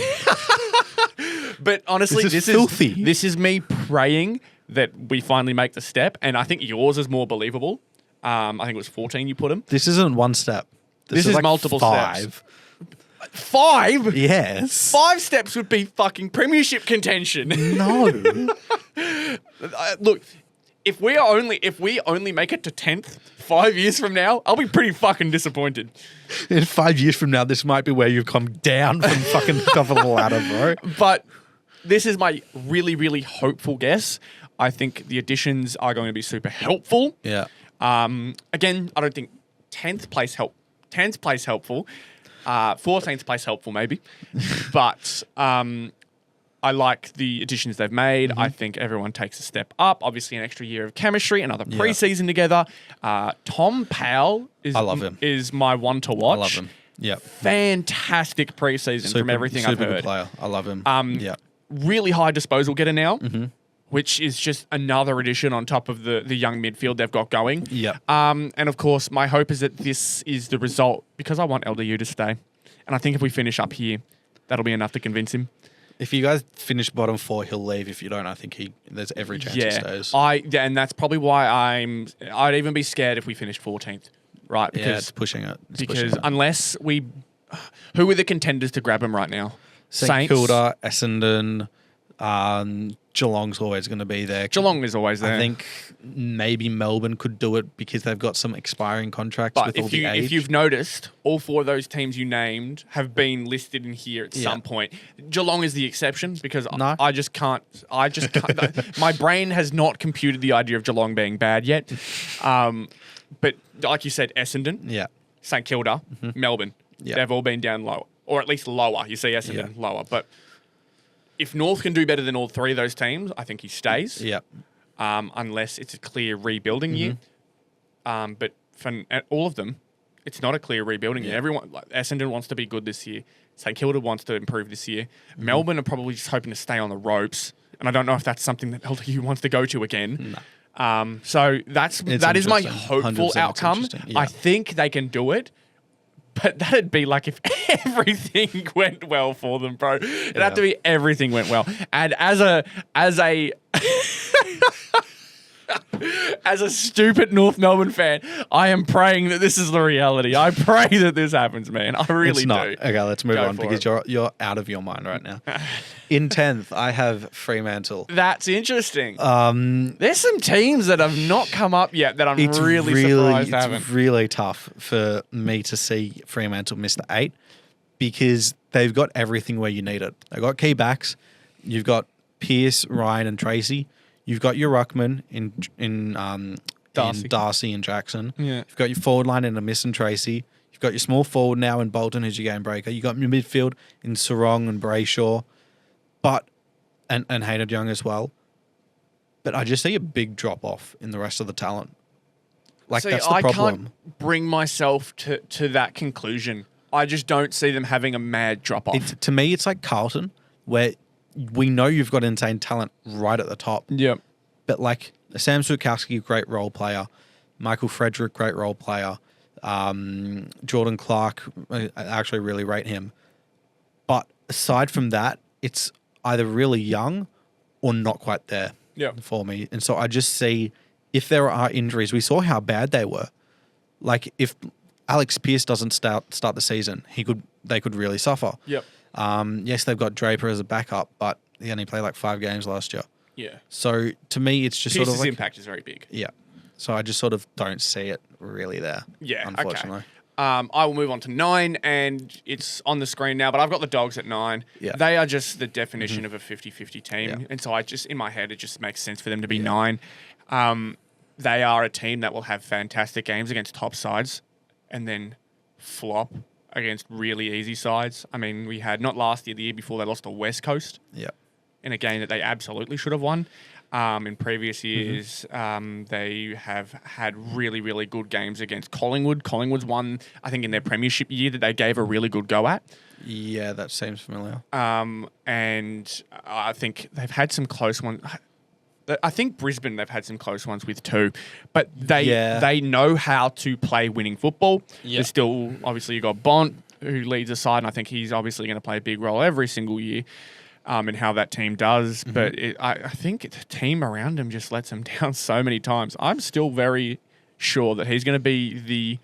[SPEAKER 1] But honestly,
[SPEAKER 2] this is filthy.
[SPEAKER 1] This is me praying that we finally make the step, and I think yours is more believable. I think it was 14 you put him.
[SPEAKER 2] This isn't one step.
[SPEAKER 1] This is like multiple
[SPEAKER 2] 5.
[SPEAKER 1] steps. 5?
[SPEAKER 2] Yes.
[SPEAKER 1] 5 steps would be fucking premiership contention.
[SPEAKER 2] No.
[SPEAKER 1] Look, if we only make it to 10th 5 years from now, I'll be pretty fucking disappointed.
[SPEAKER 2] In 5 years from now, this might be where you've come down from fucking top of the ladder, bro.
[SPEAKER 1] But this is my really, really hopeful guess. I think the additions are going to be super helpful.
[SPEAKER 2] Yeah.
[SPEAKER 1] Again, I don't think 10th place helpful. 14th place helpful maybe. But I like the additions they've made. I think everyone takes a step up. Obviously, an extra year of chemistry, another preseason together. Tom Powell
[SPEAKER 2] I love him.
[SPEAKER 1] is my one to watch.
[SPEAKER 2] I love him. Yeah.
[SPEAKER 1] Fantastic preseason from everything I've heard.
[SPEAKER 2] Super good player. I love him.
[SPEAKER 1] Really high disposal getter now, which is just another addition on top of the young midfield they've got going.
[SPEAKER 2] Yeah.
[SPEAKER 1] And of course, my hope is that this is the result, because I want LDU to stay. And I think if we finish up here, that'll be enough to convince him.
[SPEAKER 2] If you guys finish bottom 4, he'll leave. If you don't, I think there's every chance he stays.
[SPEAKER 1] And that's probably why I'd even be scared if we finished 14th, right? Because
[SPEAKER 2] it's pushing it.
[SPEAKER 1] Unless who are the contenders to grab him right now?
[SPEAKER 2] St Kilda, Essendon, Geelong's always going to be there.
[SPEAKER 1] Geelong is always there.
[SPEAKER 2] I think maybe Melbourne could do it because they've got some expiring contracts with all the age.
[SPEAKER 1] If you've noticed, all 4 of those teams you named have been listed in here at some point. Geelong is the exception because I just can't. My brain has not computed the idea of Geelong being bad yet. But like you said, Essendon, St Kilda, Melbourne, they've all been down low, or at least lower. You see Essendon lower, but if North can do better than all 3 of those teams, I think he stays.
[SPEAKER 2] Yeah.
[SPEAKER 1] Unless it's a clear rebuilding year. But for all of them, it's not a clear rebuilding year. Everyone, like Essendon wants to be good this year. St Kilda wants to improve this year. Melbourne are probably just hoping to stay on the ropes, and I don't know if that's something that LDU wants to go to again. No. So that is my hopeful outcome. I think they can do it. But that'd be like if everything went well for them, bro. It'd have to be everything went well. And as a As a stupid North Melbourne fan, I am praying that this is the reality. I pray that this happens, man. I really
[SPEAKER 2] It's not.
[SPEAKER 1] do.
[SPEAKER 2] Okay, let's move
[SPEAKER 1] Go
[SPEAKER 2] on
[SPEAKER 1] for
[SPEAKER 2] because
[SPEAKER 1] it.
[SPEAKER 2] you're out of your mind right now. In 10th, I have Fremantle.
[SPEAKER 1] That's interesting. There's some teams that have not come up yet that I'm really surprised haven't.
[SPEAKER 2] It's really tough for me to see Fremantle miss the 8 because they've got everything where you need it. They've got key backs. You've got Pierce, Ryan, and Tracy. You've got your ruckman in Darcy and Jackson.
[SPEAKER 1] Yeah.
[SPEAKER 2] You've got your forward line in Amiss and Tracy. You've got your small forward now in Bolton, who's your game breaker. You've got your midfield in Sarong and Brayshaw, and Haynard Young as well. But I just see a big drop off in the rest of the talent. Like,
[SPEAKER 1] See,
[SPEAKER 2] that's the
[SPEAKER 1] I
[SPEAKER 2] problem.
[SPEAKER 1] can't bring myself to that conclusion. I just don't see them having a mad drop off.
[SPEAKER 2] To me, it's like Carlton, where we know you've got insane talent right at the top.
[SPEAKER 1] Yep.
[SPEAKER 2] But like Sam Sukowski, great role player. Michael Frederick, great role player. Jordan Clark, I actually really rate him. But aside from that, it's either really young or not quite there for me. And so I just see if there are injuries, we saw how bad they were. Like if Alex Pearce doesn't start the season, they could really suffer.
[SPEAKER 1] Yep.
[SPEAKER 2] Yes, they've got Draper as a backup, but he only played like 5 games last year.
[SPEAKER 1] Yeah.
[SPEAKER 2] So to me, it's just
[SPEAKER 1] Pierce's
[SPEAKER 2] sort of like,
[SPEAKER 1] impact is very big.
[SPEAKER 2] yeah. So I just sort of don't see it really there.
[SPEAKER 1] Yeah,
[SPEAKER 2] unfortunately.
[SPEAKER 1] okay. I will move on to 9, and it's on the screen now, but I've got the Dogs at 9.
[SPEAKER 2] Yeah.
[SPEAKER 1] They are just the definition of a 50-50 team.
[SPEAKER 2] Yeah.
[SPEAKER 1] And so in my head, it just makes sense for them to be 9. They are a team that will have fantastic games against top sides and then flop against really easy sides. I mean, we had, not last year, the year before, they lost to West Coast
[SPEAKER 2] Yeah.
[SPEAKER 1] in a game that they absolutely should have won. In previous years, they have had really, really good games against Collingwood. Collingwood's won, I think, in their premiership year that they gave a really good go at.
[SPEAKER 2] Yeah, that seems familiar.
[SPEAKER 1] And I think they've had some close ones. I think Brisbane, they've had some close ones with too. But they know how to play winning football.
[SPEAKER 2] Yeah.
[SPEAKER 1] There's still, obviously, you've got Bont, who leads the side, and I think he's obviously going to play a big role every single year. And how that team does. Mm-hmm. But I think the team around him just lets him down so many times. I'm still very sure that he's going to be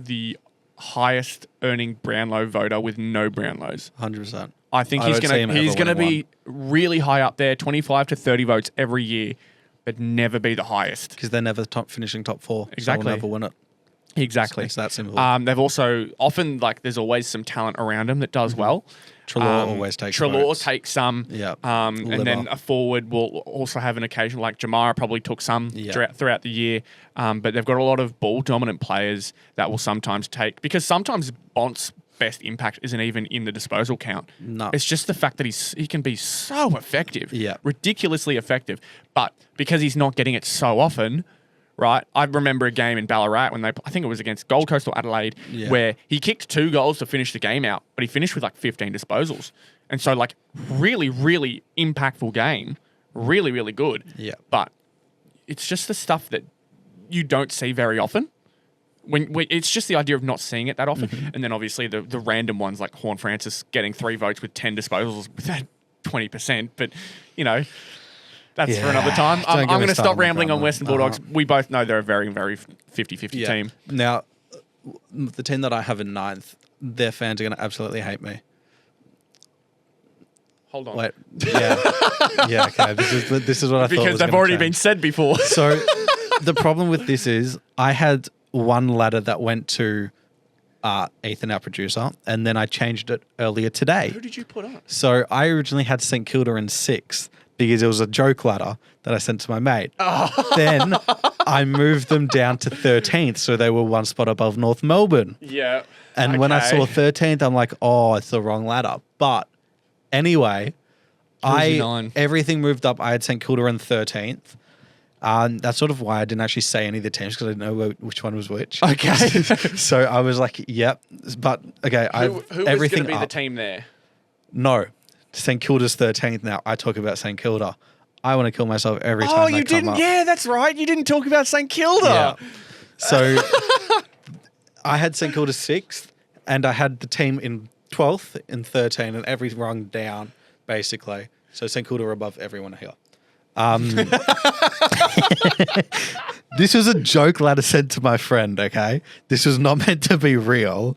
[SPEAKER 1] the highest earning Brownlow voter with no Brownlows.
[SPEAKER 2] 100%.
[SPEAKER 1] I think he's going to be really high up there, 25 to 30 votes every year, but never be the highest.
[SPEAKER 2] Because they're never finishing top 4.
[SPEAKER 1] Exactly.
[SPEAKER 2] So they'll never win it.
[SPEAKER 1] Exactly.
[SPEAKER 2] It's that simple.
[SPEAKER 1] They've also often, there's always some talent around him that does well.
[SPEAKER 2] Treloar always takes
[SPEAKER 1] Treloar takes some.
[SPEAKER 2] Yeah.
[SPEAKER 1] And then a forward will also have an occasion, like Jamara probably took some throughout the year. But they've got a lot of ball-dominant players that will sometimes take... Because sometimes Bont's best impact isn't even in the disposal count.
[SPEAKER 2] No.
[SPEAKER 1] It's just the fact that he can be so effective.
[SPEAKER 2] Yeah.
[SPEAKER 1] Ridiculously effective. But because he's not getting it so often... Right, I remember a game in Ballarat when I think it was against Gold Coast or Adelaide, where he kicked 2 goals to finish the game out, but he finished with 15 disposals. And so really, really impactful game, really, really good.
[SPEAKER 2] Yeah.
[SPEAKER 1] But it's just the stuff that you don't see very often. When it's just the idea of not seeing it that often. Mm-hmm. And then obviously the random ones like Horn Francis getting 3 votes with 10 disposals with that 20%. But, that's for another time. I'm going to stop rambling on Western Bulldogs. We both know they're a very, very 50-50 team.
[SPEAKER 2] Now, the team that I have in 9th, their fans are going to absolutely hate me.
[SPEAKER 1] Hold on.
[SPEAKER 2] Wait. Yeah. Okay. This is what I thought.
[SPEAKER 1] Because they've already been said before.
[SPEAKER 2] So the problem with this is I had one ladder that went to Ethan, our producer, and then I changed it earlier today.
[SPEAKER 1] Who did you put on?
[SPEAKER 2] So I originally had St Kilda in 6th. Because it was a joke ladder that I sent to my mate. Oh. Then I moved them down to 13th, so they were 1 spot above North Melbourne.
[SPEAKER 1] Yeah.
[SPEAKER 2] And when I saw 13th, I'm like, oh, it's the wrong ladder. But anyway, everything moved up. I had St Kilda in 13th. That's sort of why I didn't actually say any of the teams because I didn't know which one was which.
[SPEAKER 1] Okay.
[SPEAKER 2] So I was like, yep. But okay,
[SPEAKER 1] who was going to be the team there?
[SPEAKER 2] No. St Kilda's 13th now. I talk about St Kilda. I want to kill myself every time they come up.
[SPEAKER 1] Oh, you didn't? Yeah, that's right. You didn't talk about St Kilda.
[SPEAKER 2] Yeah. So I had St Kilda 6th, and I had the team in 12th and 13, and every rung down, basically. So St Kilda are above everyone here. This was a joke Ladder said to my friend, okay? This was not meant to be real.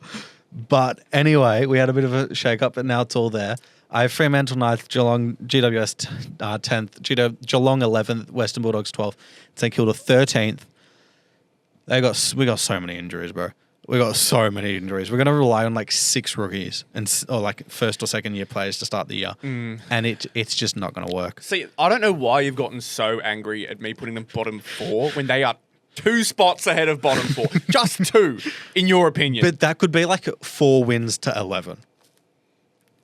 [SPEAKER 2] But anyway, we had a bit of a shake-up, but now it's all there. I have Fremantle 9th, Geelong, GWS 10th, Geelong 11th, Western Bulldogs 12th, St Kilda 13th. We got so many injuries, bro. We got so many injuries. We're going to rely on like 6 rookies or like first or second year players to start the year. And it's just not going to work.
[SPEAKER 1] See, I don't know why you've gotten so angry at me putting them bottom 4 when they are 2 spots ahead of bottom 4. Just 2, in your opinion.
[SPEAKER 2] But that could be like 4 wins to 11.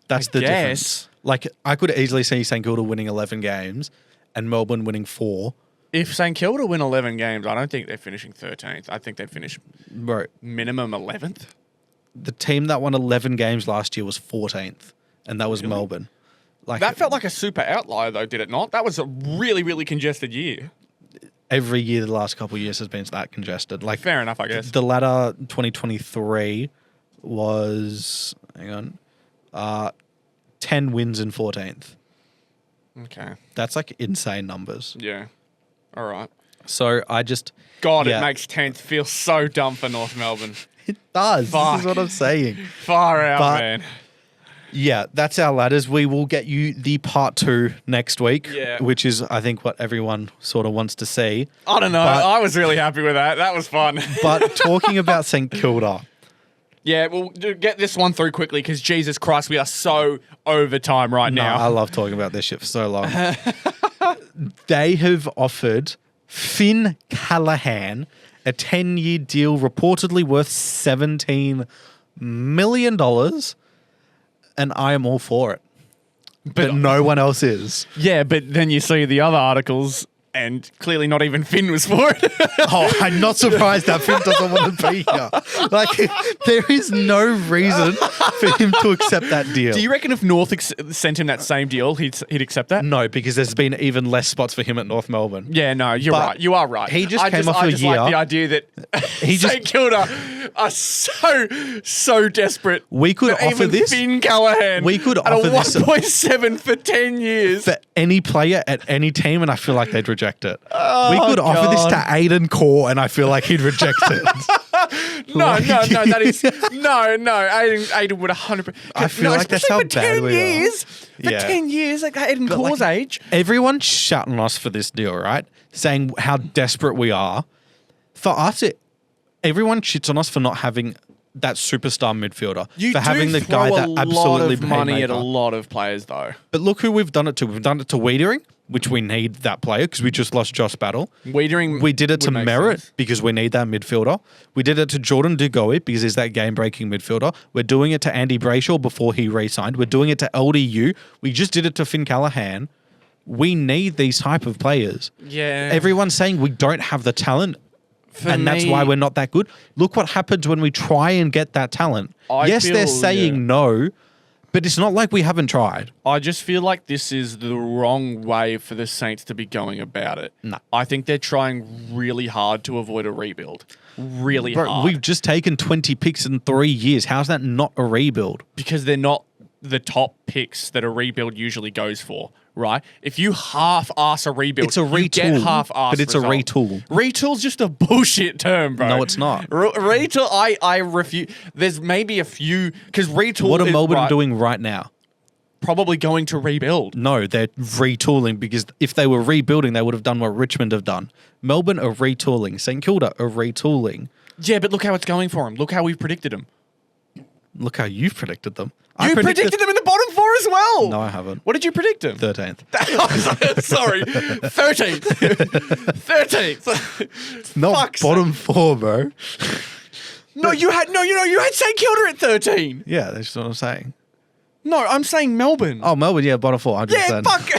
[SPEAKER 2] That's the difference. Like, I could easily see St Kilda winning 11 games and Melbourne winning 4.
[SPEAKER 1] If St Kilda win 11 games, I don't think they're finishing 13th. I think they'd finish minimum 11th.
[SPEAKER 2] The team that won 11 games last year was 14th, and that was Melbourne. Like,
[SPEAKER 1] that felt like a super outlier, though, did it not? That was a really, really congested year.
[SPEAKER 2] Every year the last couple of years has been that congested. Like,
[SPEAKER 1] fair enough, I guess.
[SPEAKER 2] The latter 2023 was 10 wins and 14th.
[SPEAKER 1] Okay.
[SPEAKER 2] That's like insane numbers.
[SPEAKER 1] Yeah. All right.
[SPEAKER 2] So I just...
[SPEAKER 1] God, it makes 10th feel so dumb for North Melbourne.
[SPEAKER 2] It does.
[SPEAKER 1] Fuck.
[SPEAKER 2] This is what I'm saying.
[SPEAKER 1] Far out, man.
[SPEAKER 2] Yeah, that's our ladders. We will get you the part 2 next week,
[SPEAKER 1] Yeah.
[SPEAKER 2] which is, I think, what everyone sort of wants to see.
[SPEAKER 1] I don't know. I was really happy with that. That was fun.
[SPEAKER 2] But talking about St Kilda...
[SPEAKER 1] Yeah, we'll get this one through quickly because, Jesus Christ, we are so over time right now.
[SPEAKER 2] I love talking about this shit for so long. They have offered Finn Callaghan a 10-year deal reportedly worth $17 million, and I am all for it. But no one else is.
[SPEAKER 1] Yeah, but then you see the other articles and clearly not even Finn was for it.
[SPEAKER 2] Oh, I'm not surprised that Finn doesn't want to be here. Like, there is no reason for him to accept that deal.
[SPEAKER 1] Do you reckon if North sent him that same deal, he'd accept that?
[SPEAKER 2] No, because there's been even less spots for him at North Melbourne.
[SPEAKER 1] Yeah, no, you're
[SPEAKER 2] But
[SPEAKER 1] right. You are right.
[SPEAKER 2] he just came off
[SPEAKER 1] I
[SPEAKER 2] a
[SPEAKER 1] just
[SPEAKER 2] year.
[SPEAKER 1] like the idea that St Kilda are so desperate.
[SPEAKER 2] We could
[SPEAKER 1] that
[SPEAKER 2] offer
[SPEAKER 1] even
[SPEAKER 2] this.
[SPEAKER 1] Finn Callaghan.
[SPEAKER 2] We could
[SPEAKER 1] at
[SPEAKER 2] offer
[SPEAKER 1] a
[SPEAKER 2] this
[SPEAKER 1] 1.7 for 10 years.
[SPEAKER 2] for any player at any team, and I feel like they'd reject it. We could offer this to Aiden Core, and I feel like he'd reject it.
[SPEAKER 1] No, that is no. Aiden would 100%.
[SPEAKER 2] I feel like that's how bad we are.
[SPEAKER 1] For 10 years, like Aiden Core's age.
[SPEAKER 2] Everyone's shouting us for this deal, right? Saying how desperate we are. For us, everyone shits on us for not having that superstar midfielder. For having the guy that absolutely
[SPEAKER 1] lot of money at a
[SPEAKER 2] playmaker.
[SPEAKER 1] lot of players, though.
[SPEAKER 2] But look who we've done it to. We've done it to Wiedering, which we need that player because we just lost Josh Battle.
[SPEAKER 1] Wiedering
[SPEAKER 2] We did it to
[SPEAKER 1] would make
[SPEAKER 2] Merritt
[SPEAKER 1] sense.
[SPEAKER 2] because we need that midfielder. We did it to Jordan Dugoe because he's that game-breaking midfielder. We're doing it to Andy Brayshaw before he re-signed. We're doing it to LDU. We just did it to Finn Callaghan. We need these type of players.
[SPEAKER 1] Yeah.
[SPEAKER 2] Everyone's saying we don't have the talent. And that's why we're not that good. Look what happens when we try and get that talent. Yes, they're saying no, but it's not like we haven't tried.
[SPEAKER 1] I just feel like this is the wrong way for the Saints to be going about it.
[SPEAKER 2] No.
[SPEAKER 1] I think they're trying really hard to avoid a rebuild. Really
[SPEAKER 2] Bro,
[SPEAKER 1] hard.
[SPEAKER 2] we've just taken 20 picks in 3 years. How's that not a rebuild?
[SPEAKER 1] Because they're not the top picks that a rebuild usually goes for, right? If you half-ass a rebuild,
[SPEAKER 2] It's a
[SPEAKER 1] you get
[SPEAKER 2] retool,
[SPEAKER 1] half-ass
[SPEAKER 2] but it's a
[SPEAKER 1] result.
[SPEAKER 2] retool.
[SPEAKER 1] Retool's just a bullshit term, bro.
[SPEAKER 2] No, it's not.
[SPEAKER 1] Retool, I refuse. There's maybe a few, because retool
[SPEAKER 2] What are
[SPEAKER 1] is
[SPEAKER 2] Melbourne doing right now?
[SPEAKER 1] probably going to rebuild.
[SPEAKER 2] No, they're retooling because if they were rebuilding, they would have done what Richmond have done. Melbourne are retooling. St Kilda are retooling.
[SPEAKER 1] Yeah, but look how it's going for them. Look how we've predicted them.
[SPEAKER 2] Look how you've predicted them.
[SPEAKER 1] You predicted them in the bottom 4 as well.
[SPEAKER 2] No, I haven't.
[SPEAKER 1] What did you predict them?
[SPEAKER 2] 13th.
[SPEAKER 1] Sorry, 13th. 13th.
[SPEAKER 2] Not
[SPEAKER 1] Fuck's
[SPEAKER 2] bottom 4, bro.
[SPEAKER 1] No, you had St Kilda at 13.
[SPEAKER 2] Yeah, that's what I'm saying.
[SPEAKER 1] No, I'm saying Melbourne.
[SPEAKER 2] Oh, Melbourne, yeah, bottom 4, 100%.
[SPEAKER 1] Yeah, fuck.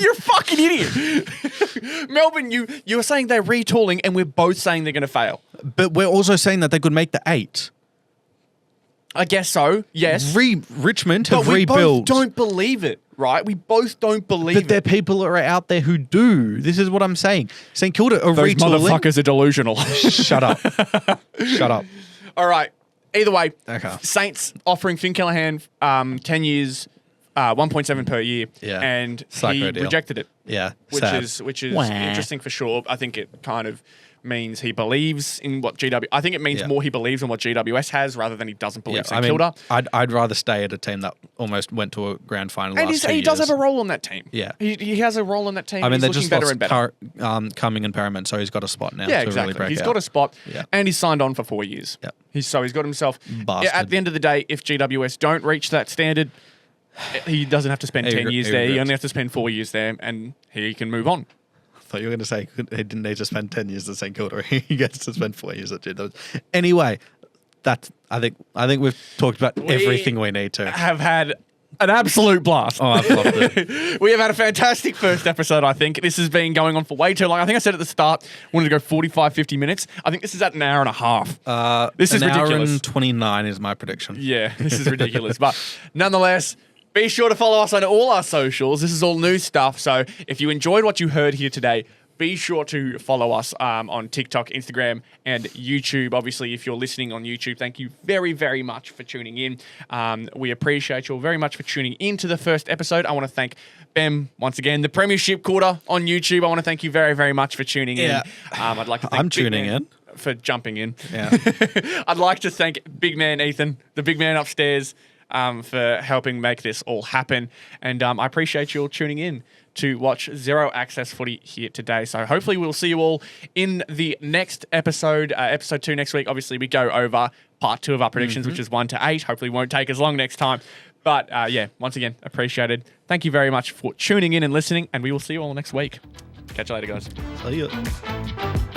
[SPEAKER 1] You're a fucking idiot. Melbourne, you were saying they're retooling, and we're both saying they're going to fail.
[SPEAKER 2] But we're also saying that they could make the 8.
[SPEAKER 1] I guess so. Yes.
[SPEAKER 2] Richmond have
[SPEAKER 1] but we
[SPEAKER 2] rebuilt.
[SPEAKER 1] both don't believe it, right? We both don't believe
[SPEAKER 2] But there are
[SPEAKER 1] it.
[SPEAKER 2] people are out there who do. This is what I'm saying. St Kilda are
[SPEAKER 1] Those
[SPEAKER 2] retooling.
[SPEAKER 1] motherfuckers are delusional.
[SPEAKER 2] Shut up. Shut up.
[SPEAKER 1] All right. Either way,
[SPEAKER 2] Okay.
[SPEAKER 1] Saints offering Finn Callaghan 10 years, 1.7 per year,
[SPEAKER 3] Yeah.
[SPEAKER 1] and
[SPEAKER 3] Psycho
[SPEAKER 1] he
[SPEAKER 3] deal.
[SPEAKER 1] rejected it.
[SPEAKER 3] Yeah.
[SPEAKER 1] Which
[SPEAKER 3] sad.
[SPEAKER 1] is
[SPEAKER 2] Wah.
[SPEAKER 1] interesting for sure. I think it kind of means he believes in what GW. I think it means
[SPEAKER 3] Yeah.
[SPEAKER 1] more he believes in what GWS has rather than he doesn't believe
[SPEAKER 3] Yeah,
[SPEAKER 1] St
[SPEAKER 3] I mean,
[SPEAKER 1] Kilda.
[SPEAKER 3] I'd rather stay at a team that almost went to a grand final
[SPEAKER 1] And
[SPEAKER 3] last 2
[SPEAKER 1] he
[SPEAKER 3] years.
[SPEAKER 1] does have a role on that team.
[SPEAKER 3] Yeah.
[SPEAKER 1] He has a role on that team.
[SPEAKER 3] I mean,
[SPEAKER 1] he's
[SPEAKER 3] they
[SPEAKER 1] looking
[SPEAKER 3] just
[SPEAKER 1] better
[SPEAKER 3] lost
[SPEAKER 1] and better.
[SPEAKER 3] Cumming and Perriman, so he's got a spot now
[SPEAKER 1] Yeah,
[SPEAKER 3] to
[SPEAKER 1] exactly.
[SPEAKER 3] really break
[SPEAKER 1] He's
[SPEAKER 3] out.
[SPEAKER 1] got a spot,
[SPEAKER 3] Yeah.
[SPEAKER 1] and he's signed on for 4 years.
[SPEAKER 3] Yeah.
[SPEAKER 1] He's got himself.
[SPEAKER 3] Bastard.
[SPEAKER 1] At the end of the day, if GWS don't reach that standard, he doesn't have to spend 10 years there. He
[SPEAKER 3] regrets.
[SPEAKER 1] only has to spend 4 years there, and he can move on.
[SPEAKER 3] I thought you were going to say he didn't need to spend 10 years at St Kilda. He gets to spend 4 years at GWS. Anyway, I think we've talked about everything we need to.
[SPEAKER 1] Have had an absolute blast.
[SPEAKER 3] Oh, I've loved it.
[SPEAKER 1] We have had a fantastic first episode, I think. This has been going on for way too long. I think I said at the start, wanted to go 45, 50 minutes. I think this is at an hour and a half. This is
[SPEAKER 3] an
[SPEAKER 1] ridiculous.
[SPEAKER 3] hour and 29 is my prediction.
[SPEAKER 1] Yeah, this is ridiculous. But nonetheless, be sure to follow us on all our socials. This is all new stuff. So if you enjoyed what you heard here today, be sure to follow us on TikTok, Instagram, and YouTube. Obviously, if you're listening on YouTube, thank you very, very much for tuning in. We appreciate you all very much for tuning into the first episode. I want to thank Behm once again, the Premiership Quarter on YouTube. I want to thank you very, very much for tuning in. I'd like to thank
[SPEAKER 3] I'm
[SPEAKER 1] Big
[SPEAKER 3] tuning
[SPEAKER 1] Man
[SPEAKER 3] in.
[SPEAKER 1] for jumping in.
[SPEAKER 3] Yeah.
[SPEAKER 1] I'd like to thank big man Ethan, the big man upstairs, for helping make this all happen. And I appreciate you all tuning in to watch Zero Access Footy here today. So hopefully we'll see you all in the next episode, episode 2 next week. Obviously we go over part 2 of our predictions, which is 1 to 8. Hopefully it won't take as long next time. But yeah, once again, appreciated. Thank you very much for tuning in and listening, and we will see you all next week. Catch you later, guys.
[SPEAKER 3] See ya.